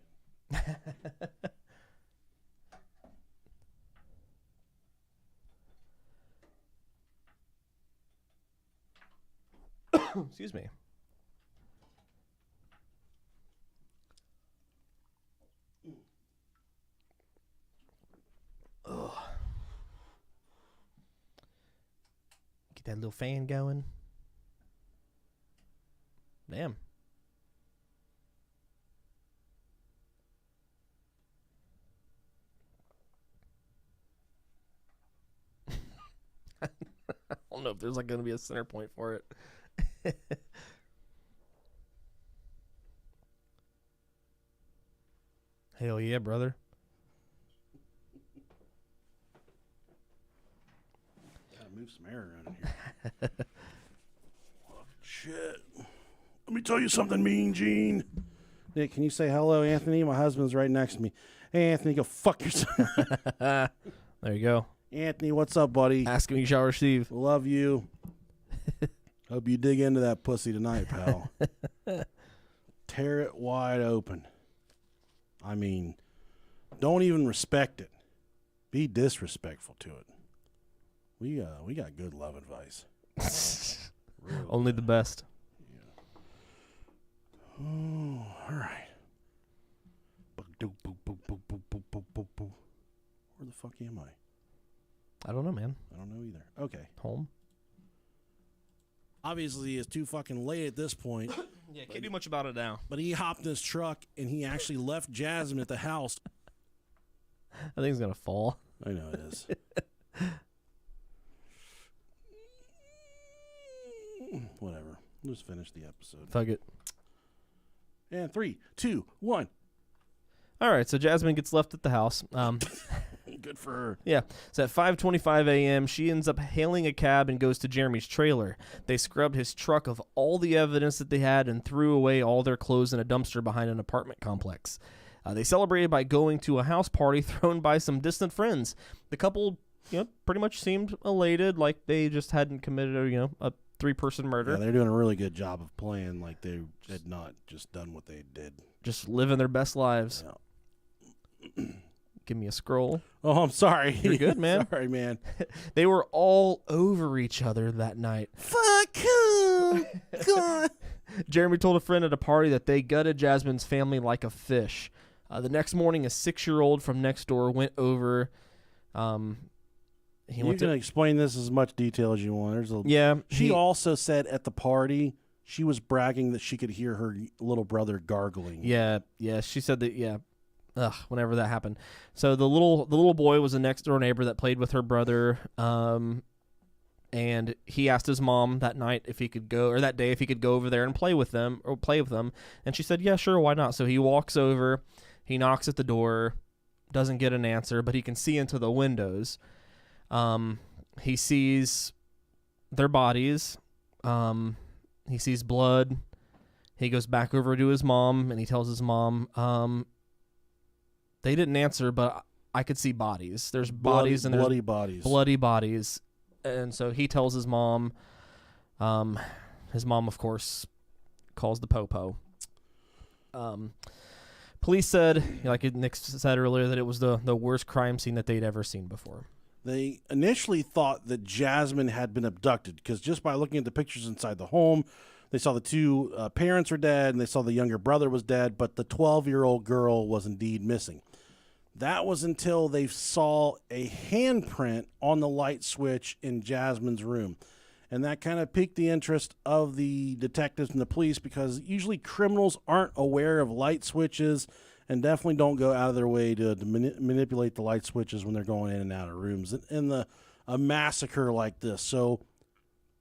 in. Excuse me. Ugh. Get that little fan going. Damn. I don't know if there's like going to be a center point for it. Hell yeah, brother. Gotta move some air around in here. Shit. Let me tell you something, Mean Gene. Nick, can you say hello, Anthony? My husband's right next to me. Hey, Anthony, go fuck yourself. There you go. Anthony, what's up, buddy? Ask him, you shall receive. Love you. Hope you dig into that pussy tonight, pal. Tear it wide open. I mean, don't even respect it. Be disrespectful to it. We got good love advice. Real Only the best. Oh, all right. Where the fuck am I? I don't know, man. I don't know either. Okay. Home? Obviously, it's too fucking late at this point. Yeah, can't do much about it now. But he hopped in his truck and he actually left Jasmine at the house. I think it's going to fall. I know it is. Whatever. Let's finish the episode. Fuck it. And 3, 2, 1. All right, so Jasmine gets left at the house. Good for her. Yeah, so at 5:25 a.m., she ends up hailing a cab and goes to Jeremy's trailer. They scrubbed his truck of all the evidence that they had and threw away all their clothes in a dumpster behind an apartment complex. They celebrated by going to a house party thrown by some distant friends. The couple, pretty much seemed elated, like they just hadn't committed a 3-person murder. Yeah, they're doing a really good job of playing like they had not just done what they did. Just living their best lives. Yeah. Give me a scroll. Oh, I'm sorry. You're good, man. Sorry, man. They were all over each other that night. Fuck you. God. Jeremy told a friend at a party that they gutted Jasmine's family like a fish. The next morning, a 6-year-old from next door went over. You can explain this as much detail as you want. She also said at the party she was bragging that she could hear her little brother gargling. Yeah. She said that. Yeah. Whenever that happened. So the little boy was a next door neighbor that played with her brother. And he asked his mom that night if he could go, or that day if he could go over there and play with them. And she said, yeah, sure, why not? So he walks over, he knocks at the door, doesn't get an answer, but he can see into the windows. He sees their bodies. He sees blood. He goes back over to his mom and he tells his mom, they didn't answer, but I could see bodies. There's bodies and bloody bodies. Bloody bodies. And so he tells his mom. His mom, of course, calls the popo. Police said, like Nick said earlier, that it was the worst crime scene that they'd ever seen before. They initially thought that Jasmine had been abducted because just by looking at the pictures inside the home, they saw the 2 parents were dead and they saw the younger brother was dead, but the 12-year-old girl was indeed missing. That was until they saw a handprint on the light switch in Jasmine's room. And that kind of piqued the interest of the detectives and the police because usually criminals aren't aware of light switches and definitely don't go out of their way to manipulate the light switches when they're going in and out of rooms in a massacre like this. So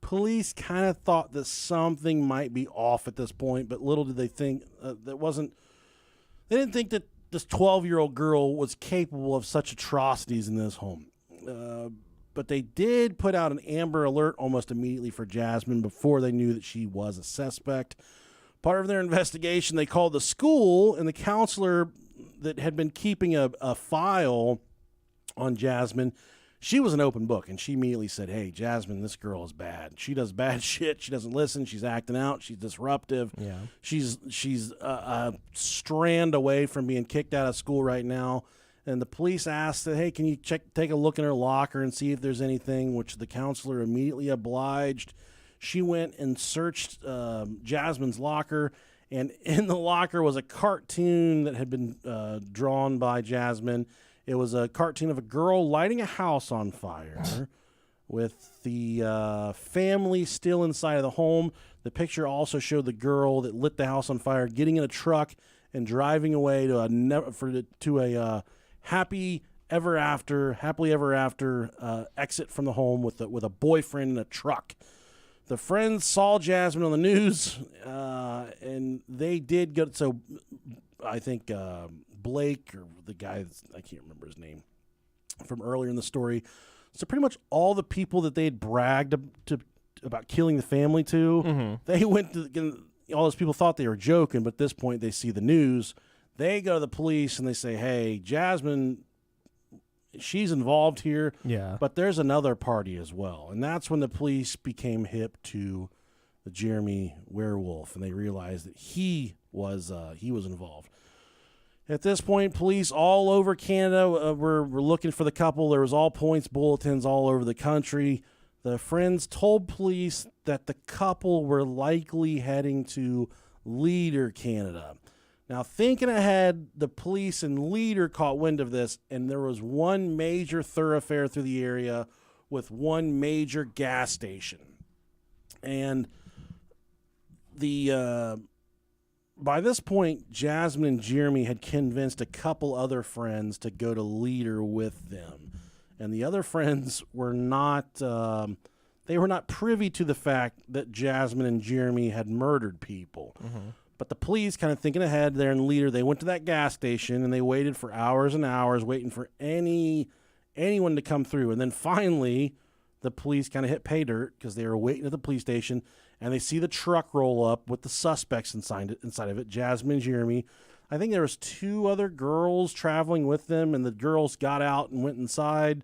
police kind of thought that something might be off at this point, but little did they think they didn't think that this 12-year-old girl was capable of such atrocities in this home. But they did put out an Amber Alert almost immediately for Jasmine before they knew that she was a suspect. Part of their investigation, they called the school, and the counselor that had been keeping a file on Jasmine, she was an open book, and she immediately said, hey, Jasmine, this girl is bad. She does bad shit. She doesn't listen. She's acting out. She's disruptive. Yeah. She's a strand away from being kicked out of school right now. And the police asked that, hey, can you take a look in her locker and see if there's anything, which the counselor immediately obliged. She went and searched Jasmine's locker, and in the locker was a cartoon that had been drawn by Jasmine. It was a cartoon of a girl lighting a house on fire with the family still inside of the home. The picture also showed the girl that lit the house on fire getting in a truck and driving away to a happily ever after exit from the home with a boyfriend in a truck. The friends saw Jasmine on the news, and they did go. So I think Blake, or the guy, I can't remember his name, from earlier in the story. So pretty much all the people that they had bragged about killing the family to, they went to, all those people thought they were joking, but at this point they see the news. They go to the police and they say, hey, Jasmine, she's involved here, but there's another party as well. And that's when the police became hip to the Jeremy Werewolf, and they realized that he was involved. At this point, police all over Canada were looking for the couple. There was all points bulletins all over the country. The friends told police that the couple were likely heading to Leader, Canada. Now, thinking ahead, the police in Leader caught wind of this, and there was one major thoroughfare through the area with one major gas station. And by this point, Jasmine and Jeremy had convinced a couple other friends to go to Leader with them. And the other friends were not, they were not privy to the fact that Jasmine and Jeremy had murdered people. Mm-hmm. But the police, kind of thinking ahead there in Leader, they went to that gas station and they waited for hours and hours, waiting for anyone to come through. And then finally, the police kind of hit pay dirt because they were waiting at the police station, and they see the truck roll up with the suspects inside of it, Jasmine and Jeremy. I think there was 2 other girls traveling with them, and the girls got out and went inside.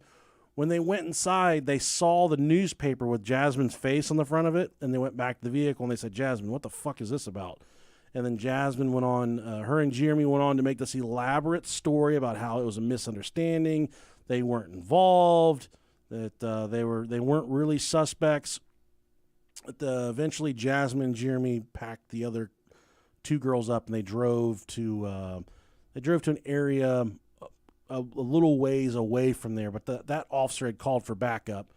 When they went inside, they saw the newspaper with Jasmine's face on the front of it, and they went back to the vehicle, and they said, Jasmine, what the fuck is this about? And then Jasmine went on, her and Jeremy went on to make this elaborate story about how it was a misunderstanding, they weren't involved, that they weren't really suspects. Eventually, Jasmine and Jeremy packed the other 2 girls up, and they drove to an area a little ways away from there. But that officer had called for backup,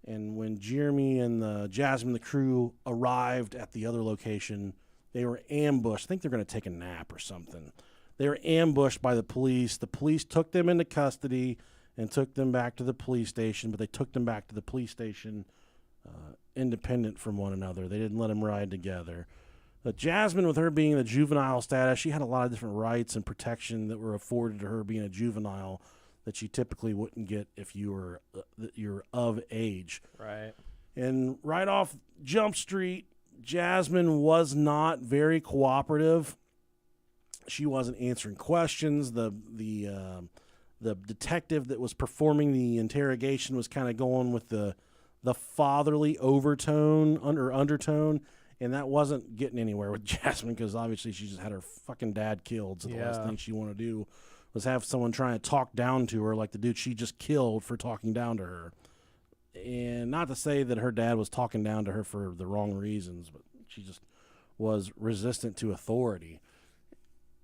and when Jeremy and Jasmine, the crew, arrived at the other location, they were ambushed. I think they're going to take a nap or something. They were ambushed by the police. The police took them into custody and took them back to the police station, but they took them back to the police station independent from one another. They didn't let them ride together. But Jasmine, with her being in the juvenile status, she had a lot of different rights and protection that were afforded to her being a juvenile that you typically wouldn't get if you're of age. Right. And right off Jump Street, Jasmine was not very cooperative. She wasn't answering questions. The detective that was performing the interrogation was kind of going with the fatherly overtone or undertone, and that wasn't getting anywhere with Jasmine because obviously she just had her fucking dad killed. So the last thing she wanted to do was have someone trying to talk down to her like the dude she just killed for talking down to her. And not to say that her dad was talking down to her for the wrong reasons, but she just was resistant to authority.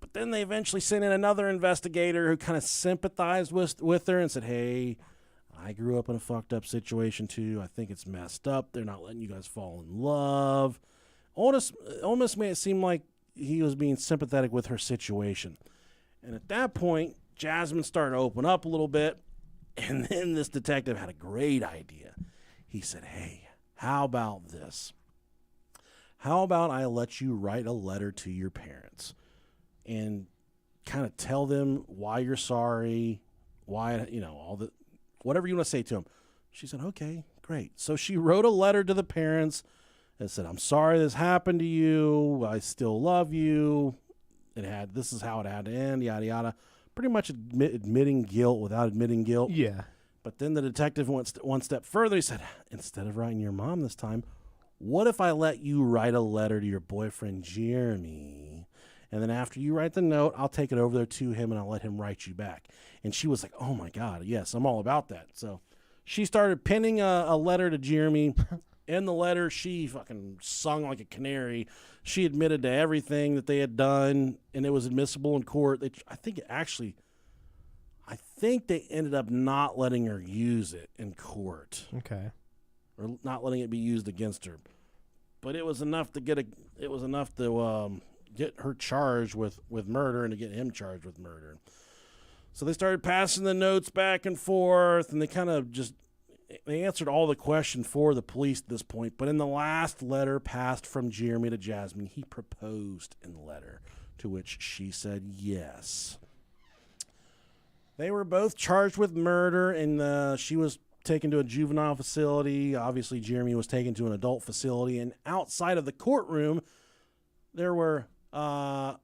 But then they eventually sent in another investigator who kind of sympathized with her and said, hey, I grew up in a fucked up situation too. I think it's messed up. They're not letting you guys fall in love. Almost made it seem like he was being sympathetic with her situation. And at that point, Jasmine started to open up a little bit. And then this detective had a great idea. He said, hey, how about this? How about I let you write a letter to your parents and kind of tell them why you're sorry, why, all the, whatever you want to say to them. She said, okay, great. So she wrote a letter to the parents and said, I'm sorry this happened to you. I still love you. This is how it had to end, yada, yada. Pretty much admitting guilt without admitting guilt. Yeah. But then the detective went one step further. He said, instead of writing your mom this time, what if I let you write a letter to your boyfriend, Jeremy? And then after you write the note, I'll take it over there to him and I'll let him write you back. And she was like, oh, my God, yes, I'm all about that. So she started penning a letter to Jeremy. In the letter, she fucking sung like a canary. She admitted to everything that they had done, and it was admissible in court. I think they ended up not letting her use it in court. Okay. Or not letting it be used against her. But it was enough to get her charged with murder and to get him charged with murder. So they started passing the notes back and forth, and they answered all the questions for the police at this point. But in the last letter passed from Jeremy to Jasmine, he proposed in the letter, to which she said yes. They were both charged with murder, and she was taken to a juvenile facility. Obviously, Jeremy was taken to an adult facility. And outside of the courtroom, there was a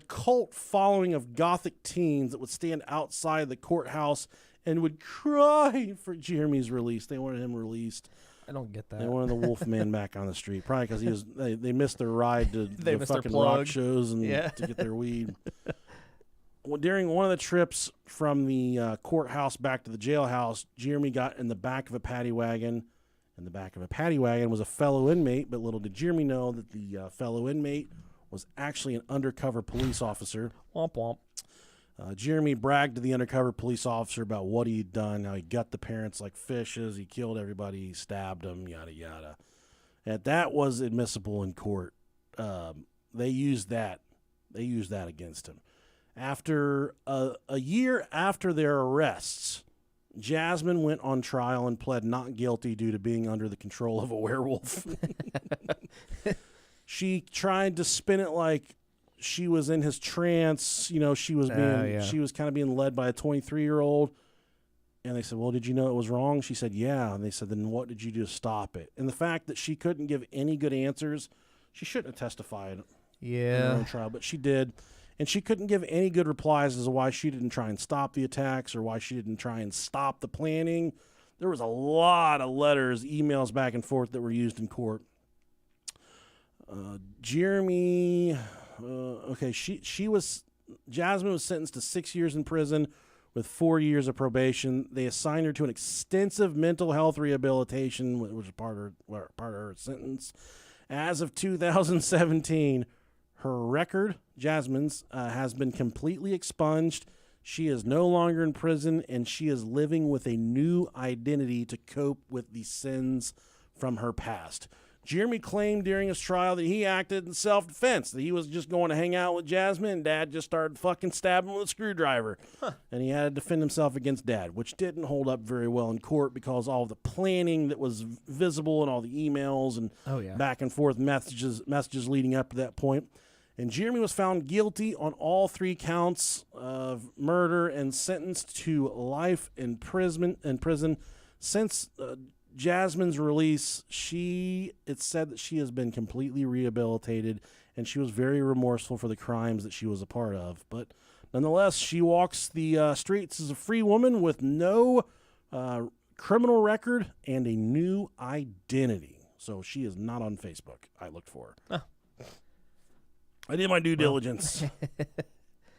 cult following of gothic teens that would stand outside the courthouse and would cry for Jeremy's release. They wanted him released. I don't get that. They wanted the Wolfman back on the street, probably because they missed their ride to the fucking rock shows and to get their weed. during one of the trips from the courthouse back to the jailhouse, Jeremy got in the back of a paddy wagon. In the back of a paddy wagon was a fellow inmate, but little did Jeremy know that the fellow inmate was actually an undercover police officer. Womp womp. Jeremy bragged to the undercover police officer about what he'd done, how he gut the parents like fishes, he killed everybody, he stabbed them, yada, yada. And that was admissible in court. They used that against him. After a year after their arrests, Jasmine went on trial and pled not guilty due to being under the control of a werewolf. She tried to spin it like she was in his trance. You know, she was kind of being led by a 23-year-old. And they said, well, did you know it was wrong? She said, yeah. And they said, then what did you do to stop it? And the fact that she couldn't give any good answers, she shouldn't have testified in her own trial, but she did. And she couldn't give any good replies as to why she didn't try and stop the attacks or why she didn't try and stop the planning. There was a lot of letters, emails back and forth that were used in court. Jeremy, Jasmine was sentenced to 6 years in prison with 4 years of probation. They assigned her to an extensive mental health rehabilitation, which was part of her sentence. As of 2017, her record, Jasmine's, has been completely expunged. She is no longer in prison, and she is living with a new identity to cope with the sins from her past. Jeremy claimed during his trial that he acted in self-defense, that he was just going to hang out with Jasmine, and Dad just started fucking stabbing him with a screwdriver. And he had to defend himself against Dad, which didn't hold up very well in court because all the planning that was visible and all the emails and back and forth messages leading up to that point. And Jeremy was found guilty on all 3 counts of murder and sentenced to life in prison. Since Jasmine's release, it's said that she has been completely rehabilitated, and she was very remorseful for the crimes that she was a part of. But nonetheless, she walks the streets as a free woman with no criminal record and a new identity. So she is not on Facebook. I looked for her. I did my due diligence.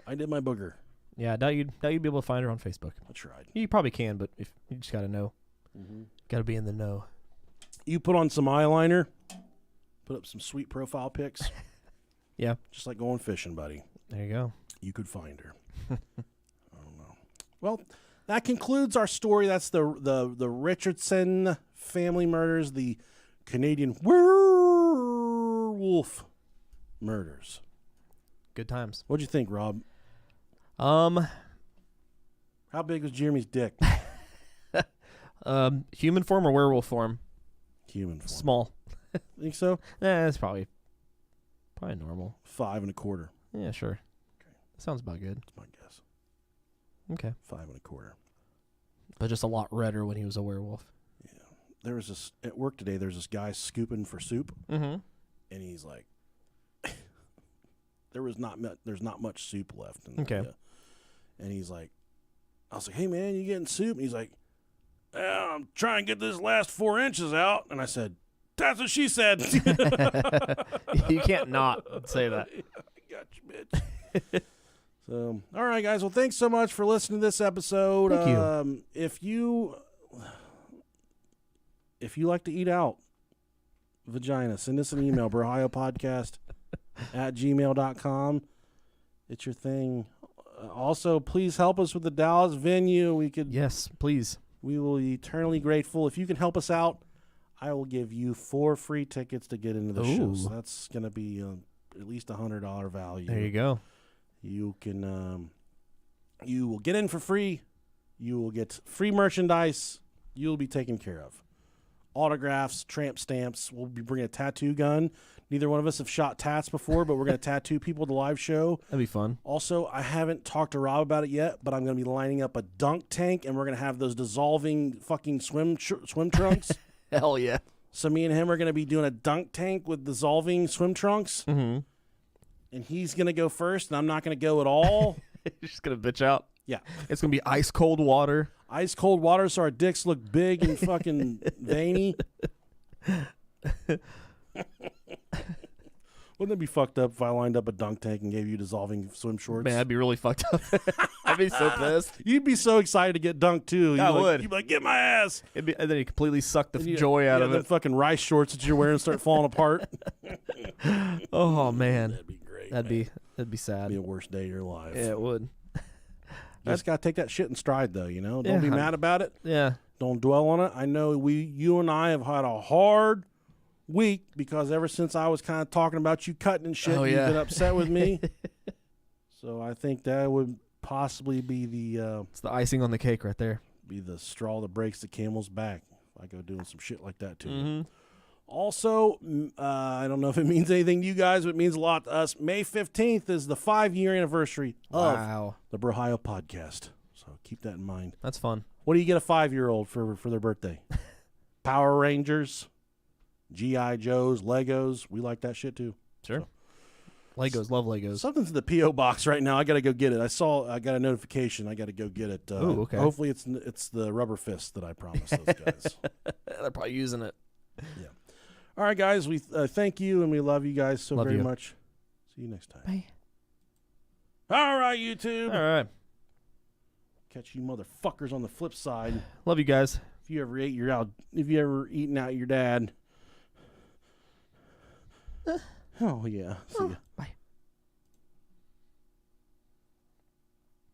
I did my booger. Yeah, I doubt you'd be able to find her on Facebook. I tried. You probably can, but if you just got to know. Mm-hmm. Got to be in the know. You put on some eyeliner, put up some sweet profile pics. Yeah. Just like going fishing, buddy. There you go. You could find her. I don't know. Well, that concludes our story. That's the Richardson family murders, the Canadian werewolf murders. Good times. What'd you think, Rob? How big was Jeremy's dick? Human form or werewolf form? Human form. Small. Think so? It's probably normal. 5 1/4. Yeah, sure. Okay. That sounds about good. That's my guess. Okay. 5 1/4. But just a lot redder when he was a werewolf. Yeah. There was this at work today. There's this guy scooping for soup, and he's like, "There's not much soup left." And he's like, "I was like, hey man, you getting soup?" And he's like, I'm trying to get this last 4 inches out. And I said, that's what she said. You can't not say that. I got you, bitch. So, all right, guys. Well, thanks so much for listening to this episode. Thank you. If you like to eat out vagina, send us an email, brohiopodcast@gmail.com. It's your thing. Also, please help us with the Dallas venue. Yes, please. We will be eternally grateful. If you can help us out, I will give you 4 free tickets to get into the show. So that's going to be at least $100 value. There you go. You can, you will get in for free. You will get free merchandise. You'll be taken care of. Autographs, tramp stamps. We'll be bringing a tattoo gun. Neither one of us have shot tats before, but we're going to tattoo people at the live show. That'd be fun. Also, I haven't talked to Rob about it yet, but I'm going to be lining up a dunk tank, and we're going to have those dissolving fucking swim trunks. Hell yeah. So me and him are going to be doing a dunk tank with dissolving swim trunks. Mm-hmm. And he's going to go first, and I'm not going to go at all. You're just going to bitch out? Yeah. It's going to be ice cold water. Ice cold water so our dicks look big and fucking veiny. Wouldn't that be fucked up if I lined up a dunk tank and gave you dissolving swim shorts? Man, I'd be really fucked up. I'd be so pissed. You'd be so excited to get dunked too. I would. You'd be like, get my ass. And then you completely suck the joy out of The it. fucking rice shorts that you're wearing start falling apart. Oh man, That'd be great. that'd be sad. That'd be the worst day of your life. Yeah, it would. You just gotta take that shit in stride, though. You know, don't be Yeah. mad about it. Yeah. Don't dwell on it. I know you and I have had a hard week because ever since I was kind of talking about you cutting and shit, Oh, you've yeah. been upset with me. So I think that would possibly be It's the icing on the cake right there. the straw that breaks the camel's back. If I go doing some shit like that too. Mm-hmm. Also, I don't know if it means anything to you guys, but it means a lot to us. May 15th is the 5-year anniversary of Wow, the Brahio podcast. So keep that in mind. that's fun. What do you get a 5-year-old for their birthday? Power Rangers, G.I. Joes, Legos. We like that shit too. Sure. Legos, love Legos. Something's in the P.O. box right now. I got to go get it. I got a notification. I got to go get it. Ooh, okay. Hopefully it's the rubber fist that I promised those guys. They're probably using it. Yeah. All right, guys. We thank you and we love you guys so Love very you. much. See you next time. Bye. All right, YouTube. All right. Catch you motherfuckers on the flip side. Love you guys. If you ever eaten out your dad. Oh yeah. See ya. Bye.